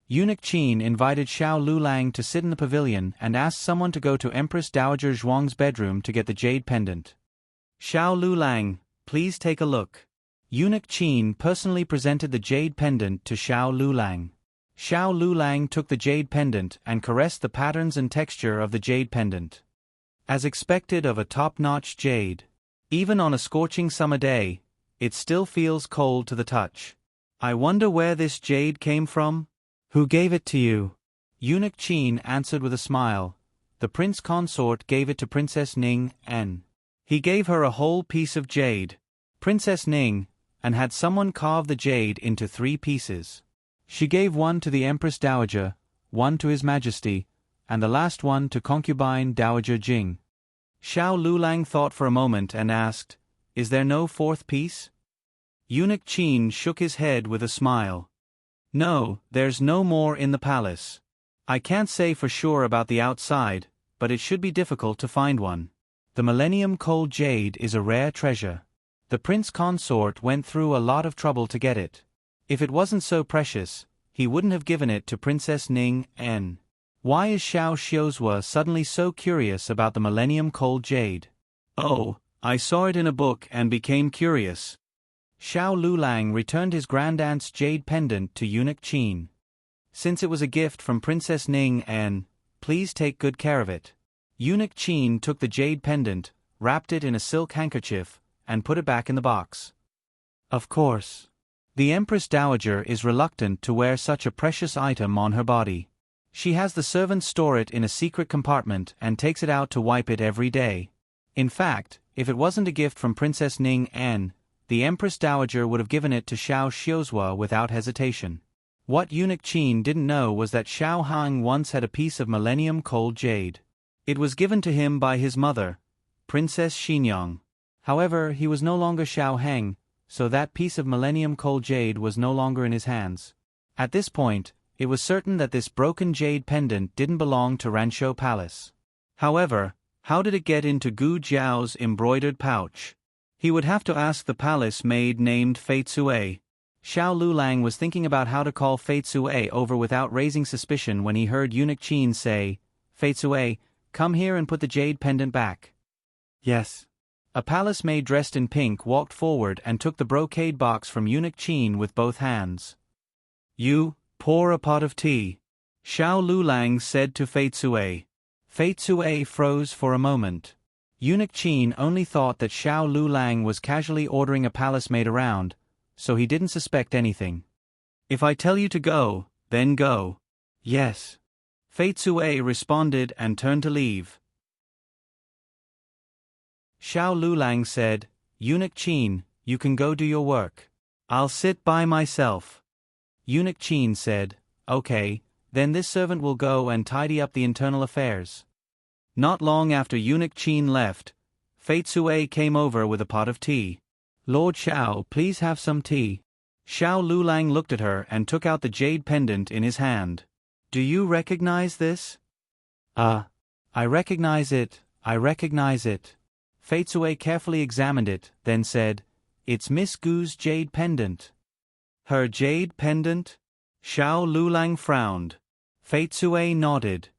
Eunuch Qin invited Xiao Lulang to sit in the pavilion and asked someone to go to Empress Dowager Zhuang's bedroom to get the jade pendant. "Xiao Lulang, please take a look." Eunuch Qin personally presented the jade pendant to Xiao Lulang. Xiao Lulang took the jade pendant and caressed the patterns and texture of the jade pendant. As expected of a top-notch jade, even on a scorching summer day, it still feels cold to the touch. "I wonder where this jade came from? Who gave it to you?" Eunuch Qin answered with a smile. "The prince consort gave it to Princess Ning, and he gave her a whole piece of jade, Princess Ning, and had someone carve the jade into 3 pieces. She gave one to the Empress Dowager, one to His Majesty, and the last one to concubine Dowager Jing." Xiao Lulang thought for a moment and asked, "Is there no 4th piece?" Eunuch Qin shook his head with a smile. "No, there's no more in the palace. I can't say for sure about the outside, but it should be difficult to find one. The Millennium Cold Jade is a rare treasure. The prince consort went through a lot of trouble to get it. If it wasn't so precious, he wouldn't have given it to Princess Ning N. Why is Xiao Xiuzhua suddenly so curious about the Millennium Cold Jade?" "Oh, I saw it in a book and became curious." Xiao Lulang returned his grandaunt's jade pendant to Eunuch Qin. "Since it was a gift from Princess Ning N, please take good care of it." Eunuch Qin took the jade pendant, wrapped it in a silk handkerchief, and put it back in the box. Of course. The Empress Dowager is reluctant to wear such a precious item on her body. She has the servants store it in a secret compartment and takes it out to wipe it every day. In fact, if it wasn't a gift from Princess Ning N, the Empress Dowager would have given it to Xiao Xiuzhua without hesitation. What Eunuch Qin didn't know was that Xiao Hang once had a piece of Millennium Cold Jade. It was given to him by his mother, Princess Xinyang. However, he was no longer Xiao Heng, so that piece of Millennium Cold Jade was no longer in his hands. At this point, it was certain that this broken jade pendant didn't belong to Rancho Palace. However, how did it get into Gu Jiao's embroidered pouch? He would have to ask the palace maid named Fei Tsue. Xiao Lulang was thinking about how to call Fei Tsue over without raising suspicion when he heard Eunuch Qin say, "Fei Tsue, come here and put the jade pendant back." "Yes." A palace maid dressed in pink walked forward and took the brocade box from Eunuch Qin with both hands. "You, pour a pot of tea," Xiao Lulang said to Fei Tsue. Fei Tsue froze for a moment. Eunuch Qin only thought that Xiao Lulang was casually ordering a palace maid around, so he didn't suspect anything. "If I tell you to go, then go." "Yes." Fei Tsue responded and turned to leave. Xiao Lulang said, "Eunuch Qin, you can go do your work. I'll sit by myself." Eunuch Qin said, "Okay, then this servant will go and tidy up the internal affairs." Not long after Eunuch Qin left, Fei Tsue came over with a pot of tea. "Lord Xiao, please have some tea." Xiao Lulang looked at her and took out the jade pendant in his hand. "Do you recognize this?" I recognize it, I recognize it." Fei Tsue carefully examined it, then said, "It's Miss Gu's jade pendant." "Her jade pendant?" Xiao Lulang frowned. Fei Tsue nodded.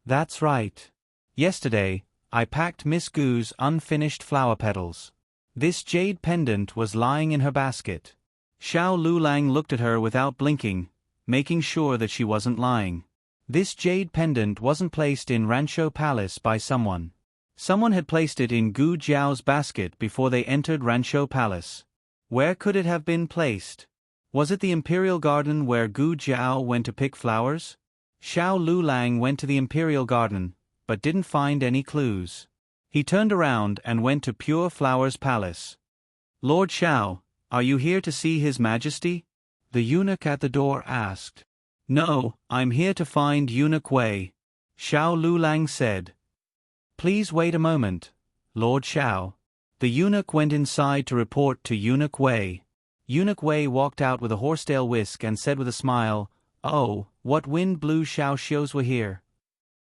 "That's right. Yesterday, I packed Miss Gu's unfinished flower petals. This jade pendant was lying in her basket." Xiao Lulang looked at her without blinking, making sure that she wasn't lying. This jade pendant wasn't placed in Rancho Palace by someone. Someone had placed it in Gu Jiao's basket before they entered Rancho Palace. Where could it have been placed? Was it the Imperial Garden where Gu Jiao went to pick flowers? Xiao Lulang went to the Imperial Garden, but didn't find any clues. He turned around and went to Pure Flowers Palace. "Lord Xiao, are you here to see His Majesty?" the eunuch at the door asked. No, I'm here to find Eunuch Wei, Xiao Lulang said. Please wait a moment, Lord Xiao. The eunuch went inside to report to Eunuch Wei. Eunuch Wei walked out with a horsetail whisk and said with a smile, Oh, what wind blew Xiao Xiuzhua here?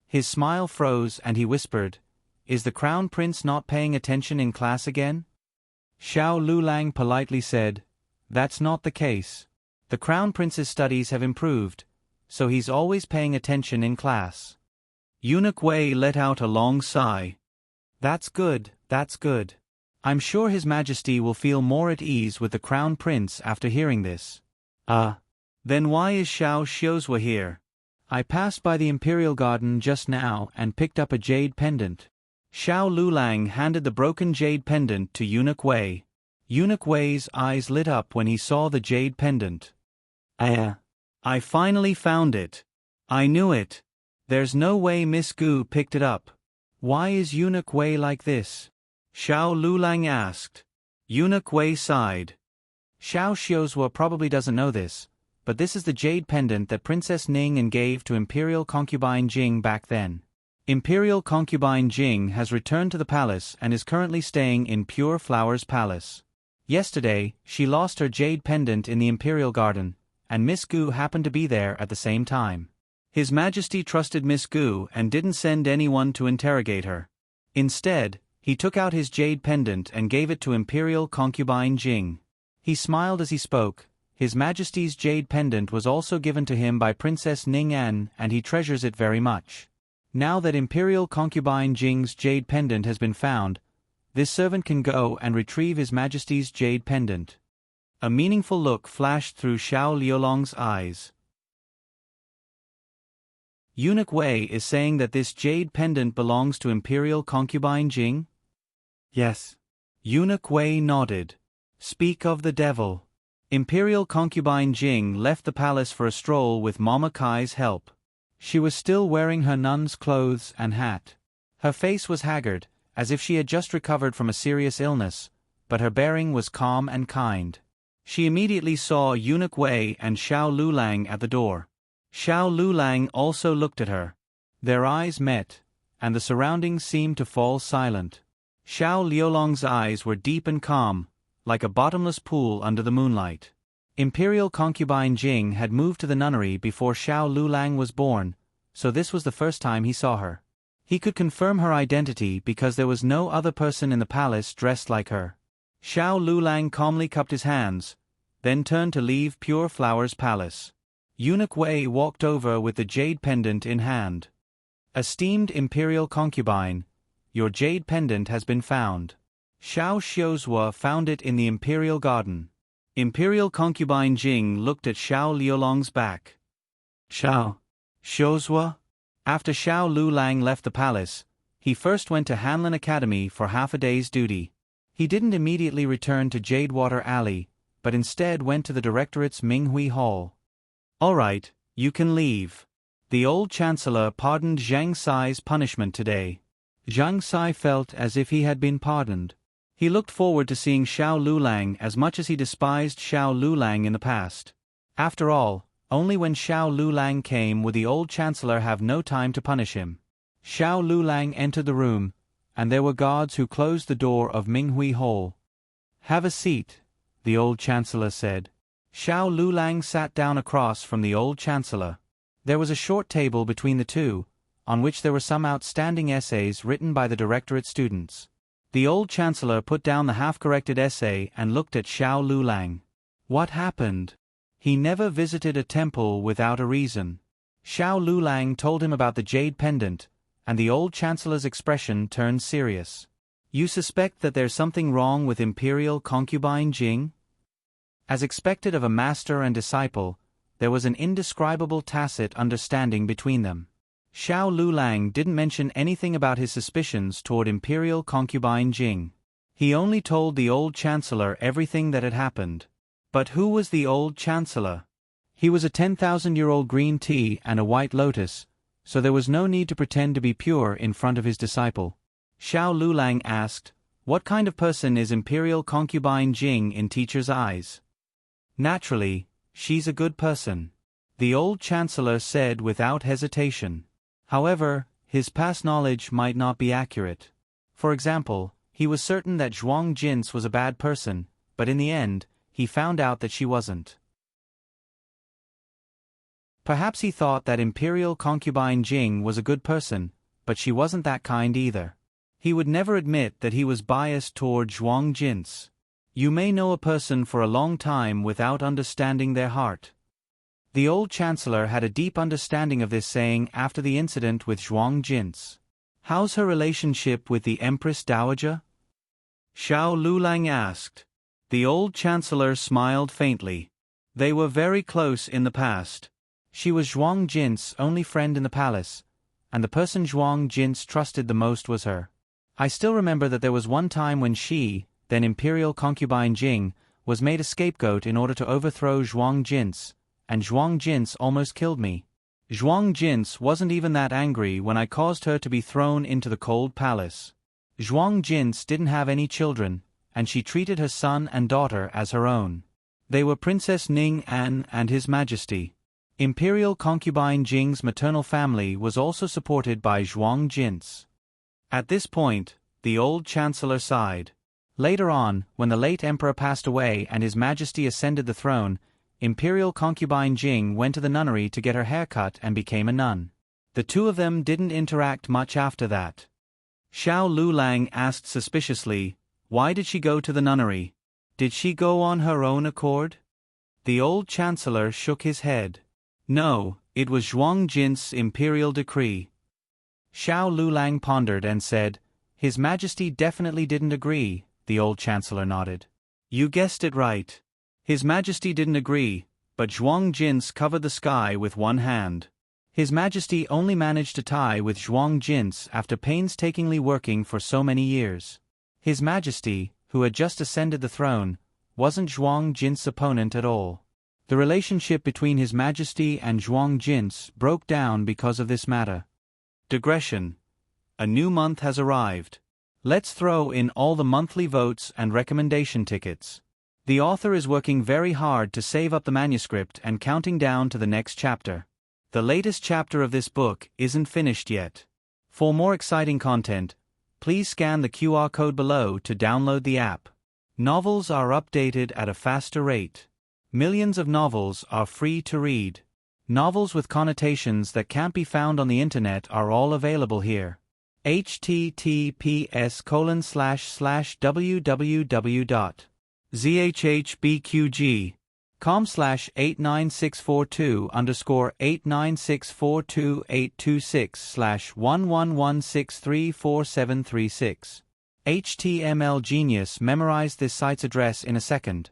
His smile froze and he whispered, Is the crown prince not paying attention in class again? Xiao Lulang politely said, That's not the case. The crown prince's studies have improved, so he's always paying attention in class. Eunuch Wei let out a long sigh. That's good, that's good. I'm sure His Majesty will feel more at ease with the crown prince after hearing this. Then why is Xiao Xiuzhua here? I passed by the Imperial Garden just now and picked up a jade pendant. Xiao Lulang handed the broken jade pendant to Eunuch Wei. Eunuch Wei's eyes lit up when he saw the jade pendant. I finally found it. I knew it. There's no way Miss Gu picked it up. Why is Eunuch Wei like this? Xiao Lulang asked. Eunuch Wei sighed. Xiao Xiuzhua probably doesn't know this, but this is the jade pendant that Princess Ning gave to Imperial concubine Jing back then. Imperial concubine Jing has returned to the palace and is currently staying in Pure Flowers Palace. Yesterday, she lost her jade pendant in the Imperial Garden, and Miss Gu happened to be there at the same time. His Majesty trusted Miss Gu and didn't send anyone to interrogate her. Instead, he took out his jade pendant and gave it to Imperial concubine Jing. He smiled as he spoke. His Majesty's jade pendant was also given to him by Princess Ning and he treasures it very much. Now that Imperial concubine Jing's jade pendant has been found, this servant can go and retrieve His Majesty's jade pendant. A meaningful look flashed through Xiao Liulong's eyes. Eunuch Wei is saying that this jade pendant belongs to Imperial concubine Jing? Yes. Eunuch Wei nodded. Speak of the devil. Imperial concubine Jing left the palace for a stroll with Mama Kai's help. She was still wearing her nun's clothes and hat. Her face was haggard, as if she had just recovered from a serious illness, but her bearing was calm and kind. She immediately saw Eunuch Wei and Xiao Lulang at the door. Xiao Lulang also looked at her. Their eyes met, and the surroundings seemed to fall silent. Xiao Liulong's eyes were deep and calm, like a bottomless pool under the moonlight. Imperial concubine Jing had moved to the nunnery before Xiao Lulang was born, so this was the first time he saw her. He could confirm her identity because there was no other person in the palace dressed like her. Xiao Lulang calmly cupped his hands, then turned to leave Pure Flowers Palace. Eunuch Wei walked over with the jade pendant in hand. Esteemed Imperial concubine, your jade pendant has been found. Xiao Xiuzhua found it in the Imperial Garden. Imperial concubine Jing looked at Xiao Liulong's back. Xiao Xiuzhua? After Xiao Lulang left the palace, he first went to Hanlin Academy for half a day's duty. He didn't immediately return to Jadewater Alley, but instead went to the Directorate's Minghui Hall. All right, you can leave. The old Chancellor pardoned Zhang Sai's punishment today. Zhang Sai felt as if he had been pardoned. He looked forward to seeing Xiao Lulang as much as he despised Xiao Lulang in the past. After all, only when Xiao Lulang came would the old Chancellor have no time to punish him. Xiao Lulang entered the room, and there were guards who closed the door of Minghui Hall. Have a seat, the old Chancellor said. Xiao Lulang sat down across from the old Chancellor. There was a short table between the two, on which there were some outstanding essays written by the Directorate students. The old Chancellor put down the half-corrected essay and looked at Xiao Lulang. What happened? He never visited a temple without a reason. Xiao Lulang told him about the jade pendant, and the old Chancellor's expression turned serious. You suspect that there's something wrong with Imperial concubine Jing? As expected of a master and disciple, there was an indescribable tacit understanding between them. Xiao Lulang didn't mention anything about his suspicions toward Imperial concubine Jing. He only told the old Chancellor everything that had happened. But who was the old Chancellor? He was a 10,000-year-old green tea and a white lotus, so there was no need to pretend to be pure in front of his disciple. Xiao Lulang asked, What kind of person is Imperial concubine Jing in teacher's eyes? Naturally, she's a good person," the old chancellor said without hesitation. However, his past knowledge might not be accurate. For example, he was certain that Zhuang Jin's was a bad person, but in the end, he found out that she wasn't. Perhaps he thought that imperial concubine Jing was a good person, but she wasn't that kind either. He would never admit that he was biased toward Zhuang Jin's. You may know a person for a long time without understanding their heart. The old chancellor had a deep understanding of this saying after the incident with Zhuang Jin's. "How's her relationship with the Empress Dowager?" Xiao Lulang asked. The old chancellor smiled faintly. They were very close in the past. She was Zhuang Jin's only friend in the palace, and the person Zhuang Jin's trusted the most was her. I still remember that there was one time when she, then imperial concubine Jing, was made a scapegoat in order to overthrow Zhuang Jin's, and Zhuang Jin's almost killed me. Zhuang Jin's wasn't even that angry when I caused her to be thrown into the cold palace. Zhuang Jin's didn't have any children, and she treated her son and daughter as her own. They were Princess Ning An and His Majesty. Imperial concubine Jing's maternal family was also supported by Zhuang Jin's. At this point, the old chancellor sighed. Later on, when the late emperor passed away and His Majesty ascended the throne, Imperial concubine Jing went to the nunnery to get her hair cut and became a nun. The two of them didn't interact much after that. Xiao Lulang asked suspiciously, "Why did she go to the nunnery? Did she go on her own accord?" The old chancellor shook his head. "No, it was Zhuang Jin's imperial decree." Xiao Lulang pondered and said, "His Majesty definitely didn't agree." The old chancellor nodded. "You guessed it right. His Majesty didn't agree, but Zhuang Jin's covered the sky with one hand. His Majesty only managed to tie with Zhuang Jin's after painstakingly working for so many years. His Majesty, who had just ascended the throne, wasn't Zhuang Jin's opponent at all. The relationship between His Majesty and Zhuang Jin's broke down because of this matter." Digression. A new month has arrived. Let's throw in all the monthly votes and recommendation tickets. The author is working very hard to save up the manuscript and counting down to the next chapter. The latest chapter of this book isn't finished yet. For more exciting content, please scan the QR code below to download the app. Novels are updated at a faster rate. Millions of novels are free to read. Novels with connotations that can't be found on the internet are all available here. https://www.zhbqg.com/89642_8964286/111634736. HTML Genius memorized this site's address in a second.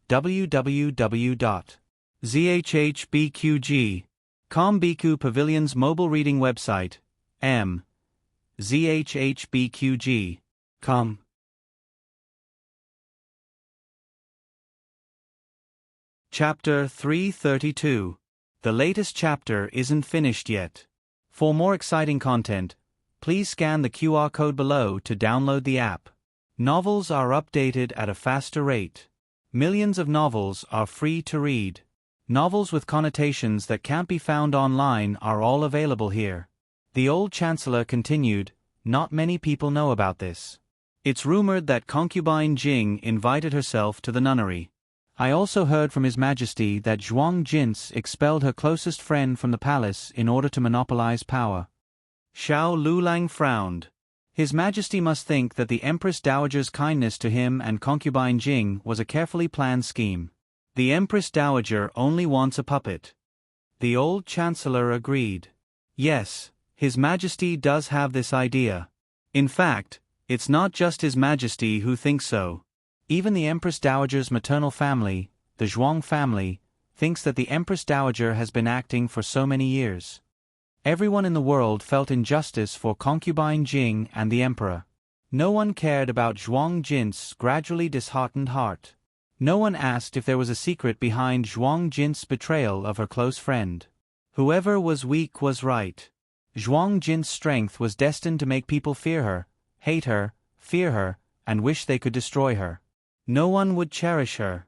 www.zhbqg.com Biku Pavilion's mobile reading website, zhbqg.com. Chapter 332. The latest chapter isn't finished yet. For more exciting content, please scan the QR code below to download the app. Novels are updated at a faster rate. Millions of novels are free to read. Novels with connotations that can't be found online are all available here. The old chancellor continued, "Not many people know about this. It's rumored that concubine Jing invited herself to the nunnery. I also heard from His Majesty that Zhuang Jin's expelled her closest friend from the palace in order to monopolize power." Xiao Lulang frowned. His Majesty must think that the Empress Dowager's kindness to him and concubine Jing was a carefully planned scheme. The Empress Dowager only wants a puppet. The old chancellor agreed. Yes, His Majesty does have this idea. In fact, it's not just His Majesty who thinks so. Even the Empress Dowager's maternal family, the Zhuang family, thinks that the Empress Dowager has been acting for so many years. Everyone in the world felt injustice for concubine Jing and the emperor. No one cared about Zhuang Jin's gradually disheartened heart. No one asked if there was a secret behind Zhuang Jin's betrayal of her close friend. Whoever was weak was right. Zhuang Jin's strength was destined to make people fear her, hate her, fear her, and wish they could destroy her. No one would cherish her.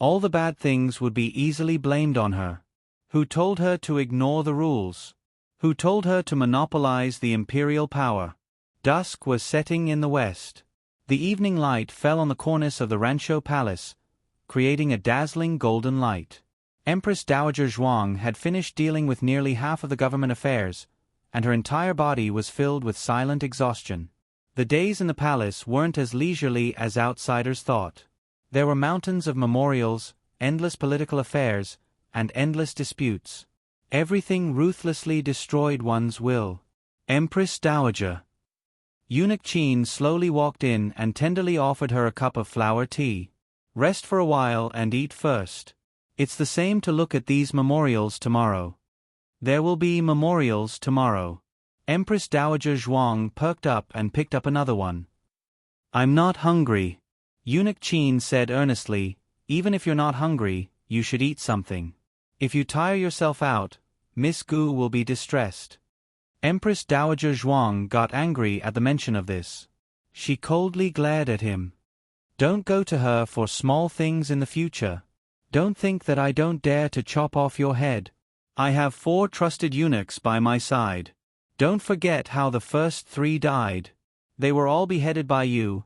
All the bad things would be easily blamed on her. Who told her to ignore the rules? Who told her to monopolize the imperial power? Dusk was setting in the west. The evening light fell on the cornice of the Rancho Palace, creating a dazzling golden light. Empress Dowager Zhuang had finished dealing with nearly half of the government affairs, and her entire body was filled with silent exhaustion. The days in the palace weren't as leisurely as outsiders thought. There were mountains of memorials, endless political affairs, and endless disputes. Everything ruthlessly destroyed one's will. Empress Dowager. Eunuch Qin slowly walked in and tenderly offered her a cup of flower tea. Rest for a while and eat first. It's the same to look at these memorials tomorrow. There will be memorials tomorrow. Empress Dowager Zhuang perked up and picked up another one. I'm not hungry. Eunuch Qin said earnestly, even if you're not hungry, you should eat something. If you tire yourself out, Miss Gu will be distressed. Empress Dowager Zhuang got angry at the mention of this. She coldly glared at him. Don't go to her for small things in the future. Don't think that I don't dare to chop off your head. I have 4 trusted eunuchs by my side. Don't forget how the first 3 died. They were all beheaded by you.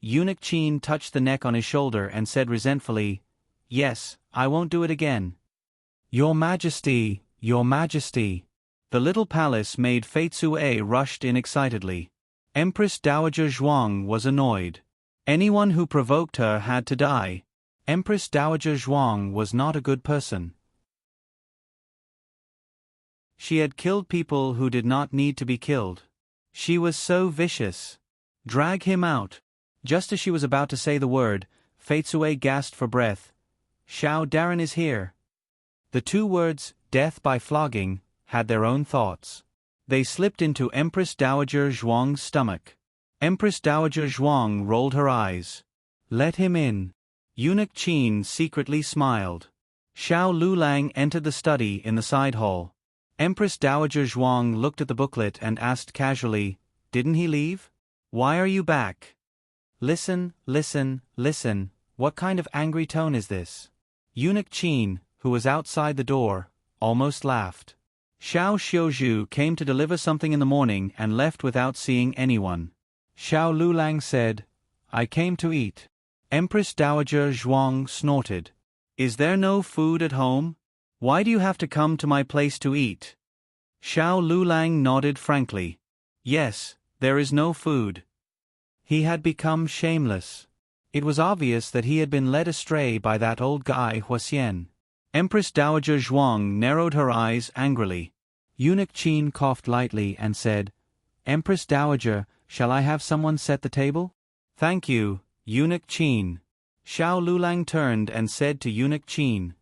Eunuch Qin touched the neck on his shoulder and said resentfully, Yes, I won't do it again. Your Majesty, Your Majesty. The little palace maid Fei Tsue rushed in excitedly. Empress Dowager Zhuang was annoyed. Anyone who provoked her had to die. Empress Dowager Zhuang was not a good person. She had killed people who did not need to be killed. She was so vicious. Drag him out. Just as she was about to say the word, Fei Tsue gasped for breath. Xiao Darren is here. The 2 words, death by flogging, had their own thoughts. They slipped into Empress Dowager Zhuang's stomach. Empress Dowager Zhuang rolled her eyes. Let him in. Eunuch Qin secretly smiled. Xiao Lulang entered the study in the side hall. Empress Dowager Zhuang looked at the booklet and asked casually, Didn't he leave? Why are you back? Listen, listen, listen, what kind of angry tone is this? Eunuch Qin, who was outside the door, almost laughed. Xiao Xiuzhu came to deliver something in the morning and left without seeing anyone. Xiao Lulang said, I came to eat. Empress Dowager Zhuang snorted. Is there no food at home? Why do you have to come to my place to eat? Xiao Lulang nodded frankly. Yes, there is no food. He had become shameless. It was obvious that he had been led astray by that old guy Huaxian. Empress Dowager Zhuang narrowed her eyes angrily. Eunuch Qin coughed lightly and said, Empress Dowager, shall I have someone set the table? Thank you, Eunuch Qin. Xiao Lulang turned and said to Eunuch Qin.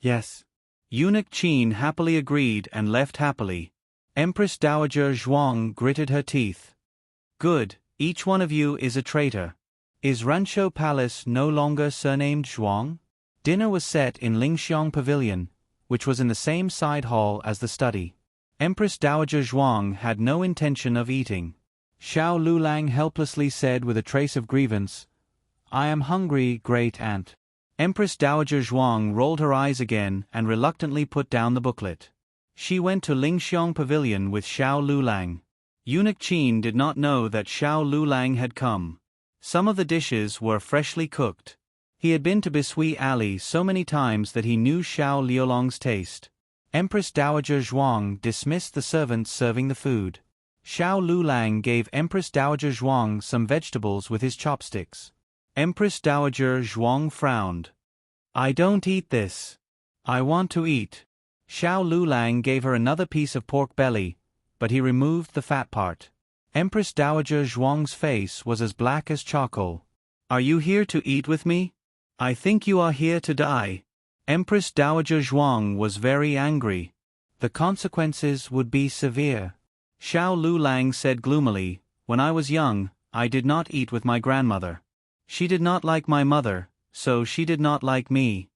Yes. Eunuch Qin happily agreed and left happily. Empress Dowager Zhuang gritted her teeth. Good, each one of you is a traitor. Is Rancho Palace no longer surnamed Zhuang? Dinner was set in Lingxiong Pavilion, which was in the same side hall as the study. Empress Dowager Zhuang had no intention of eating. Xiao Lulang helplessly said with a trace of grievance, I am hungry, great aunt. Empress Dowager Zhuang rolled her eyes again and reluctantly put down the booklet. She went to Lingxiong Pavilion with Xiao Lulang. Eunuch Qin did not know that Xiao Lulang had come. Some of the dishes were freshly cooked. He had been to Bisui Alley so many times that he knew Xiao Liulong's taste. Empress Dowager Zhuang dismissed the servants serving the food. Xiao Lulang gave Empress Dowager Zhuang some vegetables with his chopsticks. Empress Dowager Zhuang frowned. I don't eat this. I want to eat. Xiao Lulang gave her another piece of pork belly, but he removed the fat part. Empress Dowager Zhuang's face was as black as charcoal. Are you here to eat with me? I think you are here to die. Empress Dowager Zhuang was very angry. The consequences would be severe. Xiao Lulang said gloomily, When I was young, I did not eat with my grandmother. She did not like my mother, so she did not like me.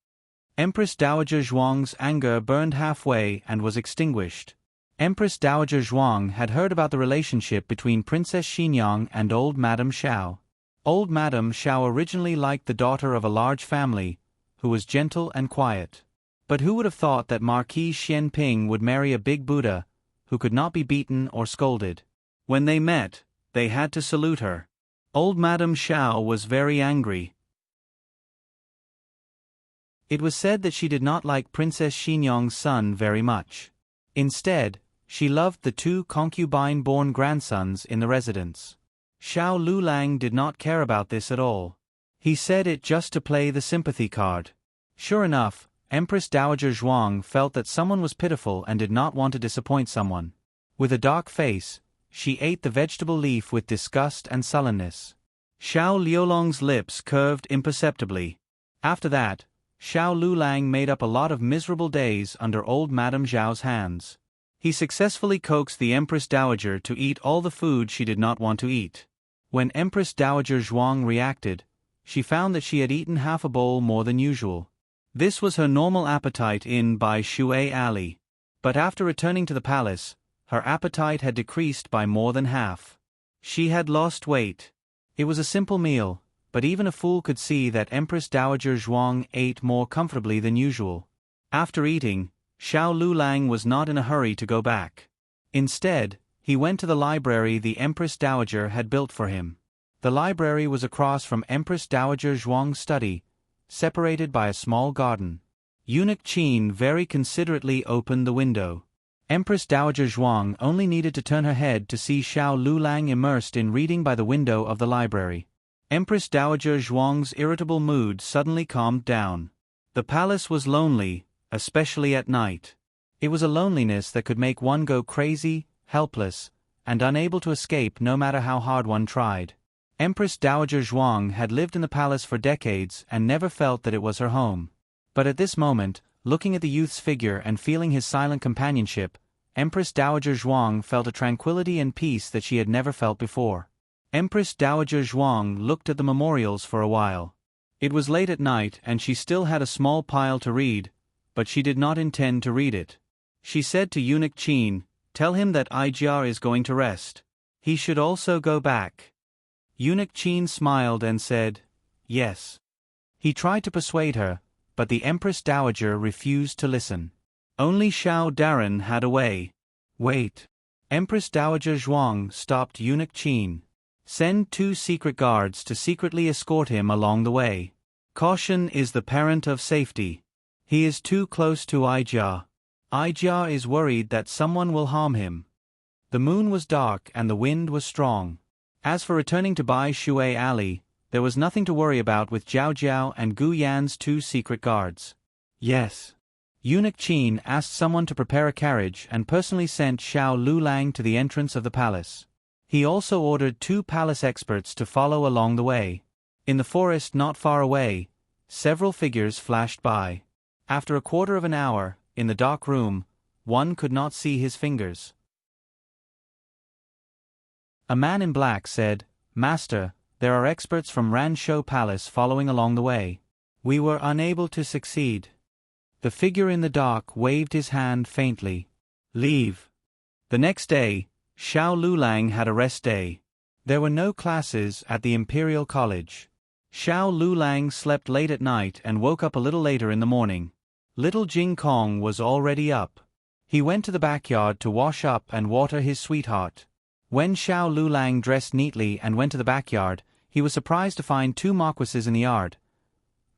Empress Dowager Zhuang's anger burned halfway and was extinguished. Empress Dowager Zhuang had heard about the relationship between Princess Xinyang and old Madame Xiao. Old Madame Xiao originally liked the daughter of a large family, who was gentle and quiet. But who would have thought that Marquis Xian Ping would marry a big Buddha, who could not be beaten or scolded? When they met, they had to salute her. Old Madame Xiao was very angry. It was said that she did not like Princess Xinyong's son very much. Instead, she loved the two concubine-born grandsons in the residence. Xiao Lulang did not care about this at all. He said it just to play the sympathy card. Sure enough, Empress Dowager Zhuang felt that someone was pitiful and did not want to disappoint someone. With a dark face, she ate the vegetable leaf with disgust and sullenness. Xiao Liulong's lips curved imperceptibly. After that, Xiao Lulang made up a lot of miserable days under old Madame Zhao's hands. He successfully coaxed the Empress Dowager to eat all the food she did not want to eat. When Empress Dowager Zhuang reacted, she found that she had eaten half a bowl more than usual. This was her normal appetite in Bai Shui Alley. But after returning to the palace, her appetite had decreased by more than half. She had lost weight. It was a simple meal, but even a fool could see that Empress Dowager Zhuang ate more comfortably than usual. After eating, Xiao Lulang was not in a hurry to go back. Instead, he went to the library the Empress Dowager had built for him. The library was across from Empress Dowager Zhuang's study, separated by a small garden. Eunuch Qin very considerately opened the window. Empress Dowager Zhuang only needed to turn her head to see Xiao Lulang immersed in reading by the window of the library. Empress Dowager Zhuang's irritable mood suddenly calmed down. The palace was lonely, especially at night. It was a loneliness that could make one go crazy, helpless, and unable to escape no matter how hard one tried. Empress Dowager Zhuang had lived in the palace for decades and never felt that it was her home. But at this moment, looking at the youth's figure and feeling his silent companionship, Empress Dowager Zhuang felt a tranquility and peace that she had never felt before. Empress Dowager Zhuang looked at the memorials for a while. It was late at night and she still had a small pile to read, but she did not intend to read it. She said to Eunuch Qin, "Tell him that Ijia is going to rest. He should also go back." Eunuch Qin smiled and said, "Yes." He tried to persuade her, but the Empress Dowager refused to listen. Only Xiao Daren had a way. "Wait." Empress Dowager Zhuang stopped Eunuch Qin. "Send 2 secret guards to secretly escort him along the way. Caution is the parent of safety. He is too close to Ijia. Ijia is worried that someone will harm him." The moon was dark and the wind was strong. As for returning to Bai Shui Alley, there was nothing to worry about with Zhao Jiao and Gu Yan's 2 secret guards. "Yes." Eunuch Qin asked someone to prepare a carriage and personally sent Xiao Lulang to the entrance of the palace. He also ordered 2 palace experts to follow along the way. In the forest not far away, several figures flashed by. After a quarter of an hour, in the dark room, one could not see his fingers. A man in black said, "Master, there are experts from Ranshou Palace following along the way. We were unable to succeed." The figure in the dark waved his hand faintly. "Leave." The next day, Xiao Lulang had a rest day. There were no classes at the Imperial College. Xiao Lulang slept late at night and woke up a little later in the morning. Little Jing Kong was already up. He went to the backyard to wash up and water his sweetheart. When Xiao Lulang dressed neatly and went to the backyard, he was surprised to find 2 marquises in the yard,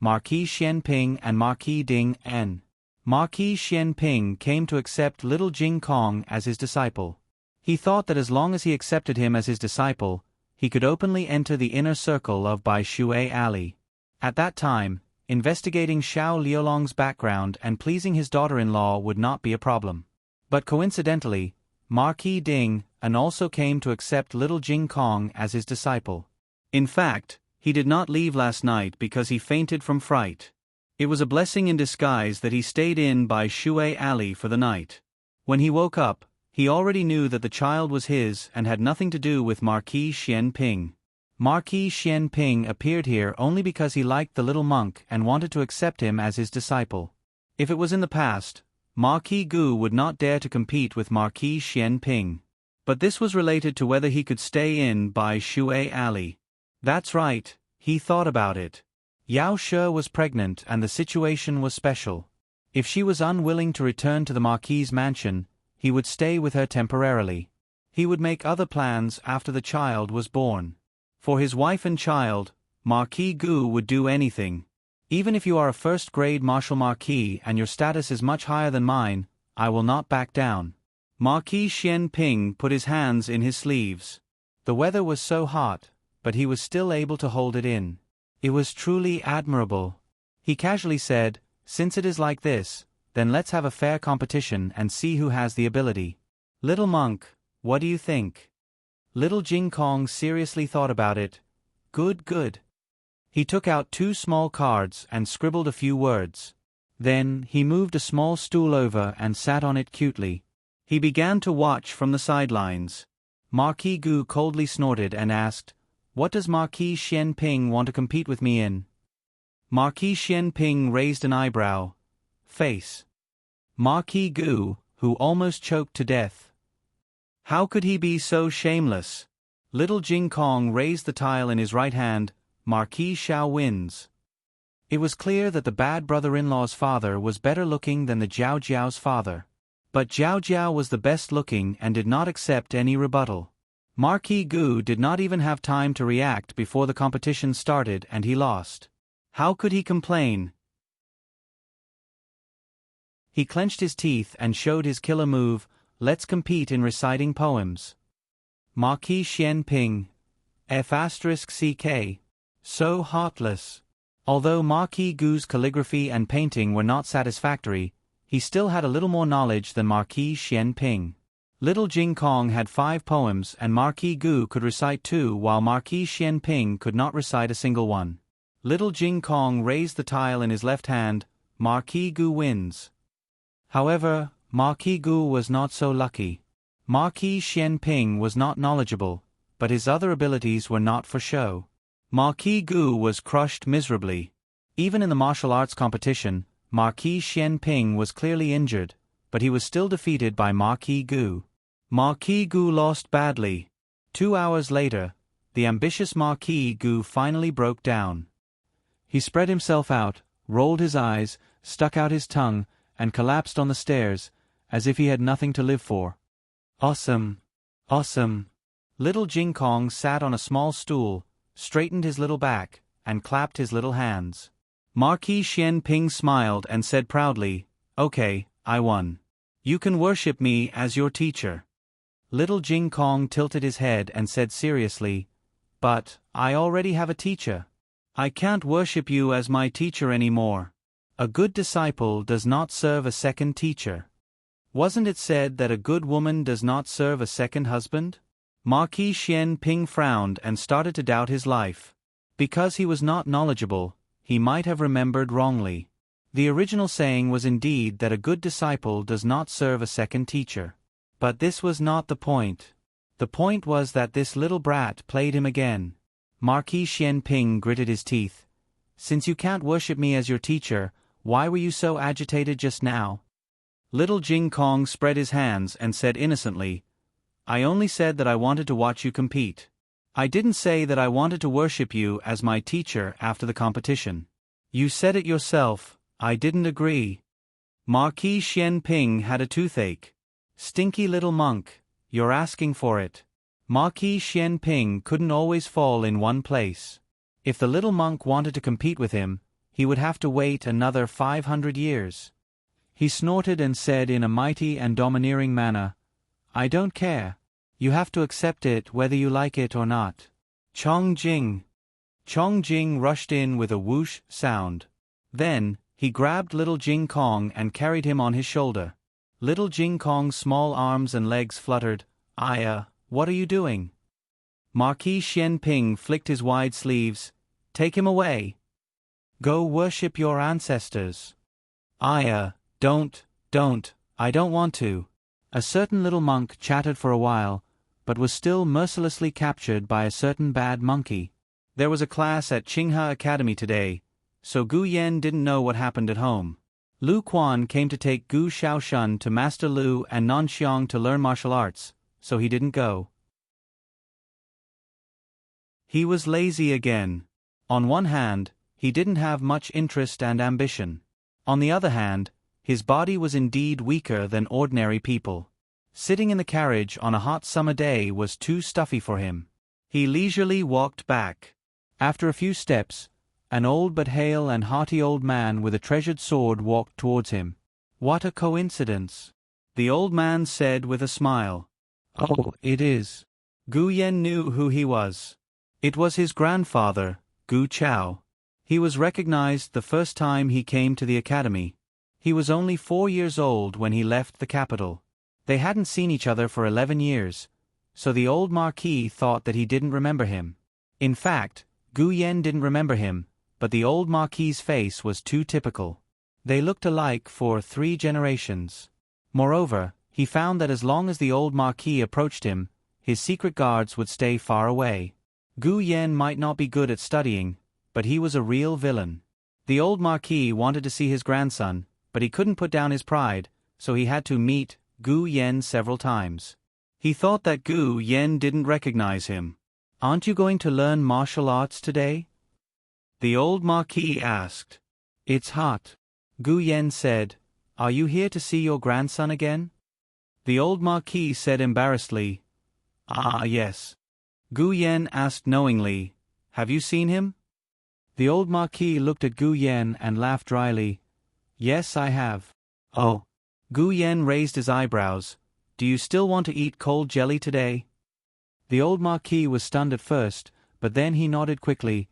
Marquis Xian Ping and Marquis Ding En. Marquis Xian Ping came to accept little Jing Kong as his disciple. He thought that as long as he accepted him as his disciple, he could openly enter the inner circle of Bai Shui Alley. At that time, investigating Xiao Liulong's background and pleasing his daughter-in-law would not be a problem. But coincidentally, Marquis Ding En also came to accept little Jing Kong as his disciple. In fact, he did not leave last night because he fainted from fright. It was a blessing in disguise that he stayed in Bai Shui Alley for the night. When he woke up, he already knew that the child was his and had nothing to do with Marquis Xian Ping. Marquis Xian Ping appeared here only because he liked the little monk and wanted to accept him as his disciple. If it was in the past, Marquis Gu would not dare to compete with Marquis Xian Ping. But this was related to whether he could stay in Bai Shui Alley. That's right, he thought about it. Yao She was pregnant and the situation was special. If she was unwilling to return to the Marquis's mansion, he would stay with her temporarily. He would make other plans after the child was born. For his wife and child, Marquis Gu would do anything. Even if you are a first-grade Marshal Marquis and your status is much higher than mine, I will not back down. Marquis Xian Ping put his hands in his sleeves. The weather was so hot, but he was still able to hold it in. It was truly admirable. He casually said, "Since it is like this, then let's have a fair competition and see who has the ability." "Little monk, what do you think?" Little Jing Kong seriously thought about it. Good. He took out 2 small cards and scribbled a few words. Then, he moved a small stool over and sat on it cutely. He began to watch from the sidelines. Marquis Gu coldly snorted and asked, "What does Marquis Xian Ping want to compete with me in?" Marquis Xian Ping raised an eyebrow. Face. Marquis Gu, who almost choked to death. How could he be so shameless? Little Jing Kong raised the tile in his right hand. Marquis Shao wins. It was clear that the bad brother-in-law's father was better looking than the Jiao Jiao's father. But Jiao Jiao was the best looking and did not accept any rebuttal. Marquis Gu did not even have time to react before the competition started and he lost. How could he complain? He clenched his teeth and showed his killer move, "Let's compete in reciting poems." Marquis Xian Ping. F***ck. So heartless. Although Marquis Gu's calligraphy and painting were not satisfactory, he still had a little more knowledge than Marquis Xian Ping. Little Jing Kong had 5 poems and Marquis Gu could recite 2 while Marquis Xian Ping could not recite a single one. Little Jing Kong raised the tile in his left hand. Marquis Gu wins. However, Marquis Gu was not so lucky. Marquis Xian Ping was not knowledgeable, but his other abilities were not for show. Marquis Gu was crushed miserably. Even in the martial arts competition, Marquis Xian Ping was clearly injured, but he was still defeated by Marquis Gu. Marquis Gu lost badly. 2 hours later, the ambitious Marquis Gu finally broke down. He spread himself out, rolled his eyes, stuck out his tongue, and collapsed on the stairs, as if he had nothing to live for. Awesome! Little Jing Kong sat on a small stool, straightened his little back, and clapped his little hands. Marquis Xian Ping smiled and said proudly, "Okay, I won. You can worship me as your teacher." Little Jing Kong tilted his head and said seriously, "But, I already have a teacher. I can't worship you as my teacher anymore. A good disciple does not serve a second teacher. Wasn't it said that a good woman does not serve a second husband?" Marquis Xian Ping frowned and started to doubt his life. Because he was not knowledgeable, he might have remembered wrongly. The original saying was indeed that a good disciple does not serve a second teacher. But this was not the point. The point was that this little brat played him again. Marquis Xian Ping gritted his teeth. "Since you can't worship me as your teacher, why were you so agitated just now?" Little Jing Kong spread his hands and said innocently, "I only said that I wanted to watch you compete. I didn't say that I wanted to worship you as my teacher after the competition. You said it yourself, I didn't agree." Marquis Xian Ping had a toothache. "Stinky little monk, you're asking for it." Marquis Xian Ping couldn't always fall in one place. If the little monk wanted to compete with him, he would have to wait another 500 years. He snorted and said in a mighty and domineering manner, "I don't care. You have to accept it whether you like it or not." Chong Jing. Chong Jing rushed in with a whoosh sound. Then, he grabbed Little Jing Kong and carried him on his shoulder. Little Jing Kong's small arms and legs fluttered. What are you doing?" Marquis Xian Ping flicked his wide sleeves. "Take him away. Go worship your ancestors." Don't, I don't want to." A certain little monk chattered for a while, but was still mercilessly captured by a certain bad monkey. There was a class at Qinghe Academy today, so Gu Yan didn't know what happened at home. Lu Quan came to take Gu Shaoshun to Master Lu and Nan Xiang to learn martial arts, so he didn't go. He was lazy again. On one hand, he didn't have much interest and ambition. On the other hand, his body was indeed weaker than ordinary people. Sitting in the carriage on a hot summer day was too stuffy for him. He leisurely walked back. After a few steps, an old but hale and hearty old man with a treasured sword walked towards him. "What a coincidence," the old man said with a smile. "Oh, it is." Gu Yen knew who he was. It was his grandfather, Gu Chao. He was recognized the first time he came to the academy. He was only 4 years old when he left the capital. They hadn't seen each other for 11 years, so the old marquis thought that he didn't remember him. In fact, Gu Yen didn't remember him, but the old marquis's face was too typical. They looked alike for 3 generations. Moreover, he found that as long as the old marquis approached him, his secret guards would stay far away. Gu Yen might not be good at studying, but he was a real villain. The old marquis wanted to see his grandson, but he couldn't put down his pride, so he had to meet Gu Yen several times. He thought that Gu Yen didn't recognize him. "Aren't you going to learn martial arts today?" the old marquis asked. "It's hot." Gu Yen said, "Are you here to see your grandson again?" The old marquis said embarrassedly, "Ah, yes." Gu Yen asked knowingly, "Have you seen him?" The old marquis looked at Gu Yen and laughed dryly. "Yes, I have." "Oh." Gu Yen raised his eyebrows. "Do you still want to eat cold jelly today?" The old marquis was stunned at first, but then he nodded quickly.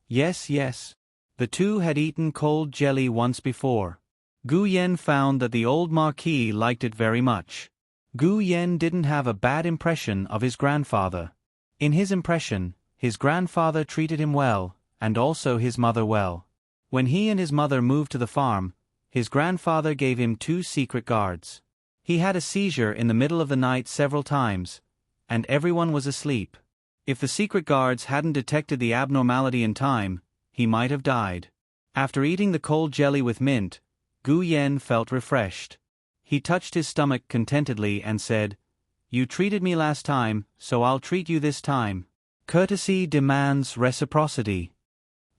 "Yes, yes." The two had eaten cold jelly once before. Gu Yen found that the old marquis liked it very much. Gu Yen didn't have a bad impression of his grandfather. In his impression, his grandfather treated him well, and also his mother well. When he and his mother moved to the farm, his grandfather gave him 2 secret guards. He had a seizure in the middle of the night several times, and everyone was asleep. If the secret guards hadn't detected the abnormality in time, he might have died. After eating the cold jelly with mint, Gu Yen felt refreshed. He touched his stomach contentedly and said, "You treated me last time, so I'll treat you this time. Courtesy demands reciprocity."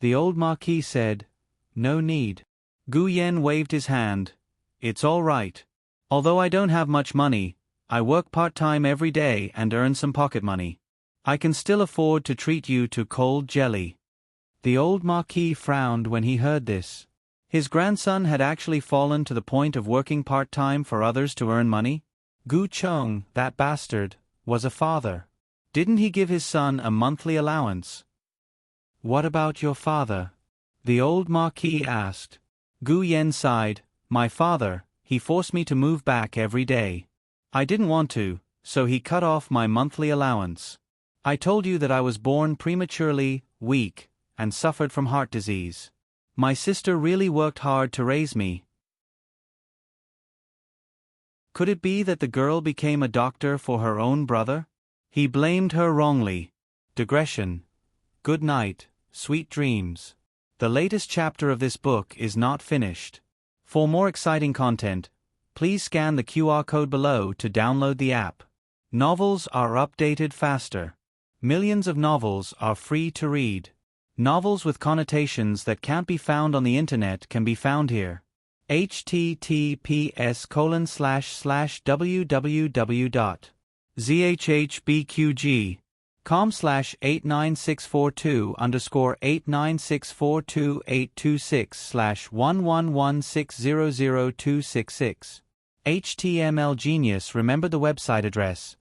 The old marquis said, "No need." Gu Yen waved his hand. "It's all right. Although I don't have much money, I work part-time every day and earn some pocket money. I can still afford to treat you to cold jelly." The old marquis frowned when he heard this. His grandson had actually fallen to the point of working part-time for others to earn money? Gu Cheng, that bastard, was a father. Didn't he give his son a monthly allowance? "What about your father?" the old marquis asked. Gu Yen sighed. "My father, he forced me to move back every day. I didn't want to, so he cut off my monthly allowance. I told you that I was born prematurely, weak, and suffered from heart disease. My sister really worked hard to raise me." Could it be that the girl became a doctor for her own brother? He blamed her wrongly. Digression. Good night, sweet dreams. The latest chapter of this book is not finished. For more exciting content, please scan the QR code below to download the app. Novels are updated faster. Millions of novels are free to read. Novels with connotations that can't be found on the internet can be found here. https://www.zhbqg.com/89642_826/111600266. HTML Genius remembered the website address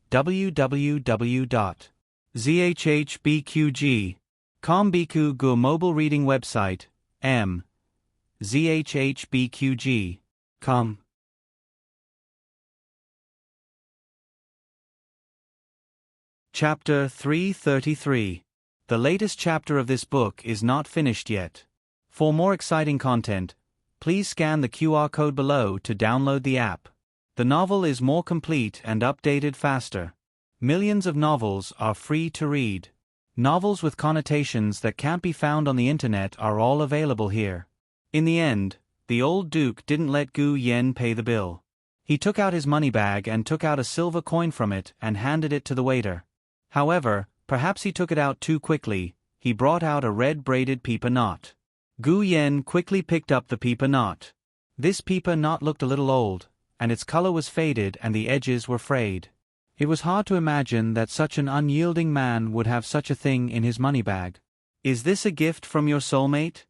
www.zhbqg.com. Biku Gu mobile reading website zhbqg.com. Chapter 333. The latest chapter of this book is not finished yet. For more exciting content, please scan the QR code below to download the app. The novel is more complete and updated faster. Millions of novels are free to read. Novels with connotations that can't be found on the internet are all available here. In the end, the old duke didn't let Gu Yen pay the bill. He took out his money bag and took out a silver coin from it and handed it to the waiter. However, perhaps he took it out too quickly. he brought out a red braided paper knot. Gu Yen quickly picked up the paper knot. This paper knot looked a little old, and its color was faded and the edges were frayed. It was hard to imagine that such an unyielding man would have such a thing in his money bag. "Is this a gift from your soulmate?"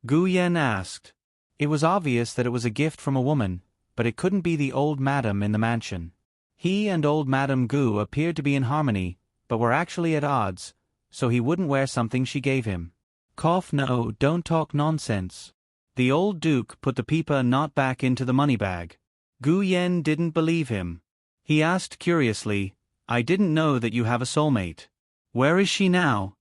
Gu Yen asked. It was obvious that it was a gift from a woman, but it couldn't be the old madam in the mansion. He and old Madame Gu appeared to be in harmony, but were actually at odds, so he wouldn't wear something she gave him. Cough, no, don't talk nonsense. The old duke put the paper knot back into the money bag. Gu Yen didn't believe him. He asked curiously, "I didn't know that you have a soulmate. Where is she now?"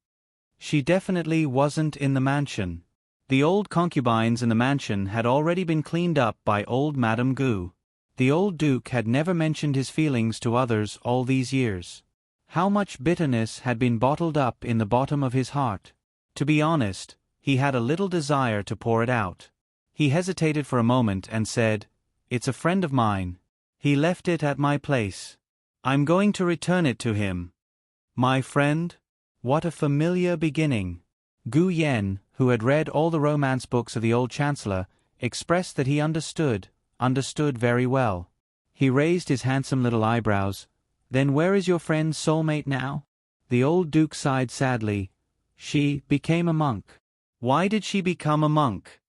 She definitely wasn't in the mansion. The old concubines in the mansion had already been cleaned up by old Madame Gu. The old duke had never mentioned his feelings to others all these years. How much bitterness had been bottled up in the bottom of his heart? To be honest, he had a little desire to pour it out. He hesitated for a moment and said, "It's a friend of mine. He left it at my place. I'm going to return it to him." My friend? What a familiar beginning. Gu Yen, who had read all the romance books of the old chancellor, expressed that he understood very well. He raised his handsome little eyebrows. "Then where is your friend's soulmate now?" The old duke sighed sadly. "She became a monk." "Why did she become a monk?"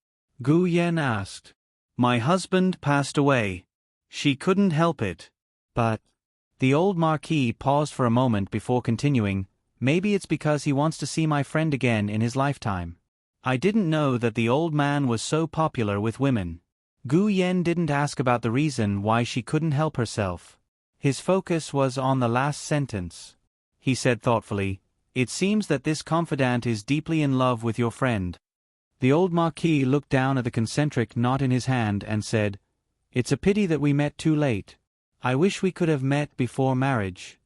Gu Yen asked. "My husband passed away. She couldn't help it." "But..." The old marquis paused for a moment before continuing, "Maybe it's because he wants to see my friend again in his lifetime." I didn't know that the old man was so popular with women. Gu Yen didn't ask about the reason why she couldn't help herself. His focus was on the last sentence. He said thoughtfully, "It seems that this confidant is deeply in love with your friend." The old marquis looked down at the concentric knot in his hand and said, "It's a pity that we met too late. I wish we could have met before marriage."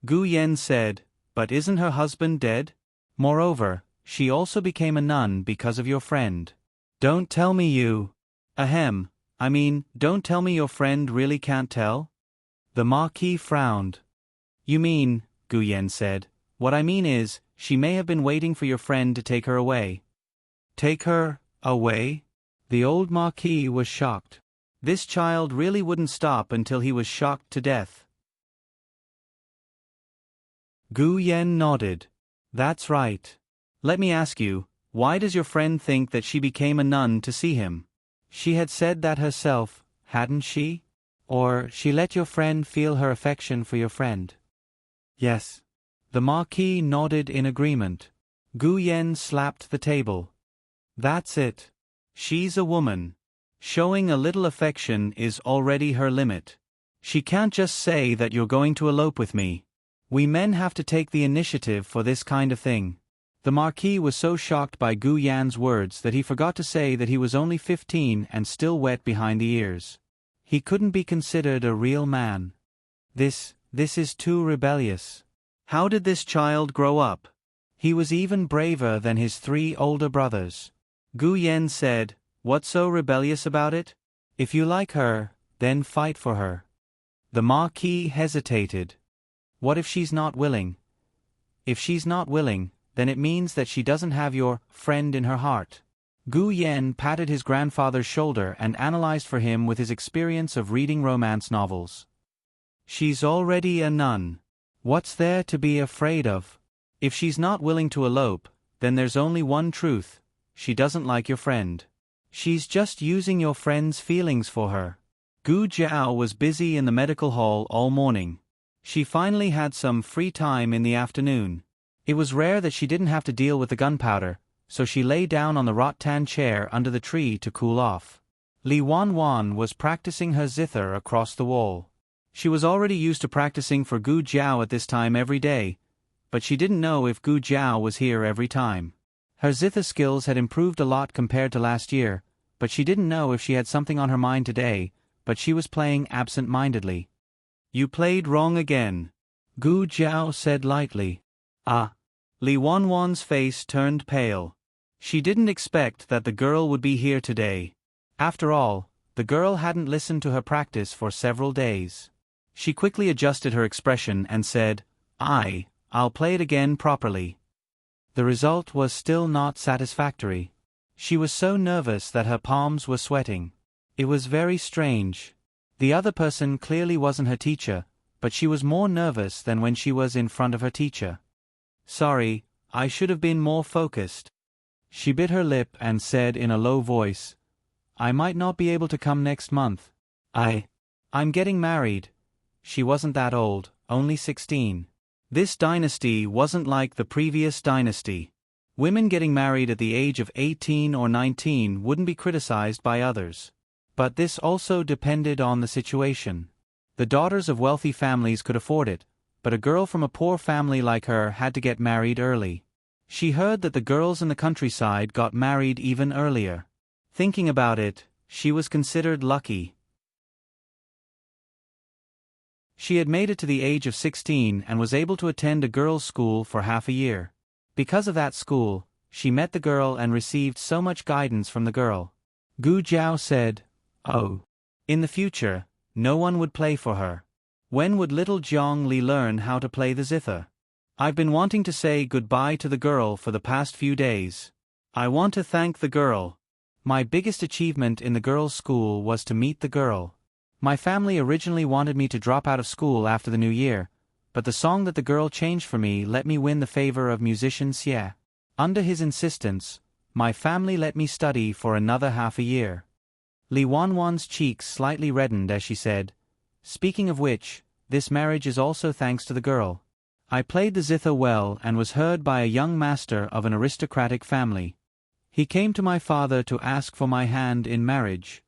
Gu Yen said, "But isn't her husband dead? Moreover, she also became a nun because of your friend. Don't tell me you... don't tell me your friend really can't tell?" The marquis frowned. "You mean," Gu Yen said, "what I mean is, she may have been waiting for your friend to take her away." "Take her away?" The old marquis was shocked. This child really wouldn't stop until he was shocked to death. Gu Yen nodded. "That's right. Let me ask you, why does your friend think that she became a nun to see him? She had said that herself, hadn't she? Or she let your friend feel her affection for your friend?" "Yes." The marquis nodded in agreement. Gu Yen slapped the table. "That's it. She's a woman. Showing a little affection is already her limit. She can't just say that you're going to elope with me. We men have to take the initiative for this kind of thing." The marquis was so shocked by Gu Yan's words that he forgot to say that he was only 15 and still wet behind the ears. He couldn't be considered a real man. This is too rebellious. How did this child grow up? He was even braver than his 3 older brothers. Gu Yen said, "What's so rebellious about it? If you like her, then fight for her." The marquis hesitated. "What if she's not willing?" "If she's not willing, then it means that she doesn't have your friend in her heart." Gu Yen patted his grandfather's shoulder and analyzed for him with his experience of reading romance novels. "She's already a nun. What's there to be afraid of? If she's not willing to elope, then there's only one truth: she doesn't like your friend. She's just using your friend's feelings for her." Gu Jiao was busy in the medical hall all morning. She finally had some free time in the afternoon. It was rare that she didn't have to deal with the gunpowder, so she lay down on the rattan chair under the tree to cool off. Li Wanwan was practicing her zither across the wall. She was already used to practicing for Gu Jiao at this time every day, but she didn't know if Gu Jiao was here every time. Her zither skills had improved a lot compared to last year, but she didn't know if she had something on her mind today, but she was playing absent-mindedly. "You played wrong again," Gu Jiao said lightly. "Ah." Li Wanwan's face turned pale. She didn't expect that the girl would be here today. After all, the girl hadn't listened to her practice for several days. She quickly adjusted her expression and said, I'll play it again properly." The result was still not satisfactory. She was so nervous that her palms were sweating. It was very strange. The other person clearly wasn't her teacher, but she was more nervous than when she was in front of her teacher. Sorry, I should have been more focused. She bit her lip and said in a low voice, I might not be able to come next month. I'm getting married. She wasn't that old, only 16. This dynasty wasn't like the previous dynasty. Women getting married at the age of 18 or 19 wouldn't be criticized by others. But this also depended on the situation. The daughters of wealthy families could afford it, but a girl from a poor family like her had to get married early. She heard that the girls in the countryside got married even earlier. Thinking about it, she was considered lucky. She had made it to the age of 16 and was able to attend a girls' school for half a year. Because of that school, she met the girl and received so much guidance from the girl. Gu Jiao said, Oh. In the future, no one would play for her. When would little Jiang Li learn how to play the zither? I've been wanting to say goodbye to the girl for the past few days. I want to thank the girl. My biggest achievement in the girls' school was to meet the girl. My family originally wanted me to drop out of school after the new year, but the song that the girl changed for me let me win the favor of musician Xie. Under his insistence, my family let me study for another half a year. Li Wanwan's cheeks slightly reddened as she said, Speaking of which, this marriage is also thanks to the girl. I played the zither well and was heard by a young master of an aristocratic family. He came to my father to ask for my hand in marriage.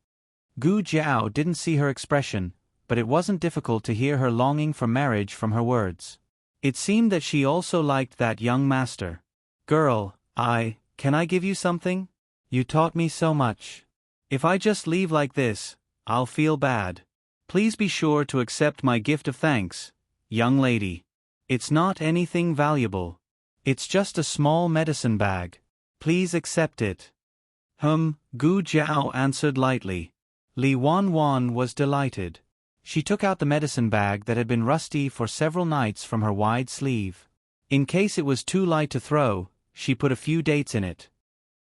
Gu Jiao didn't see her expression, but it wasn't difficult to hear her longing for marriage from her words. It seemed that she also liked that young master. Girl, can I give you something? You taught me so much. If I just leave like this, I'll feel bad. Please be sure to accept my gift of thanks, young lady. It's not anything valuable. It's just a small medicine bag. Please accept it. Gu Jiao answered lightly. Li Wanwan was delighted. She took out the medicine bag that had been rusty for several nights from her wide sleeve. In case it was too light to throw, she put a few dates in it.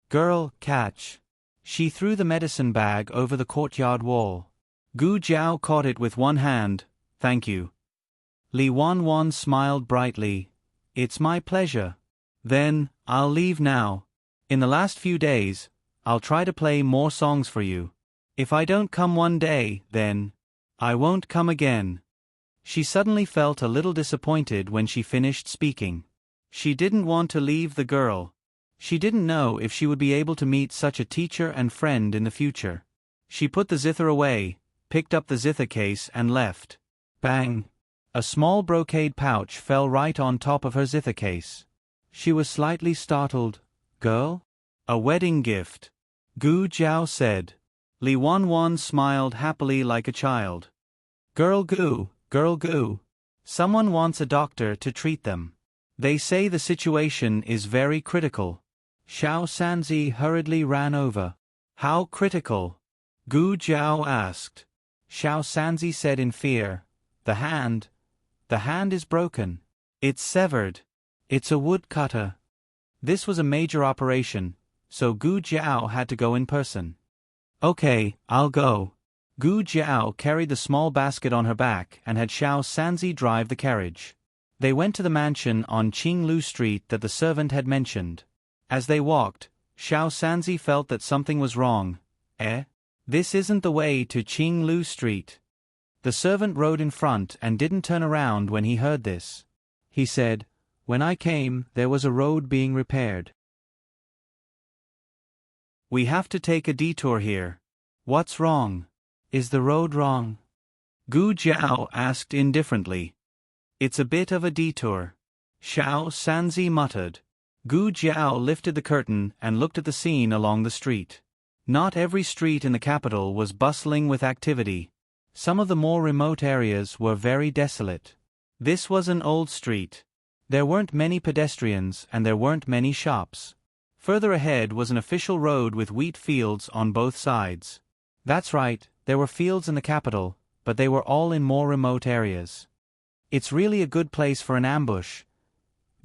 Girl, catch. She threw the medicine bag over the courtyard wall. Gu Jiao caught it with one hand. Thank you. Li Wanwan smiled brightly. It's my pleasure. Then, I'll leave now. In the last few days, I'll try to play more songs for you. If I don't come one day, then I won't come again. She suddenly felt a little disappointed when she finished speaking. She didn't want to leave the girl. She didn't know if she would be able to meet such a teacher and friend in the future. She put the zither away, picked up the zither case and left. Bang! A small brocade pouch fell right on top of her zither case. She was slightly startled. Girl? A wedding gift. Gu Jiao said. Li Wanwan smiled happily like a child. Girl Gu. Someone wants a doctor to treat them. They say the situation is very critical. Xiao Sanzi hurriedly ran over. How critical? Gu Jiao asked. Xiao Sanzi said in fear. The hand is broken. It's severed. It's a woodcutter. This was a major operation, so Gu Jiao had to go in person. Okay, I'll go. Gu Jiao carried the small basket on her back and had Xiao Sanzi drive the carriage. They went to the mansion on Qinglu Street that the servant had mentioned. As they walked, Xiao Sanzi felt that something was wrong. This isn't the way to Qinglu Street. The servant rode in front and didn't turn around when he heard this. He said, When I came, there was a road being repaired. We have to take a detour here. What's wrong? Is the road wrong? Gu Jiao asked indifferently. It's a bit of a detour. Xiao Sanzi muttered. Gu Jiao lifted the curtain and looked at the scene along the street. Not every street in the capital was bustling with activity. Some of the more remote areas were very desolate. This was an old street. There weren't many pedestrians and there weren't many shops. Further ahead was an official road with wheat fields on both sides. That's right, there were fields in the capital, but they were all in more remote areas. It's really a good place for an ambush.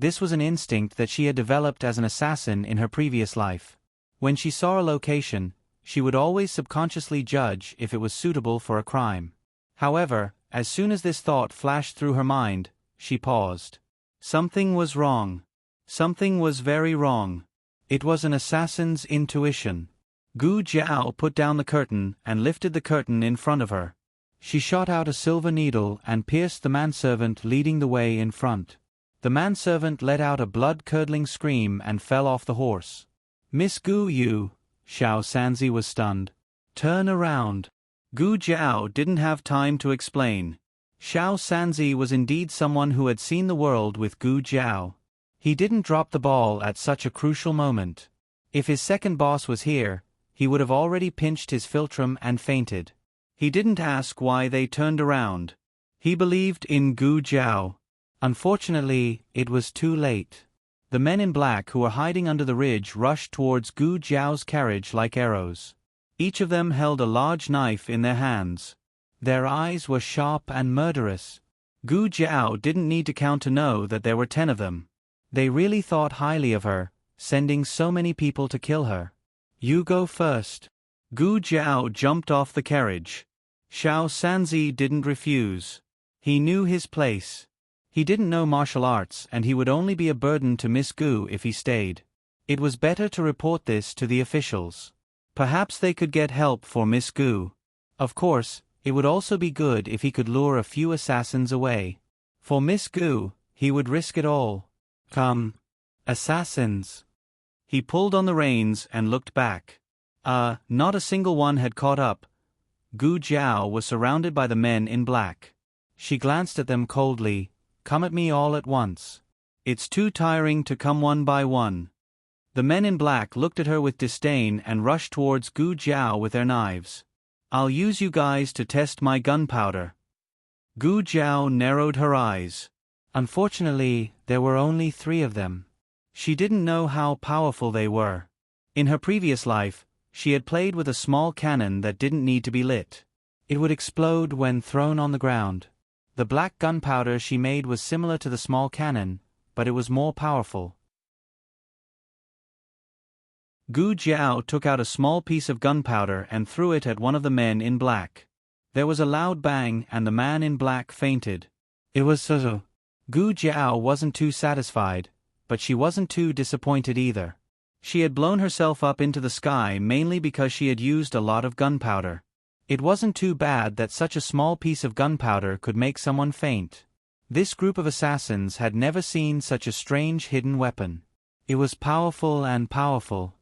This was an instinct that she had developed as an assassin in her previous life. When she saw a location, she would always subconsciously judge if it was suitable for a crime. However, as soon as this thought flashed through her mind, she paused. Something was wrong. Something was very wrong. It was an assassin's intuition. Gu Jiao put down the curtain and lifted the curtain in front of her. She shot out a silver needle and pierced the manservant leading the way in front. The manservant let out a blood-curdling scream and fell off the horse. Miss Gu Yu, Xiao Sanzi was stunned. Turn around. Gu Jiao didn't have time to explain. Xiao Sanzi was indeed someone who had seen the world with Gu Jiao. He didn't drop the ball at such a crucial moment. If his second boss was here, he would have already pinched his philtrum and fainted. He didn't ask why they turned around. He believed in Gu Jiao. Unfortunately, it was too late. The men in black who were hiding under the ridge rushed towards Gu Jiao's carriage like arrows. Each of them held a large knife in their hands. Their eyes were sharp and murderous. Gu Jiao didn't need to count to know that there were 10 of them. They really thought highly of her, sending so many people to kill her. You go first. Gu Jiao jumped off the carriage. Xiao Sanzi didn't refuse. He knew his place. He didn't know martial arts and he would only be a burden to Miss Gu if he stayed. It was better to report this to the officials. Perhaps they could get help for Miss Gu. Of course, it would also be good if he could lure a few assassins away. For Miss Gu, he would risk it all. Come. Assassins. He pulled on the reins and looked back. Not a single one had caught up. Gu Jiao was surrounded by the men in black. She glanced at them coldly. Come at me all at once. It's too tiring to come one by one. The men in black looked at her with disdain and rushed towards Gu Jiao with their knives. I'll use you guys to test my gunpowder. Gu Jiao narrowed her eyes. Unfortunately, there were only 3 of them. She didn't know how powerful they were. In her previous life, she had played with a small cannon that didn't need to be lit. It would explode when thrown on the ground. The black gunpowder she made was similar to the small cannon, but it was more powerful. Gu Jiao took out a small piece of gunpowder and threw it at one of the men in black. There was a loud bang and the man in black fainted. It was so. Gu Jiao wasn't too satisfied, but she wasn't too disappointed either. She had blown herself up into the sky mainly because she had used a lot of gunpowder. It wasn't too bad that such a small piece of gunpowder could make someone faint. This group of assassins had never seen such a strange hidden weapon. It was powerful and powerful.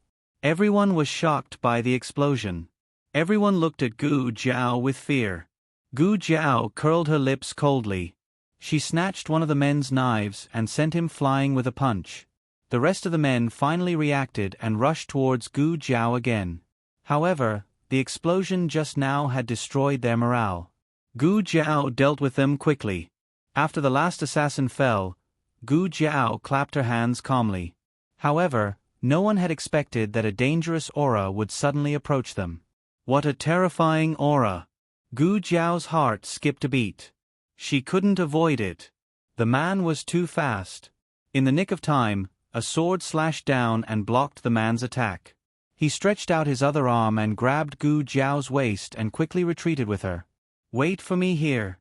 Everyone was shocked by the explosion. Everyone looked at Gu Jiao with fear. Gu Jiao curled her lips coldly. She snatched one of the men's knives and sent him flying with a punch. The rest of the men finally reacted and rushed towards Gu Jiao again. However, the explosion just now had destroyed their morale. Gu Jiao dealt with them quickly. After the last assassin fell, Gu Jiao clapped her hands calmly. However, no one had expected that a dangerous aura would suddenly approach them. What a terrifying aura! Gu Jiao's heart skipped a beat. She couldn't avoid it. The man was too fast. In the nick of time, a sword slashed down and blocked the man's attack. He stretched out his other arm and grabbed Gu Jiao's waist and quickly retreated with her. Wait for me here.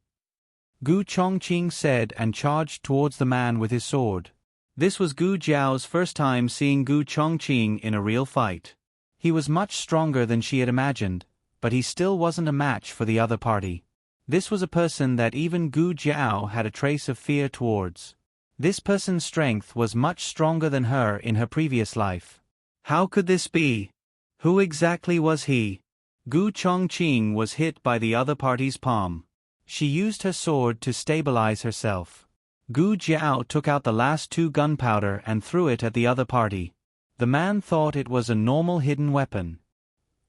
Gu Chongqing said and charged towards the man with his sword. This was Gu Jiao's first time seeing Gu Chongqing in a real fight. He was much stronger than she had imagined, but he still wasn't a match for the other party. This was a person that even Gu Jiao had a trace of fear towards. This person's strength was much stronger than her in her previous life. How could this be? Who exactly was he? Gu Chongqing was hit by the other party's palm. She used her sword to stabilize herself. Gu Jiao took out the last 2 gunpowder and threw it at the other party. The man thought it was a normal hidden weapon.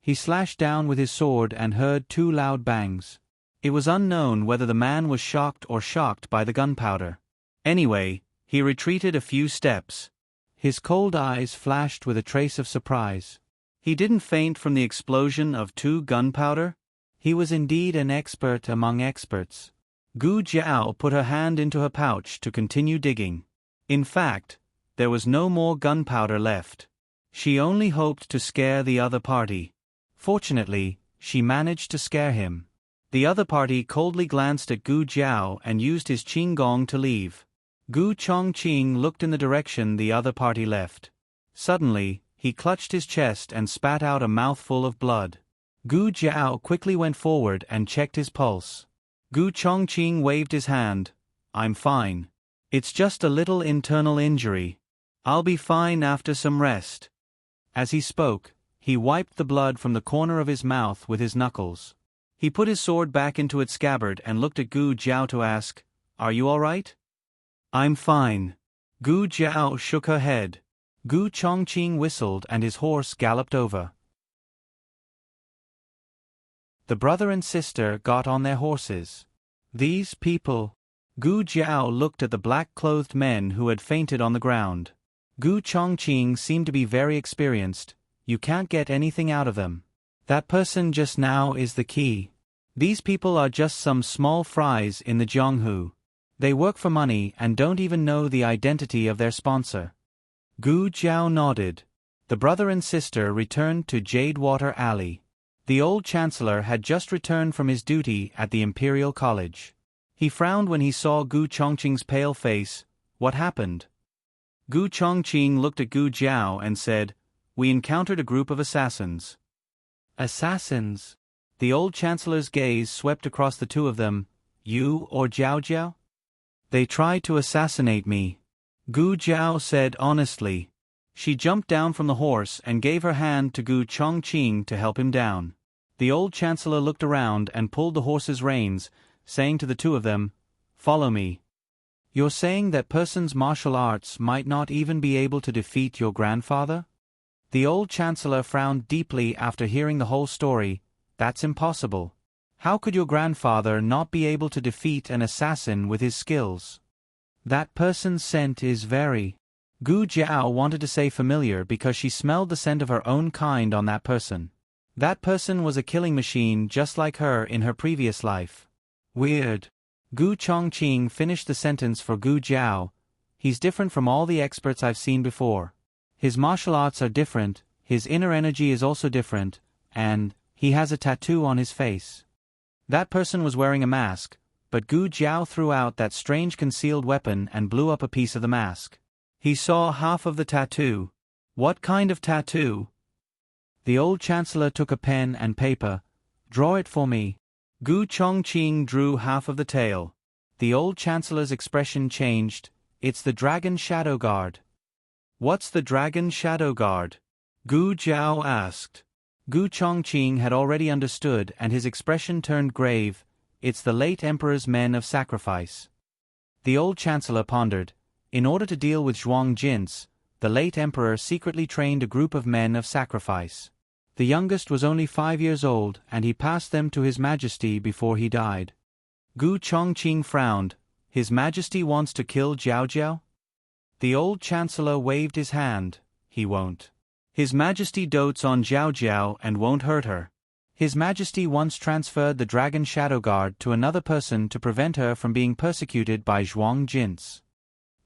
He slashed down with his sword and heard 2 loud bangs. It was unknown whether the man was shocked or shocked by the gunpowder. Anyway, he retreated a few steps. His cold eyes flashed with a trace of surprise. He didn't faint from the explosion of 2 gunpowder? He was indeed an expert among experts. Gu Jiao put her hand into her pouch to continue digging. In fact, there was no more gunpowder left. She only hoped to scare the other party. Fortunately, she managed to scare him. The other party coldly glanced at Gu Jiao and used his qinggong to leave. Gu Chongqing looked in the direction the other party left. Suddenly, he clutched his chest and spat out a mouthful of blood. Gu Jiao quickly went forward and checked his pulse. Gu Chongqing waved his hand. "I'm fine. It's just a little internal injury. I'll be fine after some rest." As he spoke, he wiped the blood from the corner of his mouth with his knuckles. He put his sword back into its scabbard and looked at Gu Jiao to ask, "Are you all right?" "I'm fine." Gu Jiao shook her head. Gu Chongqing whistled and his horse galloped over. The brother and sister got on their horses. These people. Gu Jiao looked at the black-clothed men who had fainted on the ground. Gu Chongqing seemed to be very experienced. You can't get anything out of them. That person just now is the key. These people are just some small fries in the Jianghu. They work for money and don't even know the identity of their sponsor. Gu Jiao nodded. The brother and sister returned to Jadewater Alley. The old chancellor had just returned from his duty at the Imperial College. He frowned when he saw Gu Chongqing's pale face. What happened? Gu Chongqing looked at Gu Jiao and said, "We encountered a group of assassins." Assassins? The old chancellor's gaze swept across the two of them. "You or Jiao Jiao?" "They tried to assassinate me," Gu Jiao said honestly. She jumped down from the horse and gave her hand to Gu Chongqing to help him down. The old chancellor looked around and pulled the horse's reins, saying to the two of them, "Follow me." "You're saying that person's martial arts might not even be able to defeat your grandfather?" The old chancellor frowned deeply after hearing the whole story. "That's impossible. How could your grandfather not be able to defeat an assassin with his skills?" "That person's scent is very..." Gu Jiao wanted to say familiar because she smelled the scent of her own kind on that person. That person was a killing machine just like her in her previous life. "Weird." Gu Chongqing finished the sentence for Gu Jiao. "He's different from all the experts I've seen before. His martial arts are different, his inner energy is also different, and he has a tattoo on his face." That person was wearing a mask, but Gu Jiao threw out that strange concealed weapon and blew up a piece of the mask. He saw half of the tattoo. "What kind of tattoo?" The old chancellor took a pen and paper. "Draw it for me." Gu Chongqing drew half of the tail. The old chancellor's expression changed. "It's the Dragon Shadow Guard." "What's the Dragon Shadow Guard?" Gu Jiao asked. Gu Chongqing had already understood and his expression turned grave. "It's the late emperor's men of sacrifice." The old chancellor pondered. In order to deal with Zhuang Jin's, the late emperor secretly trained a group of men of sacrifice. The youngest was only 5 years old and he passed them to His Majesty before he died. Gu Chongqing frowned. "His Majesty wants to kill Jiao Jiao?" The old chancellor waved his hand. "He won't. His Majesty dotes on Jiao Jiao and won't hurt her. His Majesty once transferred the Dragon Shadow Guard to another person to prevent her from being persecuted by Zhuang Jin's."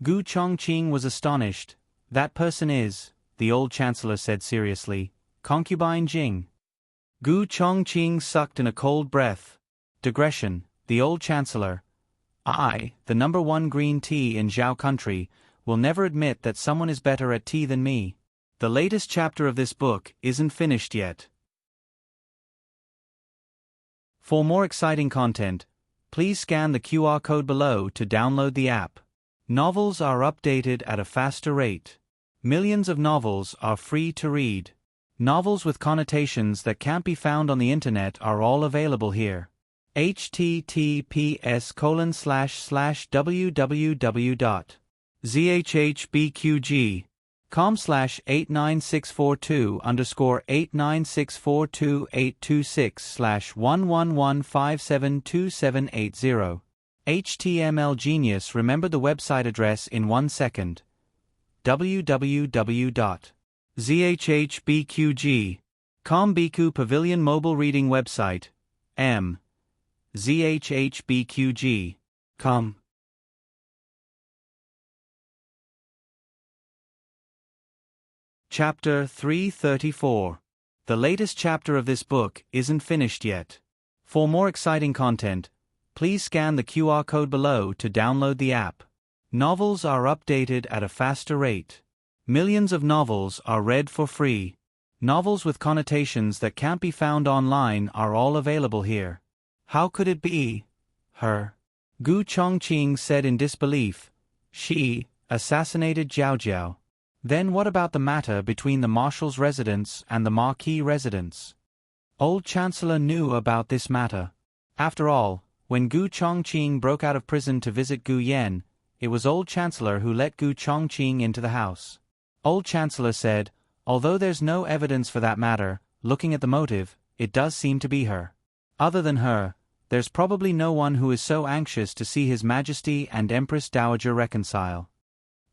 Gu Chongqing was astonished. "That person is," the old chancellor said seriously, "Concubine Jing." Gu Chongqing sucked in a cold breath. Digression. The old chancellor. "I, the #1 green tea in Zhao country, will never admit that someone is better at tea than me." The latest chapter of this book isn't finished yet. For more exciting content, please scan the QR code below to download the app. Novels are updated at a faster rate. Millions of novels are free to read. Novels with connotations that can't be found on the internet are all available here. https://www.zhbqg.com/89642_826/111572780. HTML Genius remembered the website address in 1 second. www.zhhbqg.com Biku Pavilion Mobile Reading Website. zhhbqg.com Chapter 334. The latest chapter of this book isn't finished yet. For more exciting content, please scan the QR code below to download the app. Novels are updated at a faster rate. Millions of novels are read for free. Novels with connotations that can't be found online are all available here. How could it be her? Gu Chongqing said in disbelief. She assassinated Jiao Jiao. Then what about the matter between the Marshal's residence and the Marquis residence? Old Chancellor knew about this matter. After all, when Gu Chongqing broke out of prison to visit Gu Yan, it was Old Chancellor who let Gu Chongqing into the house. Old Chancellor said, although there's no evidence for that matter, looking at the motive, it does seem to be her. Other than her, there's probably no one who is so anxious to see His Majesty and Empress Dowager reconcile.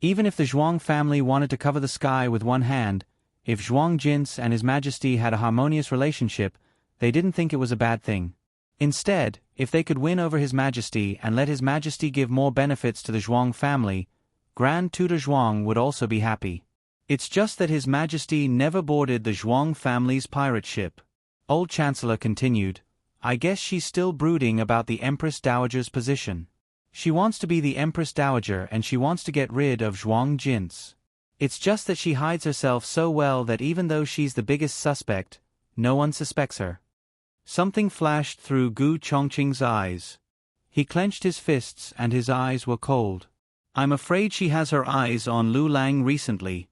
Even if the Zhuang family wanted to cover the sky with one hand, if Zhuang Jin's and His Majesty had a harmonious relationship, they didn't think it was a bad thing. Instead, if they could win over His Majesty and let His Majesty give more benefits to the Zhuang family, Grand Tutor Zhuang would also be happy. It's just that His Majesty never boarded the Zhuang family's pirate ship. Old Chancellor continued, I guess she's still brooding about the Empress Dowager's position. She wants to be the Empress Dowager and she wants to get rid of Zhuang Jin's. It's just that she hides herself so well that even though she's the biggest suspect, no one suspects her. Something flashed through Gu Chongqing's eyes. He clenched his fists and his eyes were cold. I'm afraid she has her eyes on Lu Lang recently.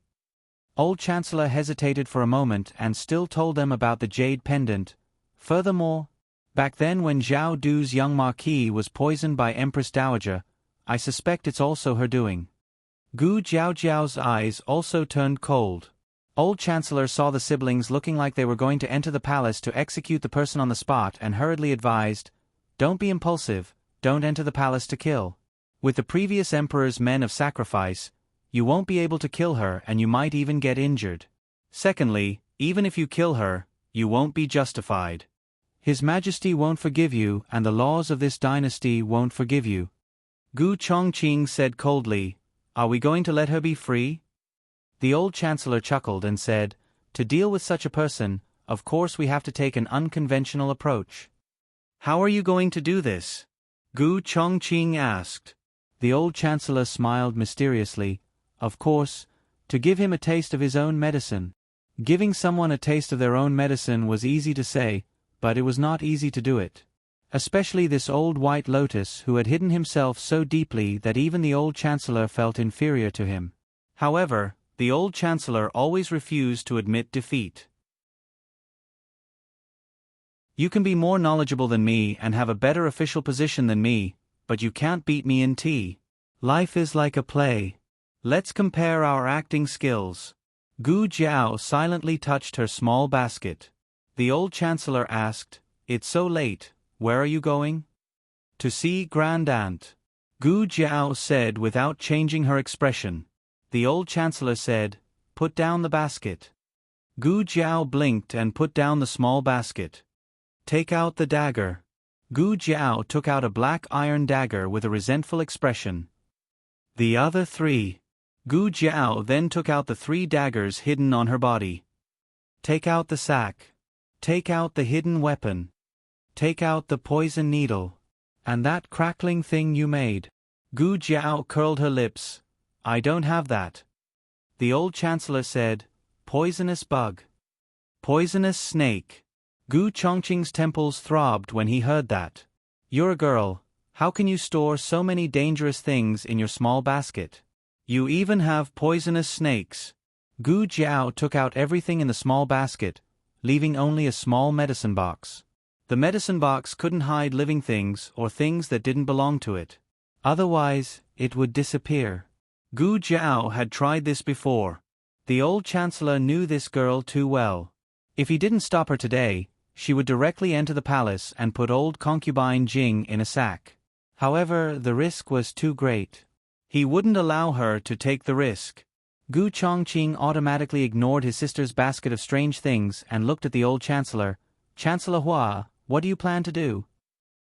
Old Chancellor hesitated for a moment and still told them about the jade pendant. Furthermore, back then when Zhao Du's young marquis was poisoned by Empress Dowager, I suspect it's also her doing. Gu Jiaojiao's eyes also turned cold. Old Chancellor saw the siblings looking like they were going to enter the palace to execute the person on the spot and hurriedly advised, don't be impulsive, don't enter the palace to kill. With the previous emperor's men of sacrifice, you won't be able to kill her and you might even get injured. Secondly, even if you kill her, you won't be justified. His Majesty won't forgive you and the laws of this dynasty won't forgive you. Gu Chongqing said coldly, are we going to let her be free? The old Chancellor chuckled and said, to deal with such a person, of course we have to take an unconventional approach. How are you going to do this? Gu Chongqing asked. The old Chancellor smiled mysteriously, of course, to give him a taste of his own medicine. Giving someone a taste of their own medicine was easy to say, but it was not easy to do it. Especially this old White Lotus who had hidden himself so deeply that even the old Chancellor felt inferior to him. However, the old Chancellor always refused to admit defeat. You can be more knowledgeable than me and have a better official position than me, but you can't beat me in tea. Life is like a play. Let's compare our acting skills. Gu Jiao silently touched her small basket. The old Chancellor asked, it's so late, where are you going? To see Grand Aunt. Gu Jiao said without changing her expression. The old Chancellor said, put down the basket. Gu Jiao blinked and put down the small basket. Take out the dagger. Gu Jiao took out a black iron dagger with a resentful expression. The other three. Gu Jiao then took out the 3 daggers hidden on her body. Take out the sack. Take out the hidden weapon. Take out the poison needle. And that crackling thing you made. Gu Jiao curled her lips. I don't have that. The old Chancellor said, poisonous bug. Poisonous snake. Gu Chongqing's temples throbbed when he heard that. You're a girl, how can you store so many dangerous things in your small basket? You even have poisonous snakes. Gu Jiao took out everything in the small basket, leaving only a small medicine box. The medicine box couldn't hide living things or things that didn't belong to it. Otherwise, it would disappear. Gu Jiao had tried this before. The old Chancellor knew this girl too well. If he didn't stop her today, she would directly enter the palace and put old concubine Jing in a sack. However, the risk was too great. He wouldn't allow her to take the risk. Gu Chongqing automatically ignored his sister's basket of strange things and looked at the old Chancellor. Chancellor Hua, what do you plan to do?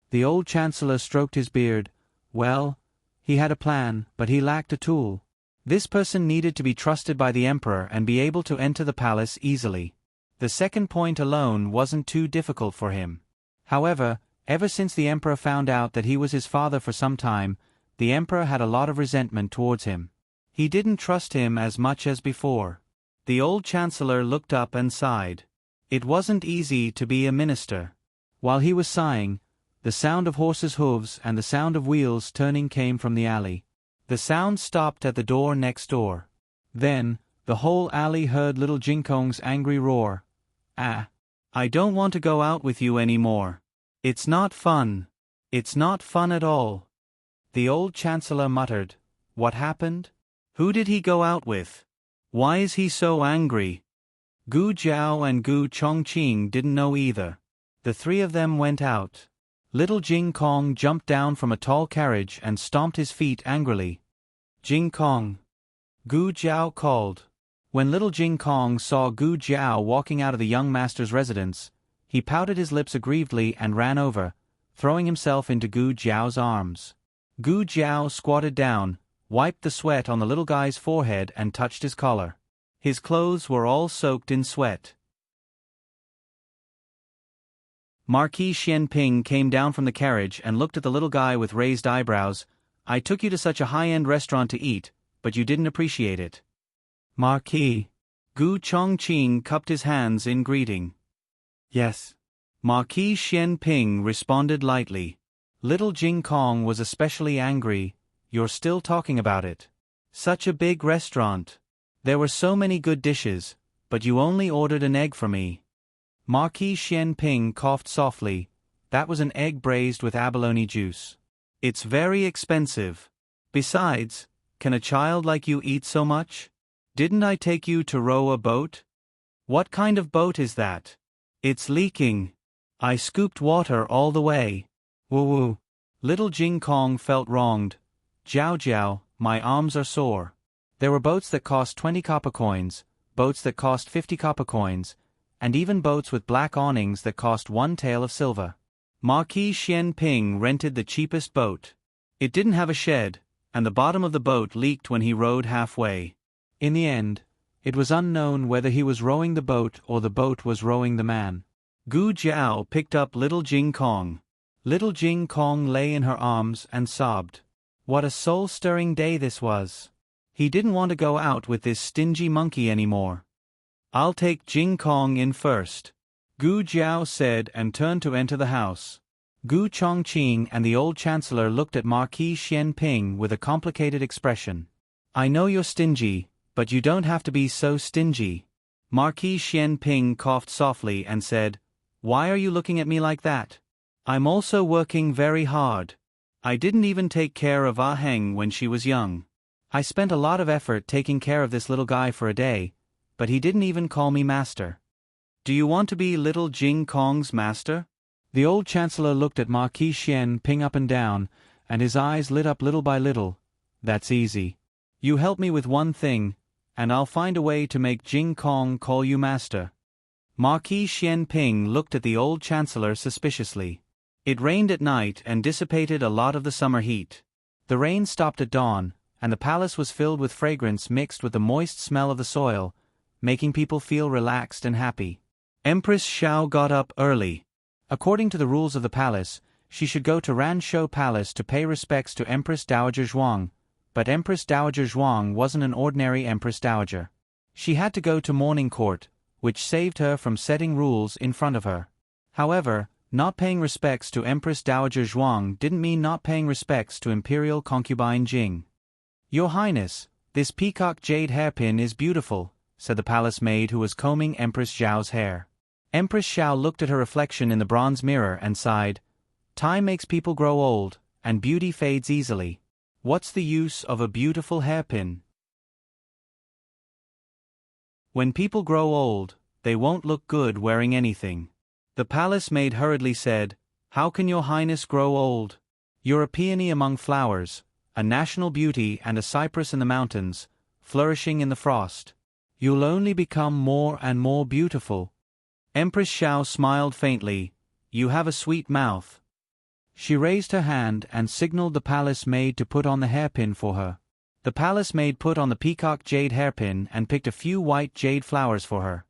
The old Chancellor stroked his beard. Well, he had a plan, but he lacked a tool. This person needed to be trusted by the emperor and be able to enter the palace easily. The second point alone wasn't too difficult for him. However, ever since the emperor found out that he was his father for some time, the emperor had a lot of resentment towards him. He didn't trust him as much as before. The old chancellor looked up and sighed. It wasn't easy to be a minister. While he was sighing, the sound of horses' hooves and the sound of wheels turning came from the alley. The sound stopped at the door next door. Then, the whole alley heard little Jinkong's angry roar. "Ah! I don't want to go out with you anymore. It's not fun. It's not fun at all." The old chancellor muttered, "What happened? Who did he go out with? Why is he so angry?" Gu Jiao and Gu Chongqing didn't know either. The three of them went out. Little Jing Kong jumped down from a tall carriage and stomped his feet angrily. "Jing Kong!" Gu Jiao called. When little Jing Kong saw Gu Jiao walking out of the young master's residence, he pouted his lips aggrievedly and ran over, throwing himself into Gu Jiao's arms. Gu Jiao squatted down, wiped the sweat on the little guy's forehead and touched his collar. His clothes were all soaked in sweat. Marquis Xianping came down from the carriage and looked at the little guy with raised eyebrows. "I took you to such a high-end restaurant to eat, but you didn't appreciate it." "Marquis." Gu Chongqing cupped his hands in greeting. "Yes." Marquis Xianping responded lightly. Little Jing Kong was especially angry. "You're still talking about it. Such a big restaurant. There were so many good dishes, but you only ordered an egg for me." Marquis Xianping coughed softly. "That was an egg braised with abalone juice. It's very expensive. Besides, can a child like you eat so much? Didn't I take you to row a boat? What kind of boat is that? It's leaking. I scooped water all the way." Woo-woo. Little Jing Kong felt wronged. "Jiao Jiao, my arms are sore. There were boats that cost 20 copper coins, boats that cost 50 copper coins, and even boats with black awnings that cost 1 tael of silver." Marquis Xianping rented the cheapest boat. It didn't have a shed, and the bottom of the boat leaked when he rowed halfway. In the end, it was unknown whether he was rowing the boat or the boat was rowing the man. Gu Jiao picked up little Jing Kong. Little Jing Kong lay in her arms and sobbed. What a soul-stirring day this was. He didn't want to go out with this stingy monkey anymore. "I'll take Jing Kong in first," Gu Jiao said and turned to enter the house. Gu Chongqing and the old chancellor looked at Marquis Xianping with a complicated expression. "I know you're stingy, but you don't have to be so stingy." Marquis Xianping coughed softly and said, "Why are you looking at me like that? I'm also working very hard. I didn't even take care of Ah Heng when she was young. I spent a lot of effort taking care of this little guy for a day, but he didn't even call me master. Do you want to be little Jing Kong's master?" The old chancellor looked at Marquis Xianping up and down, and his eyes lit up little by little. "That's easy. You help me with one thing, and I'll find a way to make Jing Kong call you master." Marquis Xianping looked at the old chancellor suspiciously. It rained at night and dissipated a lot of the summer heat. The rain stopped at dawn, and the palace was filled with fragrance mixed with the moist smell of the soil, making people feel relaxed and happy. Empress Xiao got up early. According to the rules of the palace, she should go to Ranshou Palace to pay respects to Empress Dowager Zhuang, but Empress Dowager Zhuang wasn't an ordinary Empress Dowager. She had to go to morning court, which saved her from setting rules in front of her. However, not paying respects to Empress Dowager Zhuang didn't mean not paying respects to imperial concubine Jing. "Your Highness, this peacock jade hairpin is beautiful," said the palace maid who was combing Empress Xiao's hair. Empress Xiao looked at her reflection in the bronze mirror and sighed. "Time makes people grow old, and beauty fades easily. What's the use of a beautiful hairpin? When people grow old, they won't look good wearing anything." The palace maid hurriedly said, "How can your highness grow old? You're a peony among flowers, a national beauty and a cypress in the mountains, flourishing in the frost. You'll only become more and more beautiful." Empress Xiao smiled faintly. "You have a sweet mouth." She raised her hand and signaled the palace maid to put on the hairpin for her. The palace maid put on the peacock jade hairpin and picked a few white jade flowers for her.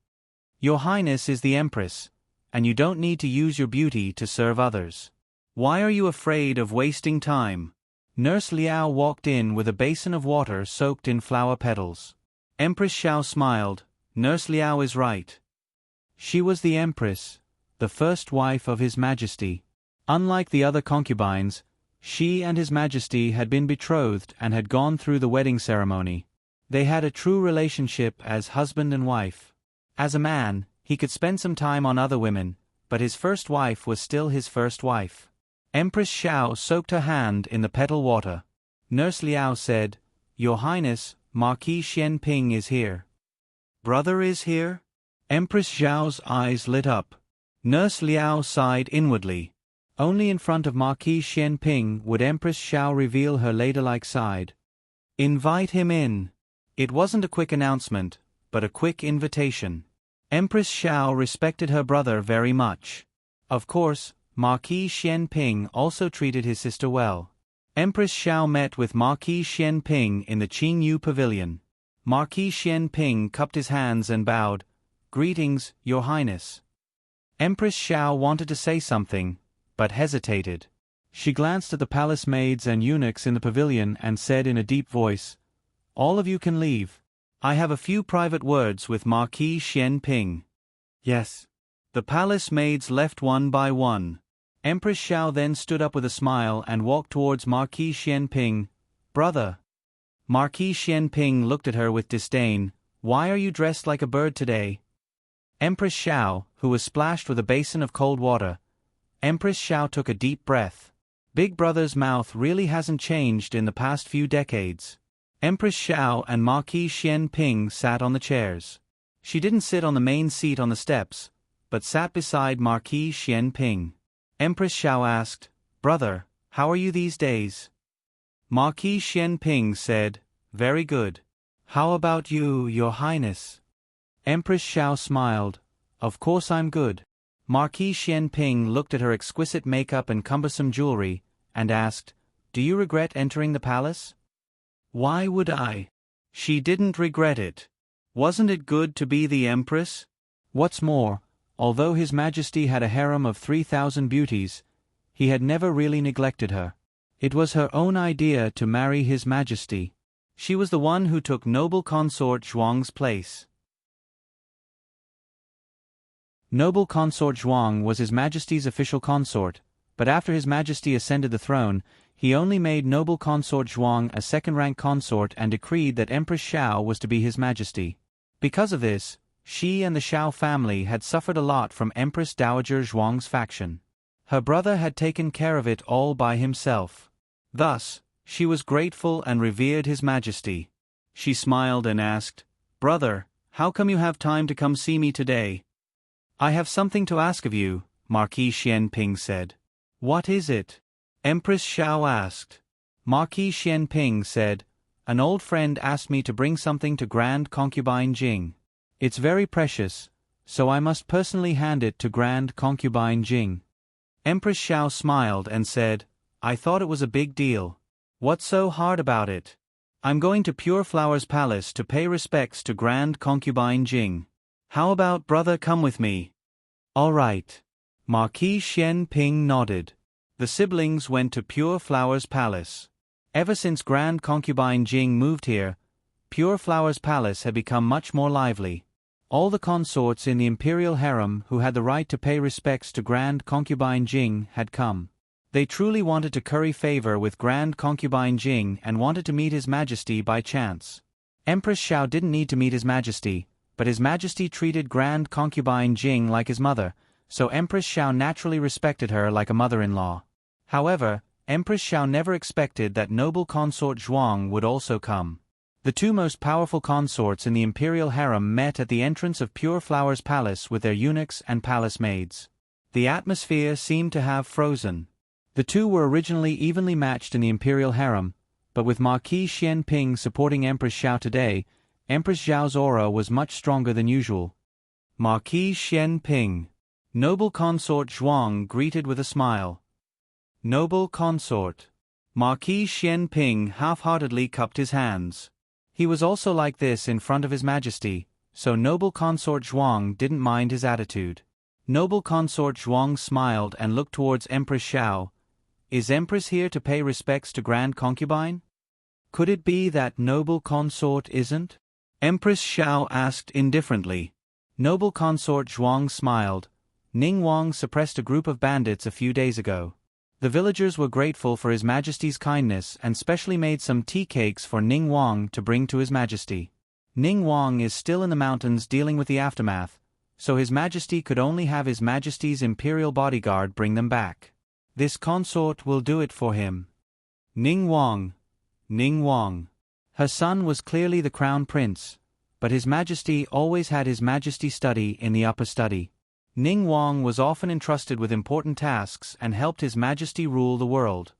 Your Highness is the Empress, and you don't need to use your beauty to serve others. Why are you afraid of wasting time? Nurse Liao walked in with a basin of water soaked in flower petals. Empress Xiao smiled. Nurse Liao is right. She was the Empress, the first wife of His Majesty. Unlike the other concubines, she and His Majesty had been betrothed and had gone through the wedding ceremony. They had a true relationship as husband and wife. As a man, he could spend some time on other women, but his first wife was still his first wife. Empress Xiao soaked her hand in the petal water. Nurse Liao said, Your Highness, Marquis Xianping is here. Brother is here? Empress Xiao's eyes lit up. Nurse Liao sighed inwardly. Only in front of Marquis Xianping would Empress Xiao reveal her ladylike side. Invite him in. It wasn't a quick announcement, but a quick invitation. Empress Xiao respected her brother very much. Of course, Marquis Xianping also treated his sister well. Empress Xiao met with Marquis Xianping in the Qingyu Pavilion. Marquis Xianping cupped his hands and bowed. Greetings, Your Highness. Empress Xiao wanted to say something, but hesitated. She glanced at the palace maids and eunuchs in the pavilion and said in a deep voice, All of you can leave. I have a few private words with Marquis Xianping. Yes. The palace maids left one by one. Empress Xiao then stood up with a smile and walked towards Marquis Xianping. Brother. Marquis Xianping looked at her with disdain. Why are you dressed like a bird today? Empress Xiao, who was splashed with a basin of cold water. Empress Xiao took a deep breath. Big Brother's mouth really hasn't changed in the past few decades. Empress Xiao and Marquis Xianping sat on the chairs. She didn't sit on the main seat on the steps, but sat beside Marquis Xianping. Empress Xiao asked, Brother, how are you these days? Marquis Xianping said, Very good. How about you, Your Highness? Empress Xiao smiled. Of course I'm good. Marquis Xianping looked at her exquisite makeup and cumbersome jewelry, and asked, Do you regret entering the palace? Why would I? She didn't regret it. Wasn't it good to be the Empress? What's more, although His Majesty had a harem of 3,000 beauties, he had never really neglected her. It was her own idea to marry His Majesty. She was the one who took noble consort Zhuang's place. Noble consort Zhuang was His Majesty's official consort, but after His Majesty ascended the throne, he only made noble consort Zhuang a second-rank consort and decreed that Empress Xiao was to be His Majesty. Because of this, she and the Xiao family had suffered a lot from Empress Dowager Zhuang's faction. Her brother had taken care of it all by himself. Thus, she was grateful and revered His Majesty. She smiled and asked, Brother, how come you have time to come see me today? I have something to ask of you, Marquis Xianping said. What is it? Empress Xiao asked. Marquis Xianping said, An old friend asked me to bring something to Grand Concubine Jing. It's very precious, so I must personally hand it to Grand Concubine Jing. Empress Xiao smiled and said, I thought it was a big deal. What's so hard about it? I'm going to Pure Flower's palace to pay respects to Grand Concubine Jing. How about brother come with me? All right. Marquis Xianping nodded. The siblings went to Pure Flower's palace. Ever since Grand Concubine Jing moved here, Pure Flower's palace had become much more lively. All the consorts in the imperial harem who had the right to pay respects to Grand Concubine Jing had come. They truly wanted to curry favor with Grand Concubine Jing and wanted to meet His Majesty by chance. Empress Xiao didn't need to meet His Majesty, but His Majesty treated Grand Concubine Jing like his mother, so Empress Xiao naturally respected her like a mother-in-law. However, Empress Xiao never expected that noble consort Zhuang would also come. The two most powerful consorts in the imperial harem met at the entrance of Pure Flower's palace with their eunuchs and palace maids. The atmosphere seemed to have frozen. The two were originally evenly matched in the imperial harem, but with Marquis Xianping supporting Empress Xiao today, Empress Xiao's aura was much stronger than usual. Marquis Xianping. Noble consort Zhuang greeted with a smile. Noble consort. Marquis Xian Ping half-heartedly cupped his hands. He was also like this in front of His Majesty, so noble consort Zhuang didn't mind his attitude. Noble consort Zhuang smiled and looked towards Empress Xiao. Is Empress here to pay respects to Grand Concubine? Could it be that noble consort isn't? Empress Xiao asked indifferently. Noble consort Zhuang smiled. Ning Wang suppressed a group of bandits a few days ago. The villagers were grateful for His Majesty's kindness and specially made some tea cakes for Ning Wang to bring to His Majesty. Ning Wang is still in the mountains dealing with the aftermath, so His Majesty could only have His Majesty's imperial bodyguard bring them back. This consort will do it for him. Ning Wang. Ning Wang. Her son was clearly the crown prince, but His Majesty always had His Majesty study in the upper study. Ning Wang was often entrusted with important tasks and helped His Majesty rule the world.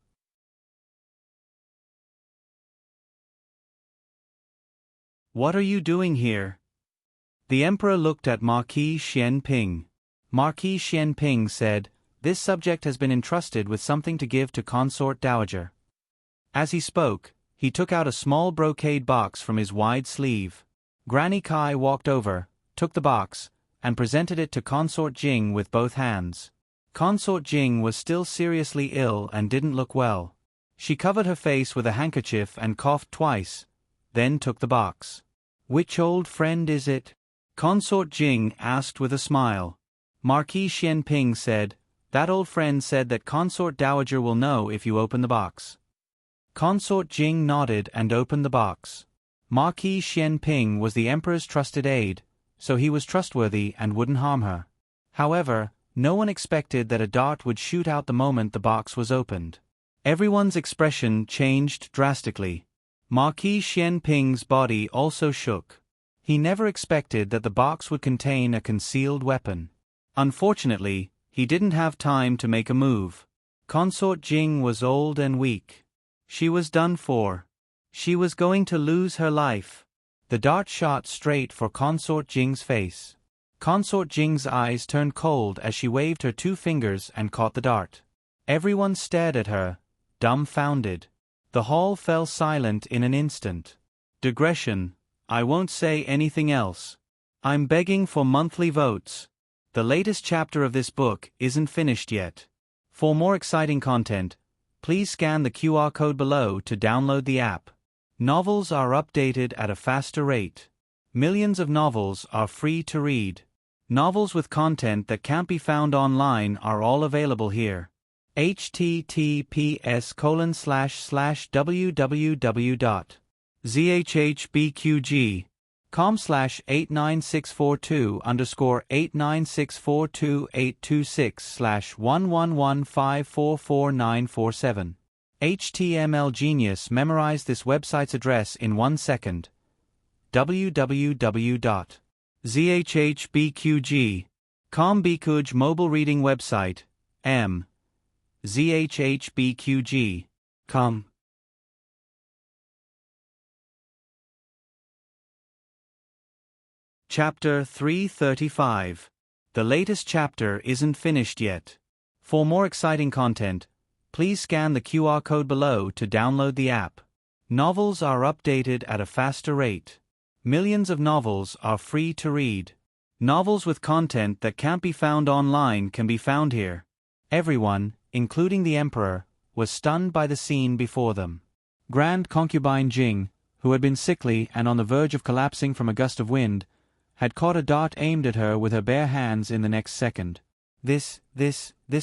What are you doing here? The Emperor looked at Marquis Xian Ping. Marquis Xian Ping said, "This subject has been entrusted with something to give to Consort Dowager." As he spoke, he took out a small brocade box from his wide sleeve. Granny Kai walked over, took the box, and presented it to Consort Jing with both hands. Consort Jing was still seriously ill and didn't look well. She covered her face with a handkerchief and coughed twice, then took the box. "Which old friend is it?" Consort Jing asked with a smile. Marquis Xian Ping said, "That old friend said that Consort Dowager will know if you open the box." Consort Jing nodded and opened the box. Marquis Xian Ping was the Emperor's trusted aide, so he was trustworthy and wouldn't harm her. However, no one expected that a dart would shoot out the moment the box was opened. Everyone's expression changed drastically. Marquis Xian Ping's body also shook. He never expected that the box would contain a concealed weapon. Unfortunately, he didn't have time to make a move. Consort Jing was old and weak. She was done for. She was going to lose her life. The dart shot straight for Consort Jing's face. Consort Jing's eyes turned cold as she waved her two fingers and caught the dart. Everyone stared at her, dumbfounded. The hall fell silent in an instant. Digression. I won't say anything else. I'm begging for monthly votes. The latest chapter of this book isn't finished yet. For more exciting content, please scan the QR code below to download the app. Novels are updated at a faster rate. Millions of novels are free to read. Novels with content that can't be found online are all available here. https://www.zhbqg.com/89642_8964286/111544947. HTML Genius memorized this website's address in 1 second. www.zhbqg.com Bikuj mobile reading website. zhbqg.com. Chapter 335. The latest chapter isn't finished yet. For more exciting content, please scan the QR code below to download the app. Novels are updated at a faster rate. Millions of novels are free to read. Novels with content that can't be found online can be found here. Everyone, including the Emperor, was stunned by the scene before them. Grand Concubine Jing, who had been sickly and on the verge of collapsing from a gust of wind, had caught a dart aimed at her with her bare hands in the next second. This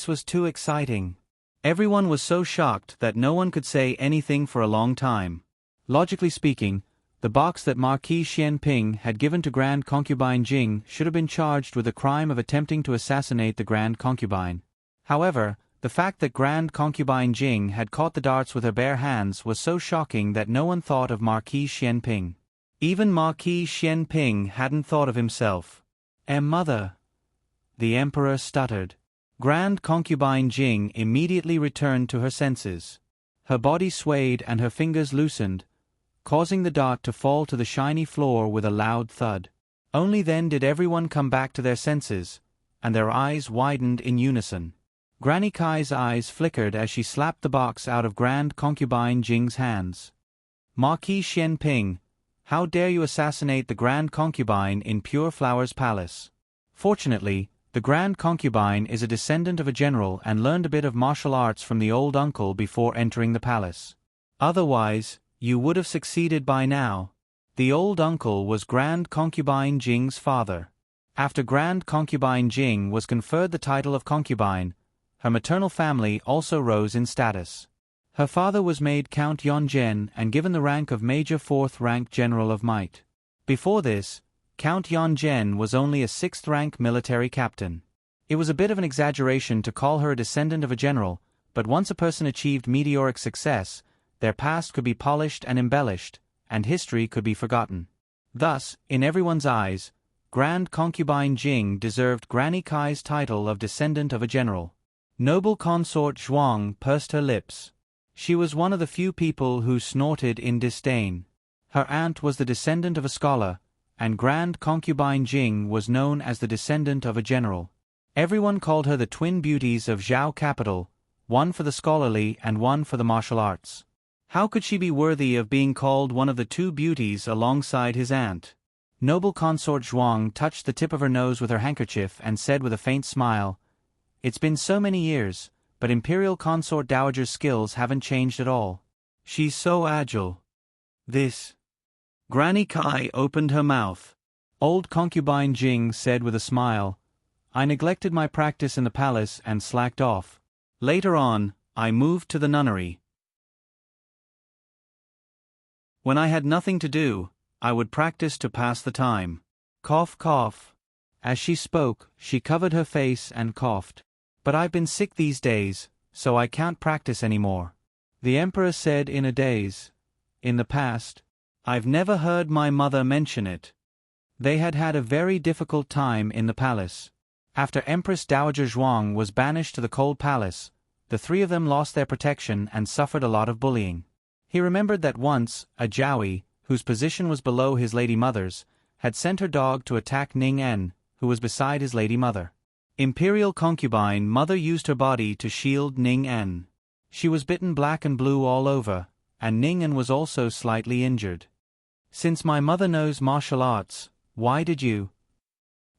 was too exciting. Everyone was so shocked that no one could say anything for a long time. Logically speaking, the box that Marquis Xian Ping had given to Grand Concubine Jing should have been charged with the crime of attempting to assassinate the Grand Concubine. However, the fact that Grand Concubine Jing had caught the darts with her bare hands was so shocking that no one thought of Marquis Xian Ping. Even Marquis Xian Ping hadn't thought of himself. Mother," the Emperor stuttered. Grand Concubine Jing immediately returned to her senses. Her body swayed and her fingers loosened, causing the dart to fall to the shiny floor with a loud thud. Only then did everyone come back to their senses, and their eyes widened in unison. Granny Kai's eyes flickered as she slapped the box out of Grand Concubine Jing's hands. Marquis Xian Ping, how dare you assassinate the Grand Concubine in Pure Flower's palace? Fortunately, the Grand Concubine is a descendant of a general and learned a bit of martial arts from the old uncle before entering the palace. Otherwise, you would have succeeded by now. The old uncle was Grand Concubine Jing's father. After Grand Concubine Jing was conferred the title of concubine, her maternal family also rose in status. Her father was made Count Yonzhen and given the rank of Major 4th Rank General of Might. Before this, Count Yonzhen was only a 6th rank military captain. It was a bit of an exaggeration to call her a descendant of a general, but once a person achieved meteoric success, their past could be polished and embellished, and history could be forgotten. Thus, in everyone's eyes, Grand Concubine Jing deserved Granny Kai's title of descendant of a general. Noble consort Zhuang pursed her lips. She was one of the few people who snorted in disdain. Her aunt was the descendant of a scholar, and Grand Concubine Jing was known as the descendant of a general. Everyone called her the twin beauties of Zhao capital, one for the scholarly and one for the martial arts. How could she be worthy of being called one of the two beauties alongside his aunt? Noble consort Zhuang touched the tip of her nose with her handkerchief and said with a faint smile, "It's been so many years, but Imperial Consort Dowager's skills haven't changed at all. She's so agile." This. Granny Kai opened her mouth. Old Concubine Jing said with a smile, "I neglected my practice in the palace and slacked off. Later on, I moved to the nunnery. When I had nothing to do, I would practice to pass the time." Cough, cough. As she spoke, she covered her face and coughed. "But I've been sick these days, so I can't practice anymore," the Emperor said in a daze. In the past, I've never heard my mother mention it. They had had a very difficult time in the palace. After Empress Dowager Zhuang was banished to the Cold Palace, the three of them lost their protection and suffered a lot of bullying. He remembered that once, a Jowie, whose position was below his lady mother's, had sent her dog to attack Ning En, who was beside his lady mother. Imperial concubine mother used her body to shield Ning En. She was bitten black and blue all over, and Ning En was also slightly injured. "Since my mother knows martial arts, why did you?"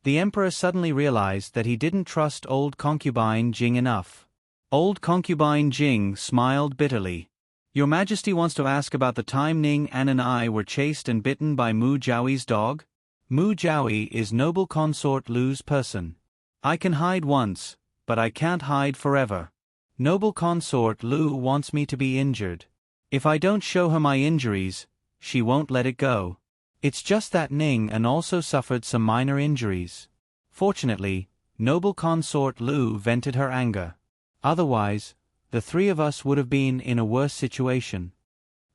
The Emperor suddenly realized that he didn't trust old concubine Jing enough. Old concubine Jing smiled bitterly. "Your Majesty wants to ask about the time Ning En and I were chased and bitten by Mu Jiaowi's dog? Mu Jiaowi is noble consort Lu's person. I can hide once, but I can't hide forever. Noble consort Lu wants me to be injured. If I don't show her my injuries, she won't let it go. It's just that Ning En also suffered some minor injuries. Fortunately, noble consort Lu vented her anger. Otherwise, the three of us would have been in a worse situation."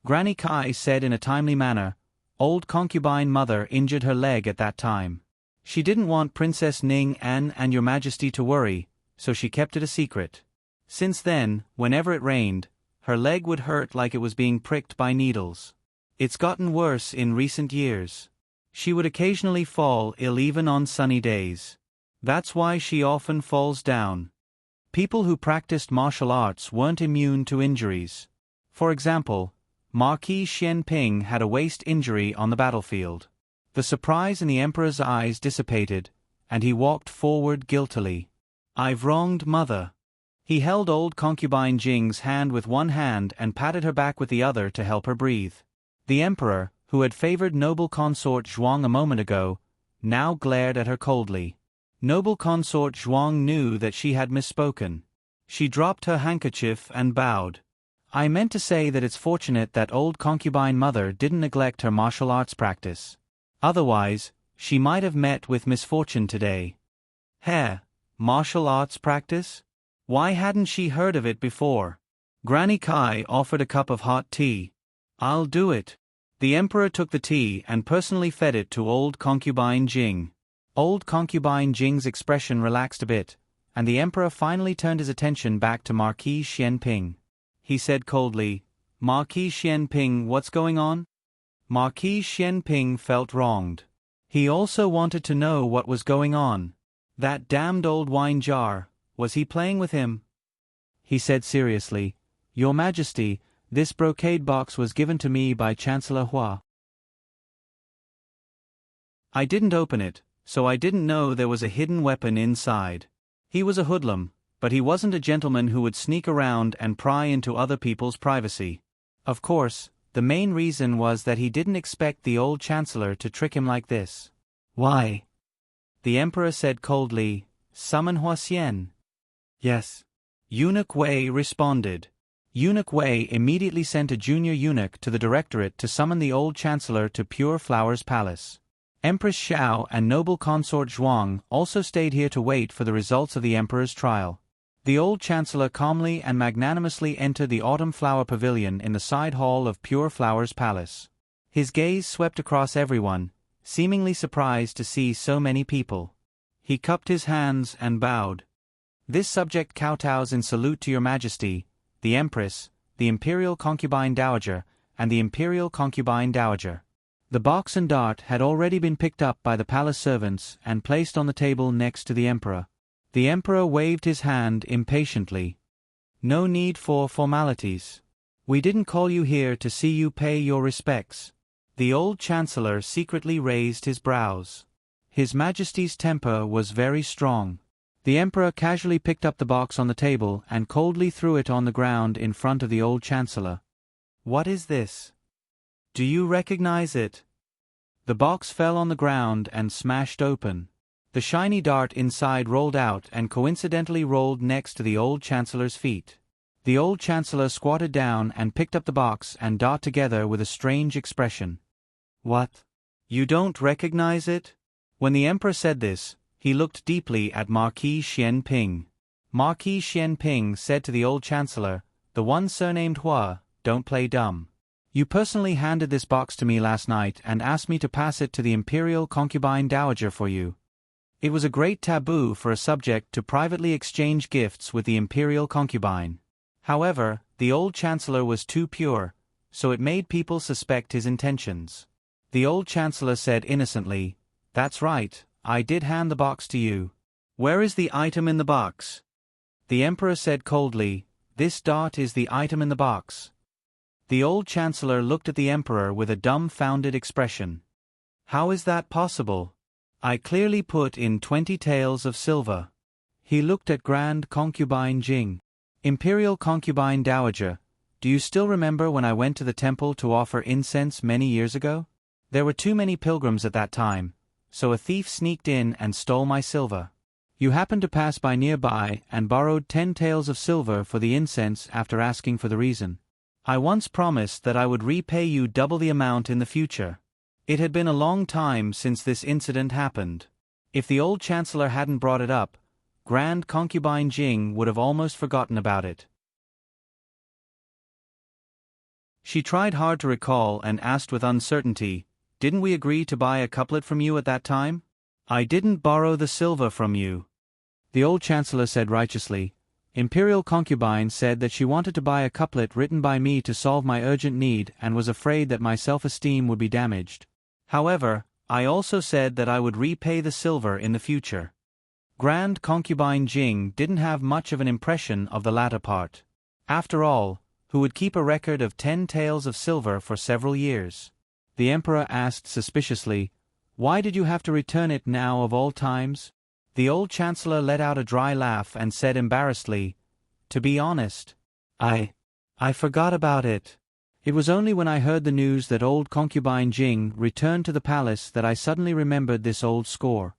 Granny Kai said in a timely manner, "Old concubine mother injured her leg at that time. She didn't want Princess Ning En and your Majesty to worry, so she kept it a secret. Since then, whenever it rained, her leg would hurt like it was being pricked by needles. It's gotten worse in recent years. She would occasionally fall ill even on sunny days. That's why she often falls down." People who practiced martial arts weren't immune to injuries. For example, Marquis Xian Ping had a waist injury on the battlefield. The surprise in the Emperor's eyes dissipated, and he walked forward guiltily. "I've wronged Mother." He held old concubine Jing's hand with one hand and patted her back with the other to help her breathe. The Emperor, who had favored noble consort Zhuang a moment ago, now glared at her coldly. Noble consort Zhuang knew that she had misspoken. She dropped her handkerchief and bowed. "I meant to say that it's fortunate that old concubine mother didn't neglect her martial arts practice. Otherwise, she might have met with misfortune today." Martial arts practice? Why hadn't she heard of it before? Granny Kai offered a cup of hot tea. "I'll do it." The Emperor took the tea and personally fed it to old concubine Jing. Old concubine Jing's expression relaxed a bit, and the Emperor finally turned his attention back to Marquis Xian Ping. He said coldly, "Marquis Xian Ping, what's going on?" Marquis Xian Ping felt wronged. He also wanted to know what was going on. That damned old wine jar, was he playing with him? he said seriously. Your Majesty, this brocade box was given to me by Chancellor Hua. I didn't open it, so I didn't know there was a hidden weapon inside. He was a hoodlum, but he wasn't a gentleman who would sneak around and pry into other people's privacy. Of course, the main reason was that he didn't expect the old Chancellor to trick him like this. Why? The Emperor said coldly, Summon Hua Xian. Yes. Eunuch Wei responded. Eunuch Wei immediately sent a junior eunuch to the Directorate to summon the old Chancellor to Pure Flowers Palace. Empress Xiao and noble consort Zhuang also stayed here to wait for the results of the Emperor's trial. The old Chancellor calmly and magnanimously entered the Autumn Flower Pavilion in the side hall of Pure Flowers Palace. His gaze swept across everyone, seemingly surprised to see so many people. He cupped his hands and bowed. This subject kowtows in salute to your Majesty, the Empress, the Imperial Concubine Dowager, and the Imperial Concubine Dowager. The box and dart had already been picked up by the palace servants and placed on the table next to the Emperor. The Emperor waved his hand impatiently. No need for formalities. We didn't call you here to see you pay your respects. The old Chancellor secretly raised his brows. His Majesty's temper was very strong. The Emperor casually picked up the box on the table and coldly threw it on the ground in front of the old Chancellor. What is this? Do you recognize it? The box fell on the ground and smashed open. The shiny dart inside rolled out and coincidentally rolled next to the old Chancellor's feet. The old Chancellor squatted down and picked up the box and dart together with a strange expression. What? You don't recognize it? When the Emperor said this, he looked deeply at Marquis Xian Ping. Marquis Xian Ping said to the old Chancellor, the one surnamed Hua, don't play dumb. You personally handed this box to me last night and asked me to pass it to the Imperial Concubine Dowager for you. It was a great taboo for a subject to privately exchange gifts with the Imperial Concubine. However, the old Chancellor was too pure, so it made people suspect his intentions. The old Chancellor said innocently, That's right, I did hand the box to you. Where is the item in the box? The Emperor said coldly, This dart is the item in the box. The old Chancellor looked at the Emperor with a dumbfounded expression. How is that possible? I clearly put in 20 taels of silver. He looked at Grand Concubine Jing. Imperial Concubine Dowager, do you still remember when I went to the temple to offer incense many years ago? There were too many pilgrims at that time, so a thief sneaked in and stole my silver. You happened to pass by nearby and borrowed 10 taels of silver for the incense after asking for the reason. I once promised that I would repay you double the amount in the future. It had been a long time since this incident happened. If the old Chancellor hadn't brought it up, Grand Concubine Jing would have almost forgotten about it. She tried hard to recall and asked with uncertainty, Didn't we agree to buy a couplet from you at that time? I didn't borrow the silver from you. The old Chancellor said righteously, Imperial Concubine said that she wanted to buy a couplet written by me to solve my urgent need and was afraid that my self-esteem would be damaged. However, I also said that I would repay the silver in the future. Grand Concubine Jing didn't have much of an impression of the latter part. After all, who would keep a record of 10 taels of silver for several years? The Emperor asked suspiciously, Why did you have to return it now of all times? The old Chancellor let out a dry laugh and said embarrassedly, To be honest, I forgot about it. It was only when I heard the news that old Concubine Jing returned to the palace that I suddenly remembered this old score.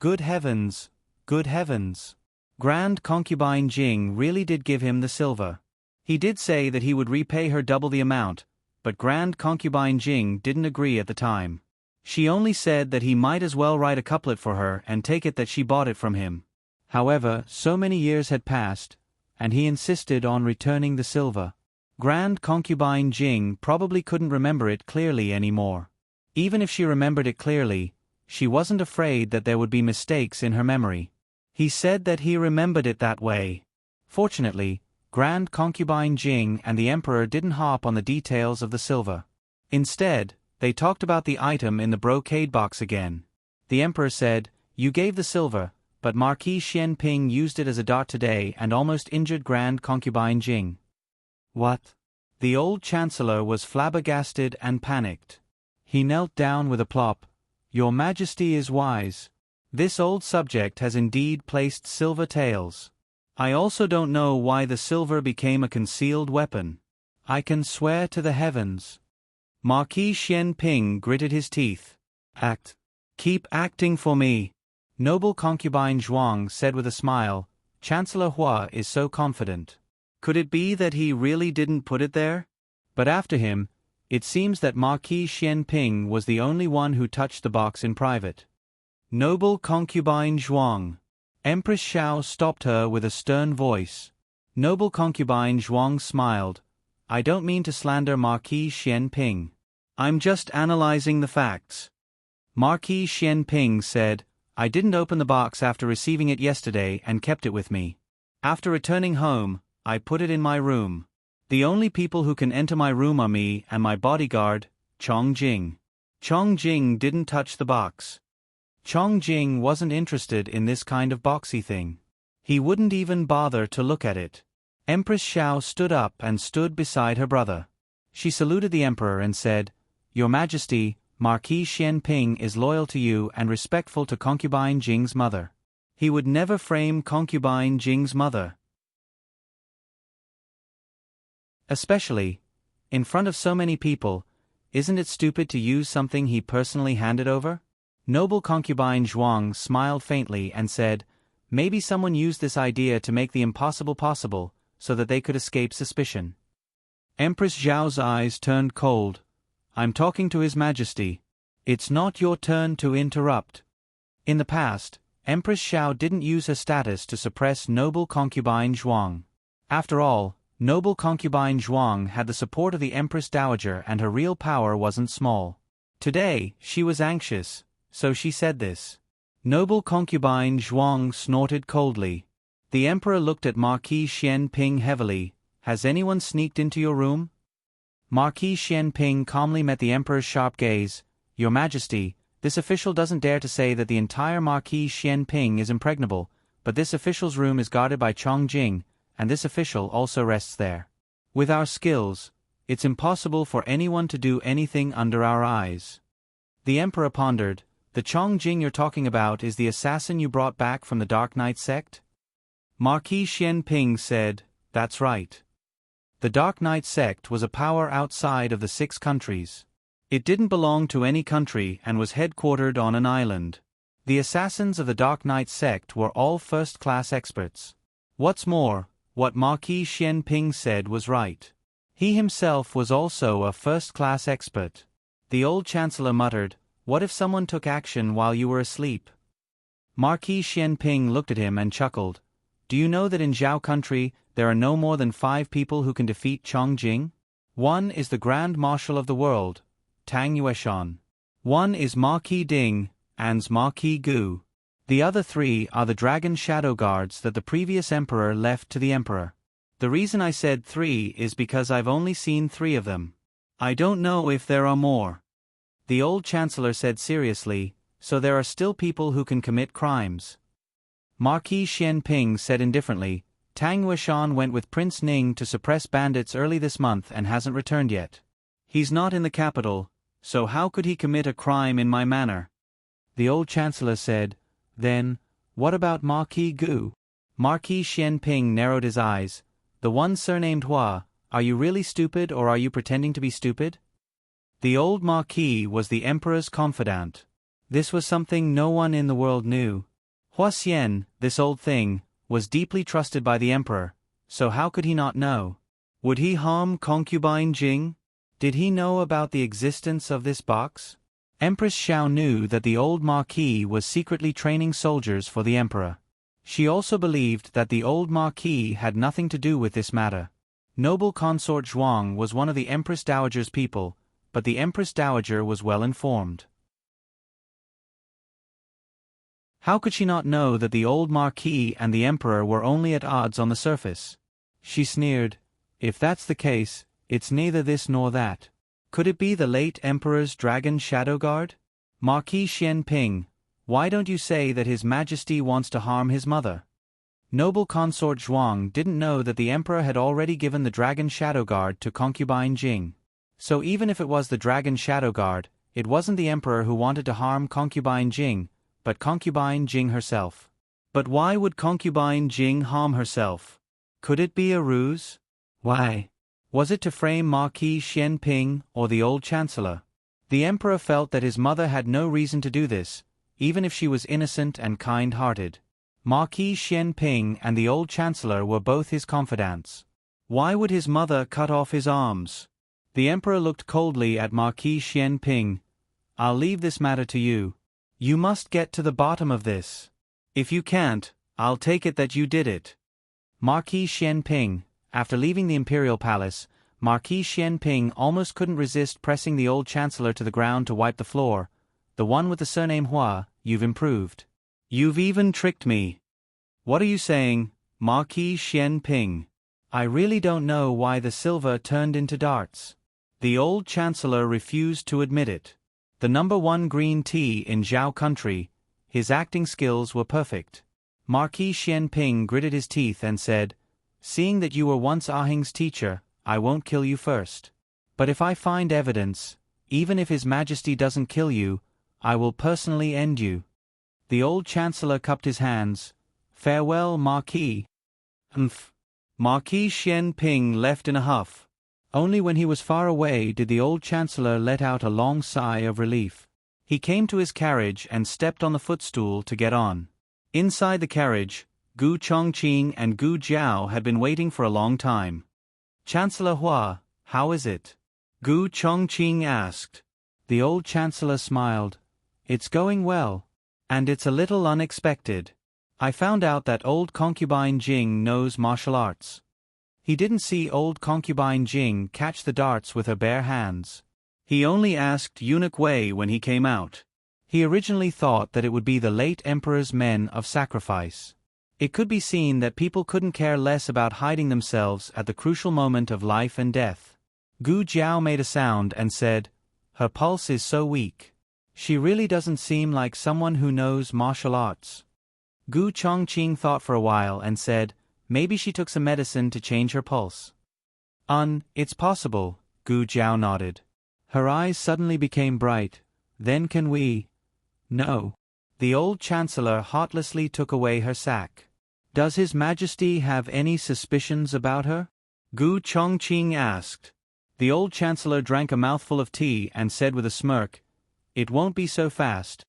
Good heavens, good heavens. Grand Concubine Jing really did give him the silver. He did say that he would repay her double the amount, but Grand Concubine Jing didn't agree at the time. She only said that he might as well write a couplet for her and take it that she bought it from him. However, so many years had passed, and he insisted on returning the silver. Grand Concubine Jing probably couldn't remember it clearly anymore. Even if she remembered it clearly, she wasn't afraid that there would be mistakes in her memory. He said that he remembered it that way. Fortunately, Grand Concubine Jing and the Emperor didn't harp on the details of the silver. Instead, they talked about the item in the brocade box again. The Emperor said, You gave the silver, but Marquis Xianping used it as a dart today and almost injured Grand Concubine Jing. What? The old chancellor was flabbergasted and panicked. He knelt down with a plop. Your Majesty is wise. This old subject has indeed placed silver tails. I also don't know why the silver became a concealed weapon. I can swear to the heavens. Marquis Xianping gritted his teeth. Act. Keep acting for me. Noble concubine Zhuang said with a smile. Chancellor Hua is so confident. Could it be that he really didn't put it there? But after him, it seems that Marquis Xianping was the only one who touched the box in private. Noble concubine Zhuang. Empress Xiao stopped her with a stern voice. Noble concubine Zhuang smiled. I don't mean to slander Marquis Xianping. I'm just analyzing the facts. Marquis Xianping said, I didn't open the box after receiving it yesterday and kept it with me. After returning home, I put it in my room. The only people who can enter my room are me and my bodyguard, Chong Jing. Chong Jing didn't touch the box. Chong Jing wasn't interested in this kind of boxy thing. He wouldn't even bother to look at it. Empress Xiao stood up and stood beside her brother. She saluted the emperor and said, Your Majesty, Marquis Xianping is loyal to you and respectful to concubine Jing's mother. He would never frame concubine Jing's mother. Especially, in front of so many people, isn't it stupid to use something he personally handed over? Noble concubine Zhuang smiled faintly and said, Maybe someone used this idea to make the impossible possible, so that they could escape suspicion. Empress Zhao's eyes turned cold. I'm talking to His Majesty. It's not your turn to interrupt. In the past, Empress Xiao didn't use her status to suppress noble concubine Zhuang. After all, noble concubine Zhuang had the support of the Empress Dowager and her real power wasn't small. Today, she was anxious, so she said this. Noble concubine Zhuang snorted coldly. The emperor looked at Marquis Xianping heavily. Has anyone sneaked into your room? Marquis Xianping calmly met the emperor's sharp gaze. Your Majesty, this official doesn't dare to say that the entire Marquis Xianping is impregnable, but this official's room is guarded by Chong Jing, and this official also rests there. With our skills, it's impossible for anyone to do anything under our eyes. The emperor pondered. The Chong Jing you're talking about is the assassin you brought back from the Dark Knight sect? Marquis Xianping said, That's right. The Dark Knight sect was a power outside of the 6 countries. It didn't belong to any country and was headquartered on an island. The assassins of the Dark Knight sect were all first-class experts. What's more, what Marquis Xianping said was right. He himself was also a first-class expert. The old chancellor muttered, What if someone took action while you were asleep? Marquis Xianping looked at him and chuckled. Do you know that in Zhao country, there are no more than 5 people who can defeat Chong Jing? One is the Grand Marshal of the world, Tang Yueshan. One is Marquis Ding, and's Marquis Gu. The other 3 are the Dragon Shadow Guards that the previous emperor left to the emperor. The reason I said 3 is because I've only seen 3 of them. I don't know if there are more. The old chancellor said seriously, so there are still people who can commit crimes. Marquis Xianping said indifferently, Tang Yueshan went with Prince Ning to suppress bandits early this month and hasn't returned yet. He's not in the capital, so how could he commit a crime in my manor? The old chancellor said, Then, what about Marquis Gu? Marquis Xianping narrowed his eyes. The one surnamed Hua, are you really stupid or are you pretending to be stupid? The old Marquis was the emperor's confidant. This was something no one in the world knew. Hua Xian, this old thing, was deeply trusted by the emperor, so how could he not know? Would he harm concubine Jing? Did he know about the existence of this box? Empress Xiao knew that the old Marquis was secretly training soldiers for the emperor. She also believed that the old Marquis had nothing to do with this matter. Noble consort Zhuang was one of the Empress Dowager's people, but the Empress Dowager was well informed. How could she not know that the old Marquis and the Emperor were only at odds on the surface? She sneered, If that's the case, it's neither this nor that. Could it be the late Emperor's Dragon Shadow Guard? Marquis Xianping, why don't you say that His Majesty wants to harm his mother? Noble consort Zhuang didn't know that the emperor had already given the dragon shadow guard to concubine Jing. So even if it was the dragon shadow guard, it wasn't the emperor who wanted to harm concubine Jing, but concubine Jing herself. But why would concubine Jing harm herself? Could it be a ruse? Why? Was it to frame Marquis Xianping or the old chancellor? The emperor felt that his mother had no reason to do this, even if she was innocent and kind-hearted. Marquis Xianping and the old chancellor were both his confidants. Why would his mother cut off his arms? The emperor looked coldly at Marquis Xianping. I'll leave this matter to you. You must get to the bottom of this. If you can't, I'll take it that you did it. Marquis Xianping, after leaving the imperial palace, Marquis Xianping almost couldn't resist pressing the old chancellor to the ground to wipe the floor. The one with the surname Hua, you've improved. You've even tricked me. What are you saying, Marquis Xianping? I really don't know why the silver turned into darts. The old chancellor refused to admit it. The #1 green tea in Zhao country, his acting skills were perfect. Marquis Xianping gritted his teeth and said, seeing that you were once Ahing's teacher, I won't kill you first. But if I find evidence, even if His Majesty doesn't kill you, I will personally end you. The old chancellor cupped his hands. Farewell, Marquis. Marquis Xianping left in a huff. Only when he was far away did the old chancellor let out a long sigh of relief. He came to his carriage and stepped on the footstool to get on. Inside the carriage, Gu Chongqing and Gu Jiao had been waiting for a long time. Chancellor Hua, how is it? Gu Chongqing asked. The old chancellor smiled. It's going well. And it's a little unexpected. I found out that old concubine Jing knows martial arts. He didn't see old concubine Jing catch the darts with her bare hands. He only asked eunuch Wei when he came out. He originally thought that it would be the late emperor's men of sacrifice. It could be seen that people couldn't care less about hiding themselves at the crucial moment of life and death. Gu Jiao made a sound and said, her pulse is so weak. She really doesn't seem like someone who knows martial arts. Gu Chongqing thought for a while and said, maybe she took some medicine to change her pulse. It's possible, Gu Jiao nodded. Her eyes suddenly became bright. Then can we? No. The old chancellor heartlessly took away her sack. Does His Majesty have any suspicions about her? Gu Chongqing asked. The old chancellor drank a mouthful of tea and said with a smirk, it won't be so fast.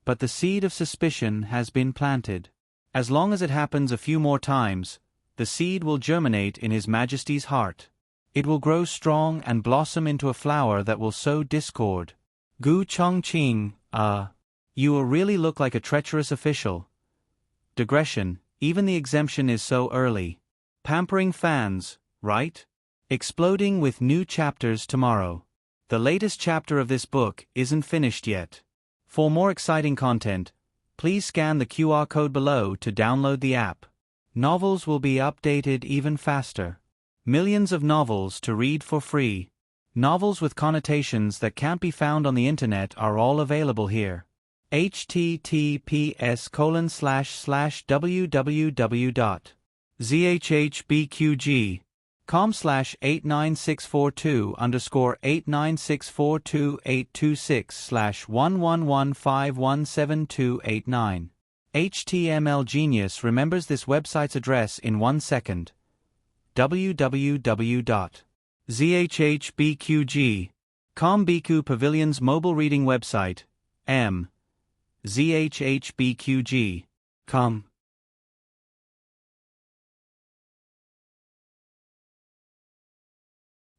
But the seed of suspicion has been planted. As long as it happens a few more times, the seed will germinate in His Majesty's heart. It will grow strong and blossom into a flower that will sow discord. Gu Chongqing, you really look like a treacherous official. Digression, even the exemption is so early. Pampering fans, right? Exploding with new chapters tomorrow. The latest chapter of this book isn't finished yet. For more exciting content, please scan the QR code below to download the app. Novels will be updated even faster. Millions of novels to read for free. Novels with connotations that can't be found on the internet are all available here. https://www.zhbqg.com/89642_826/111517289. HTML Genius remembers this website's address in 1 second. www.zhbqg.com Biku Pavilion's mobile reading website. zhbqg.com.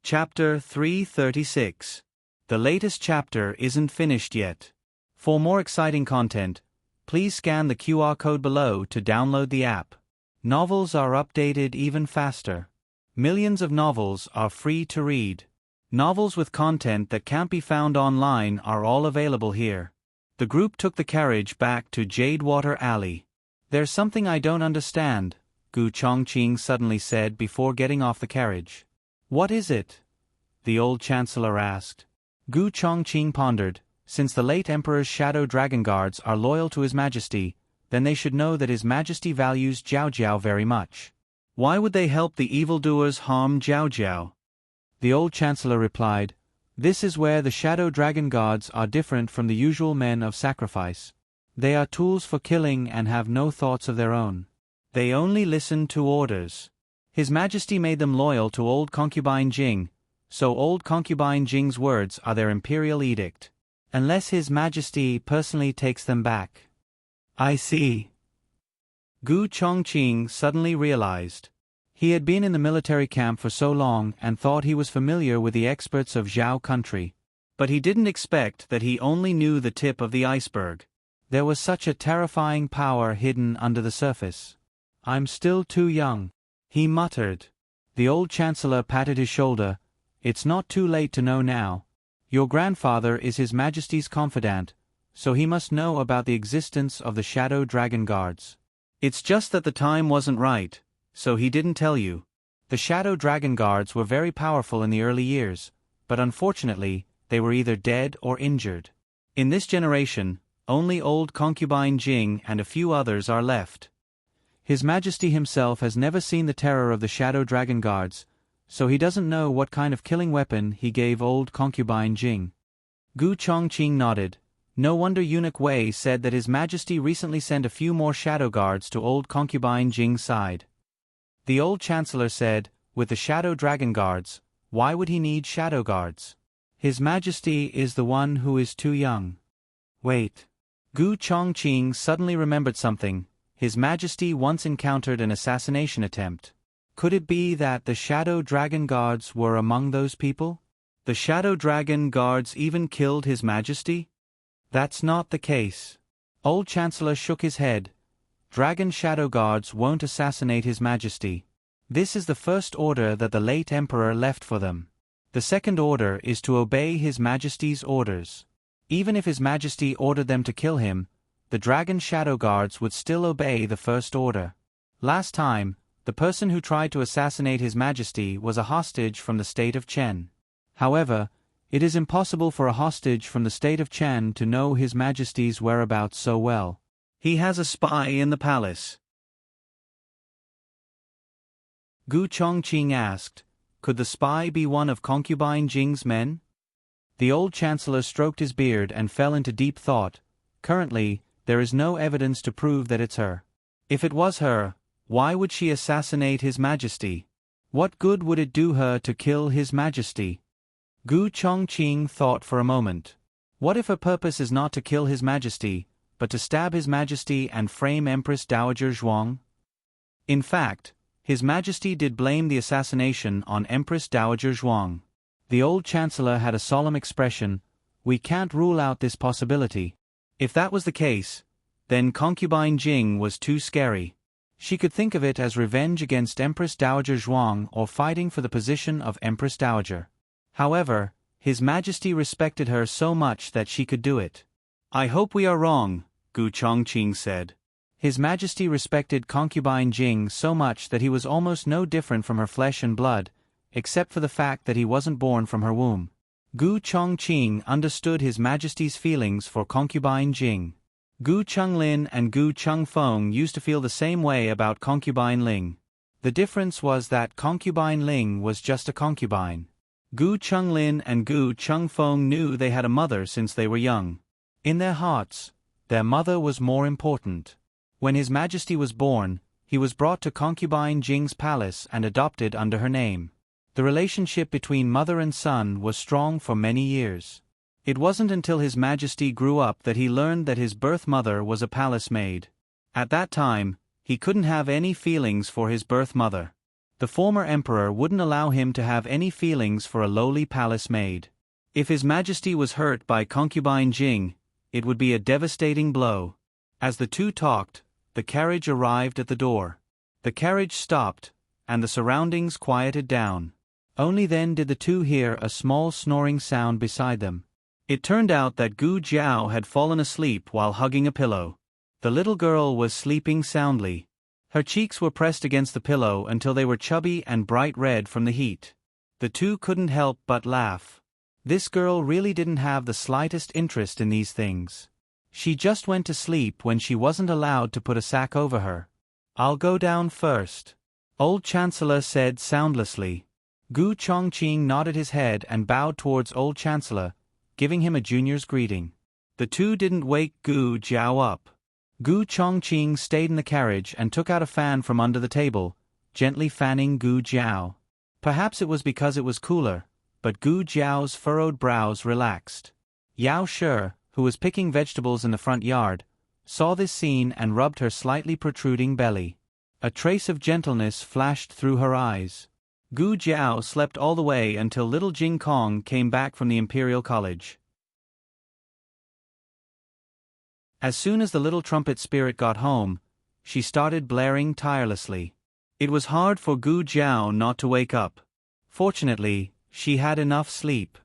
Chapter 336. The latest chapter isn't finished yet. For more exciting content, please scan the QR code below to download the app. Novels are updated even faster. Millions of novels are free to read. Novels with content that can't be found online are all available here. The group took the carriage back to Jadewater Alley. There's something I don't understand, Gu Chongqing suddenly said before getting off the carriage. What is it? The old chancellor asked. Gu Chongqing pondered, Since the late Emperor's shadow dragon guards are loyal to His Majesty, then they should know that His Majesty values Jiao Jiao very much. Why would they help the evildoers harm Jiao Jiao? The old Chancellor replied, "This is where the shadow dragon guards are different from the usual men of sacrifice. They are tools for killing and have no thoughts of their own. They only listen to orders. His Majesty made them loyal to old concubine Jing, so old concubine Jing's words are their imperial edict. Unless His Majesty personally takes them back." "I see." Gu Chongqing suddenly realized. He had been in the military camp for so long and thought he was familiar with the experts of Zhao country. But he didn't expect that he only knew the tip of the iceberg. There was such a terrifying power hidden under the surface. "I'm still too young," he muttered. The old Chancellor patted his shoulder. "It's not too late to know now. Your grandfather is His Majesty's confidant, so he must know about the existence of the Shadow Dragon Guards. It's just that the time wasn't right, so he didn't tell you. The Shadow Dragon Guards were very powerful in the early years, but unfortunately, they were either dead or injured. In this generation, only old concubine Jing and a few others are left. His Majesty himself has never seen the terror of the Shadow Dragon Guards, so he doesn't know what kind of killing weapon he gave old concubine Jing." Gu Chongqing nodded. No wonder Eunuch Wei said that His Majesty recently sent a few more shadow guards to old concubine Jing's side. The old Chancellor said, "With the Shadow Dragon Guards, why would he need shadow guards? His Majesty is the one who is too young." Wait. Gu Chongqing suddenly remembered something. His Majesty once encountered an assassination attempt. Could it be that the Shadow Dragon Guards were among those people? The Shadow Dragon Guards even killed His Majesty? That's not the case. Old Chancellor shook his head. Dragon Shadow Guards won't assassinate His Majesty. This is the first order that the late Emperor left for them. The second order is to obey His Majesty's orders. Even if His Majesty ordered them to kill him, the Dragon Shadow Guards would still obey the first order. Last time, the person who tried to assassinate His Majesty was a hostage from the state of Chen. However, it is impossible for a hostage from the state of Chen to know His Majesty's whereabouts so well. He has a spy in the palace. Gu Chongqing asked, "Could the spy be one of concubine Jing's men?" The old Chancellor stroked his beard and fell into deep thought. Currently, there is no evidence to prove that it's her. If it was her, why would she assassinate His Majesty? What good would it do her to kill His Majesty? Gu Chongqing thought for a moment. What if her purpose is not to kill His Majesty, but to stab His Majesty and frame Empress Dowager Zhuang? In fact, His Majesty did blame the assassination on Empress Dowager Zhuang. The old Chancellor had a solemn expression. "We can't rule out this possibility." If that was the case, then concubine Jing was too scary. She could think of it as revenge against Empress Dowager Zhuang or fighting for the position of Empress Dowager. However, His Majesty respected her so much that she could do it. "I hope we are wrong," Gu Chongqing said. His Majesty respected concubine Jing so much that he was almost no different from her flesh and blood, except for the fact that he wasn't born from her womb. Gu Chongqing understood His Majesty's feelings for concubine Jing. Gu Chunglin and Gu Chungfeng used to feel the same way about concubine Ling. The difference was that concubine Ling was just a concubine. Gu Chunglin and Gu Chungfeng knew they had a mother since they were young. In their hearts, their mother was more important. When His Majesty was born, he was brought to concubine Jing's palace and adopted under her name. The relationship between mother and son was strong for many years. It wasn't until His Majesty grew up that he learned that his birth mother was a palace maid. At that time, he couldn't have any feelings for his birth mother. The former emperor wouldn't allow him to have any feelings for a lowly palace maid. If His Majesty was hurt by concubine Jing, it would be a devastating blow. As the two talked, the carriage arrived at the door. The carriage stopped, and the surroundings quieted down. Only then did the two hear a small snoring sound beside them. It turned out that Gu Jiao had fallen asleep while hugging a pillow. The little girl was sleeping soundly. Her cheeks were pressed against the pillow until they were chubby and bright red from the heat. The two couldn't help but laugh. This girl really didn't have the slightest interest in these things. She just went to sleep when she wasn't allowed to put a sack over her. "I'll go down first," Old Chancellor said soundlessly. Gu Chongqing nodded his head and bowed towards Old Chancellor, giving him a junior's greeting. The two didn't wake Gu Jiao up. Gu Chongqing stayed in the carriage and took out a fan from under the table, gently fanning Gu Jiao. Perhaps it was because it was cooler, but Gu Jiao's furrowed brows relaxed. Yao Shi, who was picking vegetables in the front yard, saw this scene and rubbed her slightly protruding belly. A trace of gentleness flashed through her eyes. Gu Jiao slept all the way until little Jing Kong came back from the Imperial College. As soon as the little trumpet spirit got home, she started blaring tirelessly. It was hard for Gu Jiao not to wake up. Fortunately, she had enough sleep.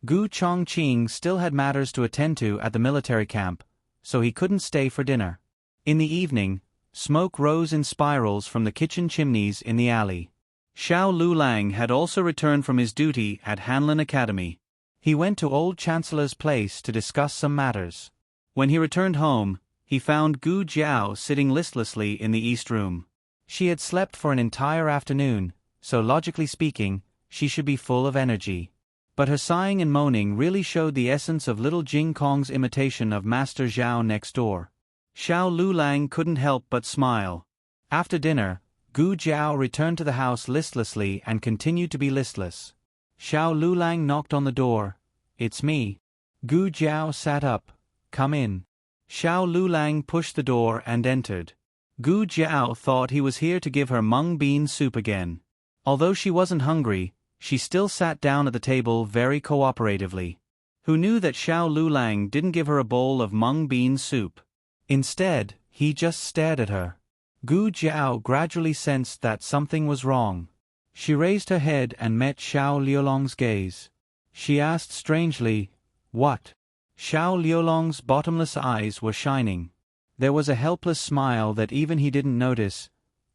Gu Chongqing still had matters to attend to at the military camp, so he couldn't stay for dinner. In the evening, smoke rose in spirals from the kitchen chimneys in the alley. Xiao Lulang had also returned from his duty at Hanlin Academy. He went to Old Chancellor's place to discuss some matters. When he returned home, he found Gu Jiao sitting listlessly in the east room. She had slept for an entire afternoon, so logically speaking, she should be full of energy. But her sighing and moaning really showed the essence of little Jing Kong's imitation of Master Zhao next door. Xiao Lulang couldn't help but smile. After dinner, Gu Jiao returned to the house listlessly and continued to be listless. Xiao Lulang knocked on the door. "It's me." Gu Jiao sat up. "Come in." Xiao Lulang pushed the door and entered. Gu Jiao thought he was here to give her mung bean soup again. Although she wasn't hungry, she still sat down at the table very cooperatively. Who knew that Xiao Lulang didn't give her a bowl of mung bean soup? Instead, he just stared at her. Gu Jiao gradually sensed that something was wrong. She raised her head and met Xiao Liulong's gaze. She asked strangely, "What?" Xiao Liulong's bottomless eyes were shining. There was a helpless smile that even he didn't notice.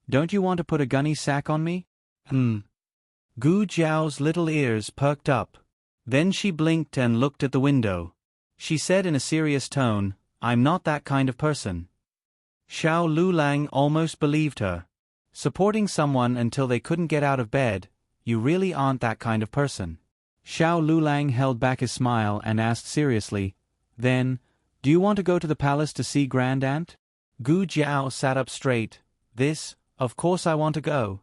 "Don't you want to put a gunny sack on me?" Gu Jiao's little ears perked up. Then she blinked and looked at the window. She said in a serious tone, "I'm not that kind of person." Xiao Lulang almost believed her. Supporting someone until they couldn't get out of bed, you really aren't that kind of person. Xiao Lulang held back his smile and asked seriously, "Then, do you want to go to the palace to see Grand Aunt?" Gu Jiao sat up straight. Of course I want to go."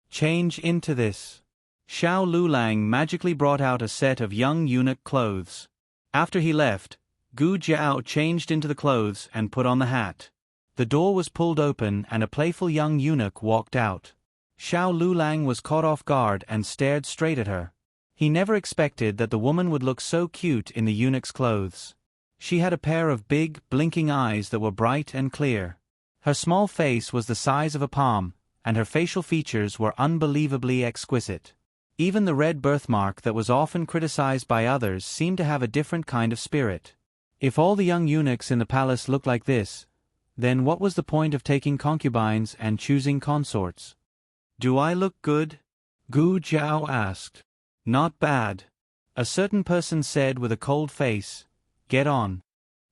"Change into this." Xiao Lulang magically brought out a set of young eunuch clothes. After he left, Gu Jiao changed into the clothes and put on the hat. The door was pulled open and a playful young eunuch walked out. Xiao Lulang was caught off guard and stared straight at her. He never expected that the woman would look so cute in the eunuch's clothes. She had a pair of big, blinking eyes that were bright and clear. Her small face was the size of a palm, and her facial features were unbelievably exquisite. Even the red birthmark that was often criticized by others seemed to have a different kind of spirit. If all the young eunuchs in the palace looked like this, then what was the point of taking concubines and choosing consorts? "Do I look good?" Gu Jiao asked. "Not bad," a certain person said with a cold face. "Get on."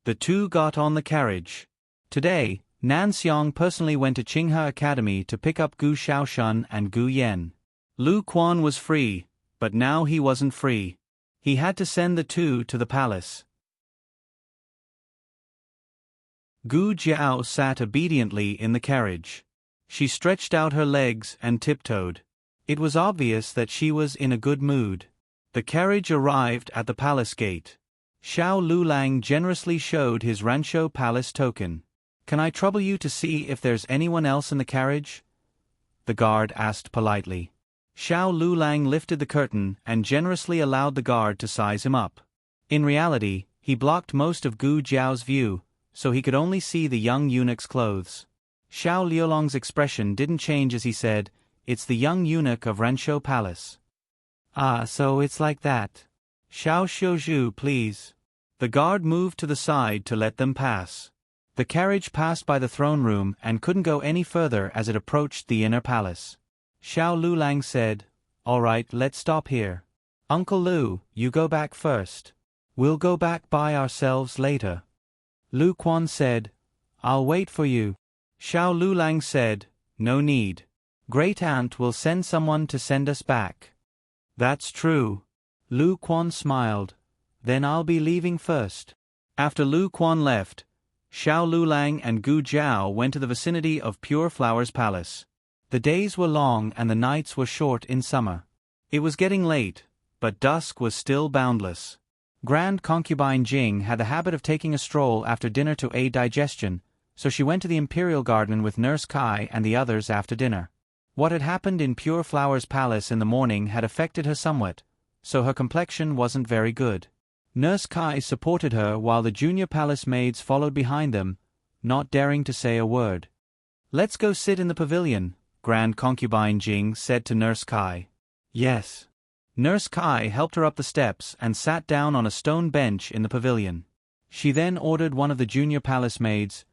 The two got on the carriage. Today, Nan Xiang personally went to Qinghe Academy to pick up Gu Shaoshun and Gu Yan. Lu Quan was free, but now he wasn't free. He had to send the two to the palace. Gu Jiao sat obediently in the carriage. She stretched out her legs and tiptoed. It was obvious that she was in a good mood. The carriage arrived at the palace gate. Xiao Lulang generously showed his Rancho Palace token. "Can I trouble you to see if there's anyone else in the carriage?" the guard asked politely. Xiao Lulang lifted the curtain and generously allowed the guard to size him up. In reality, he blocked most of Gu Jiao's view, so he could only see the young eunuch's clothes. Xiao Liulong's expression didn't change as he said, "It's the young eunuch of Rancho Palace." "Ah, so it's like that. Xiao Xiuzhu, please." The guard moved to the side to let them pass. The carriage passed by the throne room and couldn't go any further as it approached the inner palace. Xiao Lulang said, "All right, let's stop here." Uncle Lu, you go back first. We'll go back by ourselves later. Lu Quan said, I'll wait for you. Xiao Lulang said, no need. Great Aunt will send someone to send us back. That's true. Lu Quan smiled. Then I'll be leaving first. After Lu Quan left, Xiao Lulang and Gu Jiao went to the vicinity of Pure Flowers Palace. The days were long and the nights were short in summer. It was getting late, but dusk was still boundless. Grand Concubine Jing had the habit of taking a stroll after dinner to aid digestion, so she went to the Imperial Garden with Nurse Kai and the others after dinner. What had happened in Pure Flowers Palace in the morning had affected her somewhat, so her complexion wasn't very good. Nurse Kai supported her while the junior palace maids followed behind them, not daring to say a word. Let's go sit in the pavilion, Grand Concubine Jing said to Nurse Kai. Yes. Nurse Kai helped her up the steps and sat down on a stone bench in the pavilion. She then ordered one of the junior palace maids,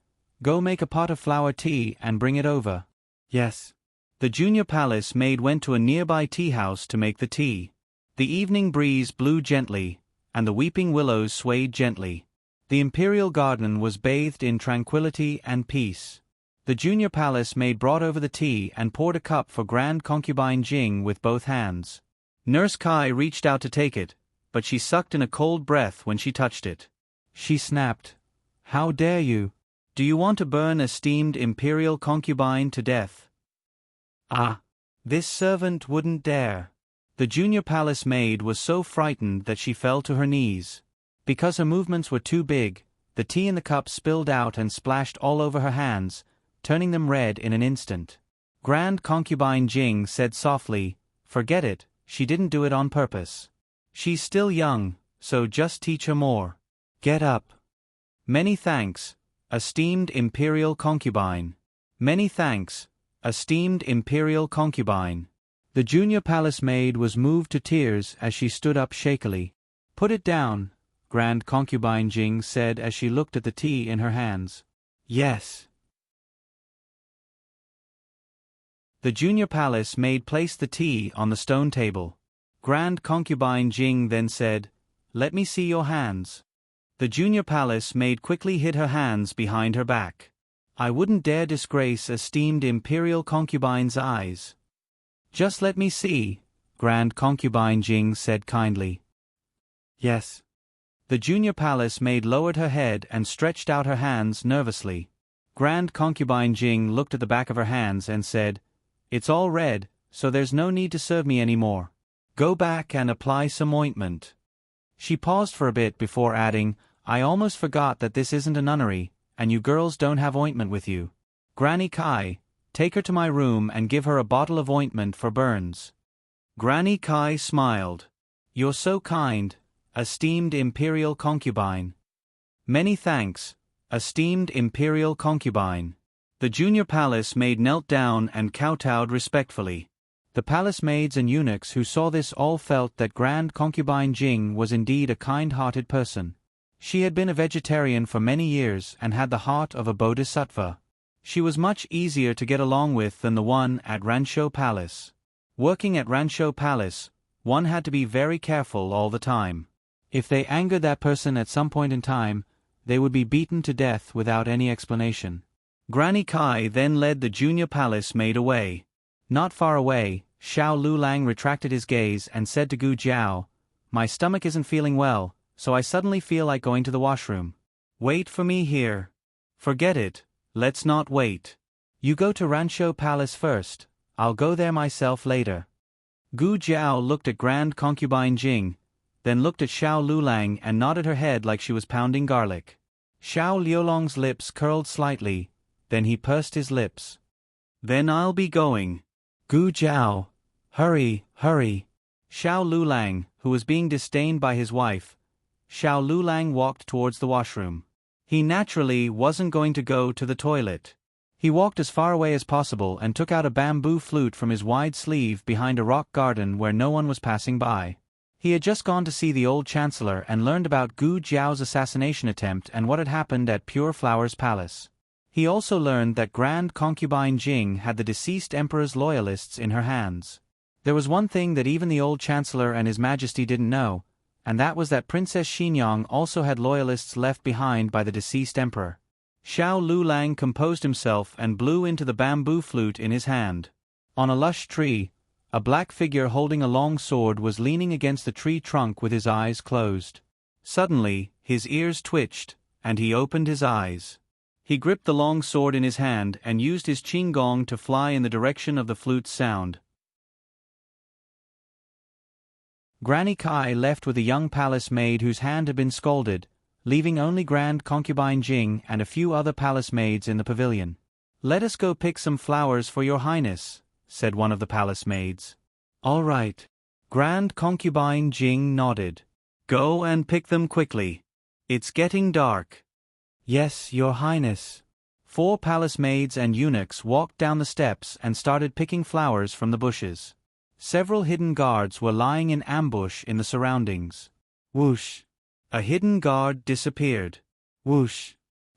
go make a pot of flower tea and bring it over. Yes. The junior palace maid went to a nearby tea house to make the tea. The evening breeze blew gently, and the weeping willows swayed gently. The imperial garden was bathed in tranquility and peace. The junior palace maid brought over the tea and poured a cup for Grand Concubine Jing with both hands. Nurse Kai reached out to take it, but she sucked in a cold breath when she touched it. She snapped, How dare you? Do you want to burn esteemed imperial concubine to death? Ah! This servant wouldn't dare. The junior palace maid was so frightened that she fell to her knees. Because her movements were too big, the tea in the cup spilled out and splashed all over her hands, turning them red in an instant. Grand Concubine Jing said softly, Forget it, she didn't do it on purpose. She's still young, so just teach her more. Get up. Many thanks, esteemed imperial concubine. Many thanks, esteemed imperial concubine. The junior palace maid was moved to tears as she stood up shakily. Put it down, Grand Concubine Jing said as she looked at the tea in her hands. Yes. The junior palace maid placed the tea on the stone table. Grand Concubine Jing then said, Let me see your hands. The junior palace maid quickly hid her hands behind her back. I wouldn't dare disgrace esteemed imperial concubine's eyes. Just let me see, Grand Concubine Jing said kindly. Yes. The junior palace maid lowered her head and stretched out her hands nervously. Grand Concubine Jing looked at the back of her hands and said, It's all red, so there's no need to serve me anymore. Go back and apply some ointment. She paused for a bit before adding, I almost forgot that this isn't a nunnery, and you girls don't have ointment with you. Granny Kai, take her to my room and give her a bottle of ointment for burns. Granny Kai smiled. You're so kind, esteemed imperial concubine. Many thanks, esteemed imperial concubine. The junior palace maid knelt down and kowtowed respectfully. The palace maids and eunuchs who saw this all felt that Grand Concubine Jing was indeed a kind-hearted person. She had been a vegetarian for many years and had the heart of a bodhisattva. She was much easier to get along with than the one at Rancho Palace. Working at Rancho Palace, one had to be very careful all the time. If they angered that person at some point in time, they would be beaten to death without any explanation. Granny Kai then led the junior palace maid away. Not far away, Xiao Lulang retracted his gaze and said to Gu Jiao, My stomach isn't feeling well, so I suddenly feel like going to the washroom. Wait for me here. Forget it, let's not wait. You go to Rancho Palace first, I'll go there myself later. Gu Jiao looked at Grand Concubine Jing, then looked at Xiao Lulang and nodded her head like she was pounding garlic. Xiao Liulong's lips curled slightly, then he pursed his lips. Then I'll be going. Gu Jiao. Hurry, hurry. Xiao Lulang, who was being disdained by his wife, Xiao Lulang walked towards the washroom. He naturally wasn't going to go to the toilet. He walked as far away as possible and took out a bamboo flute from his wide sleeve behind a rock garden where no one was passing by. He had just gone to see the old chancellor and learned about Gu Jiao's assassination attempt and what had happened at Pure Flowers Palace. He also learned that Grand Concubine Jing had the deceased emperor's loyalists in her hands. There was one thing that even the old Chancellor and His Majesty didn't know, and that was that Princess Xinyang also had loyalists left behind by the deceased emperor. Xiao Lulang composed himself and blew into the bamboo flute in his hand. On a lush tree, a black figure holding a long sword was leaning against the tree trunk with his eyes closed. Suddenly, his ears twitched, and he opened his eyes. He gripped the long sword in his hand and used his qinggong to fly in the direction of the flute's sound. Granny Kai left with a young palace maid whose hand had been scalded, leaving only Grand Concubine Jing and a few other palace maids in the pavilion. "Let us go pick some flowers for your highness," said one of the palace maids. "All right." Grand Concubine Jing nodded. "Go and pick them quickly. It's getting dark." "Yes, your highness." 4 palace maids and eunuchs walked down the steps and started picking flowers from the bushes. Several hidden guards were lying in ambush in the surroundings. Whoosh! A hidden guard disappeared. Whoosh!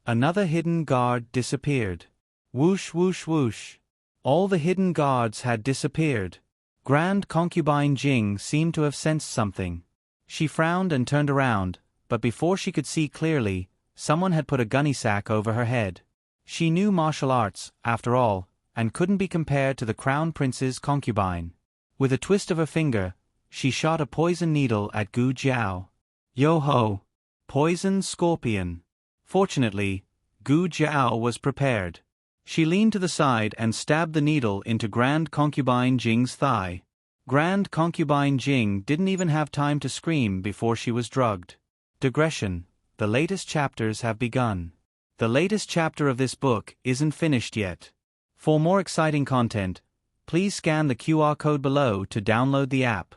Another hidden guard disappeared. Whoosh whoosh whoosh! All the hidden guards had disappeared. Grand Concubine Jing seemed to have sensed something. She frowned and turned around, but before she could see clearly, someone had put a gunny sack over her head. She knew martial arts, after all, and couldn't be compared to the Crown Prince's concubine. With a twist of her finger, she shot a poison needle at Gu Jiao. Yo-ho! Poison scorpion. Fortunately, Gu Jiao was prepared. She leaned to the side and stabbed the needle into Grand Concubine Jing's thigh. Grand Concubine Jing didn't even have time to scream before she was drugged. Digression. The latest chapters have begun. The latest chapter of this book isn't finished yet. For more exciting content, please scan the QR code below to download the app.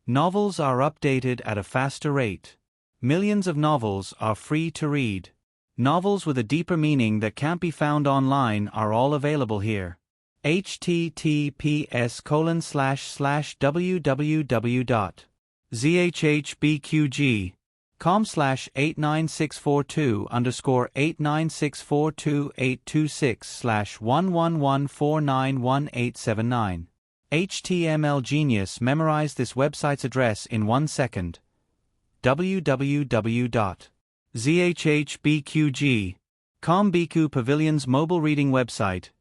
Novels are updated at a faster rate. Millions of novels are free to read. Novels with a deeper meaning that can't be found online are all available here. https://www.zhbqg.com/89642_826/111491879. HTML Genius memorized this website's address in 1 second. www.zhbqg.com Biku Pavilion's mobile reading website.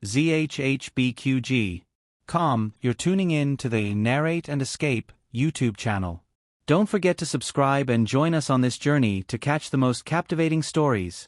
zhbqg.com. You're tuning in to the Narrate and Escape YouTube channel. Don't forget to subscribe and join us on this journey to catch the most captivating stories.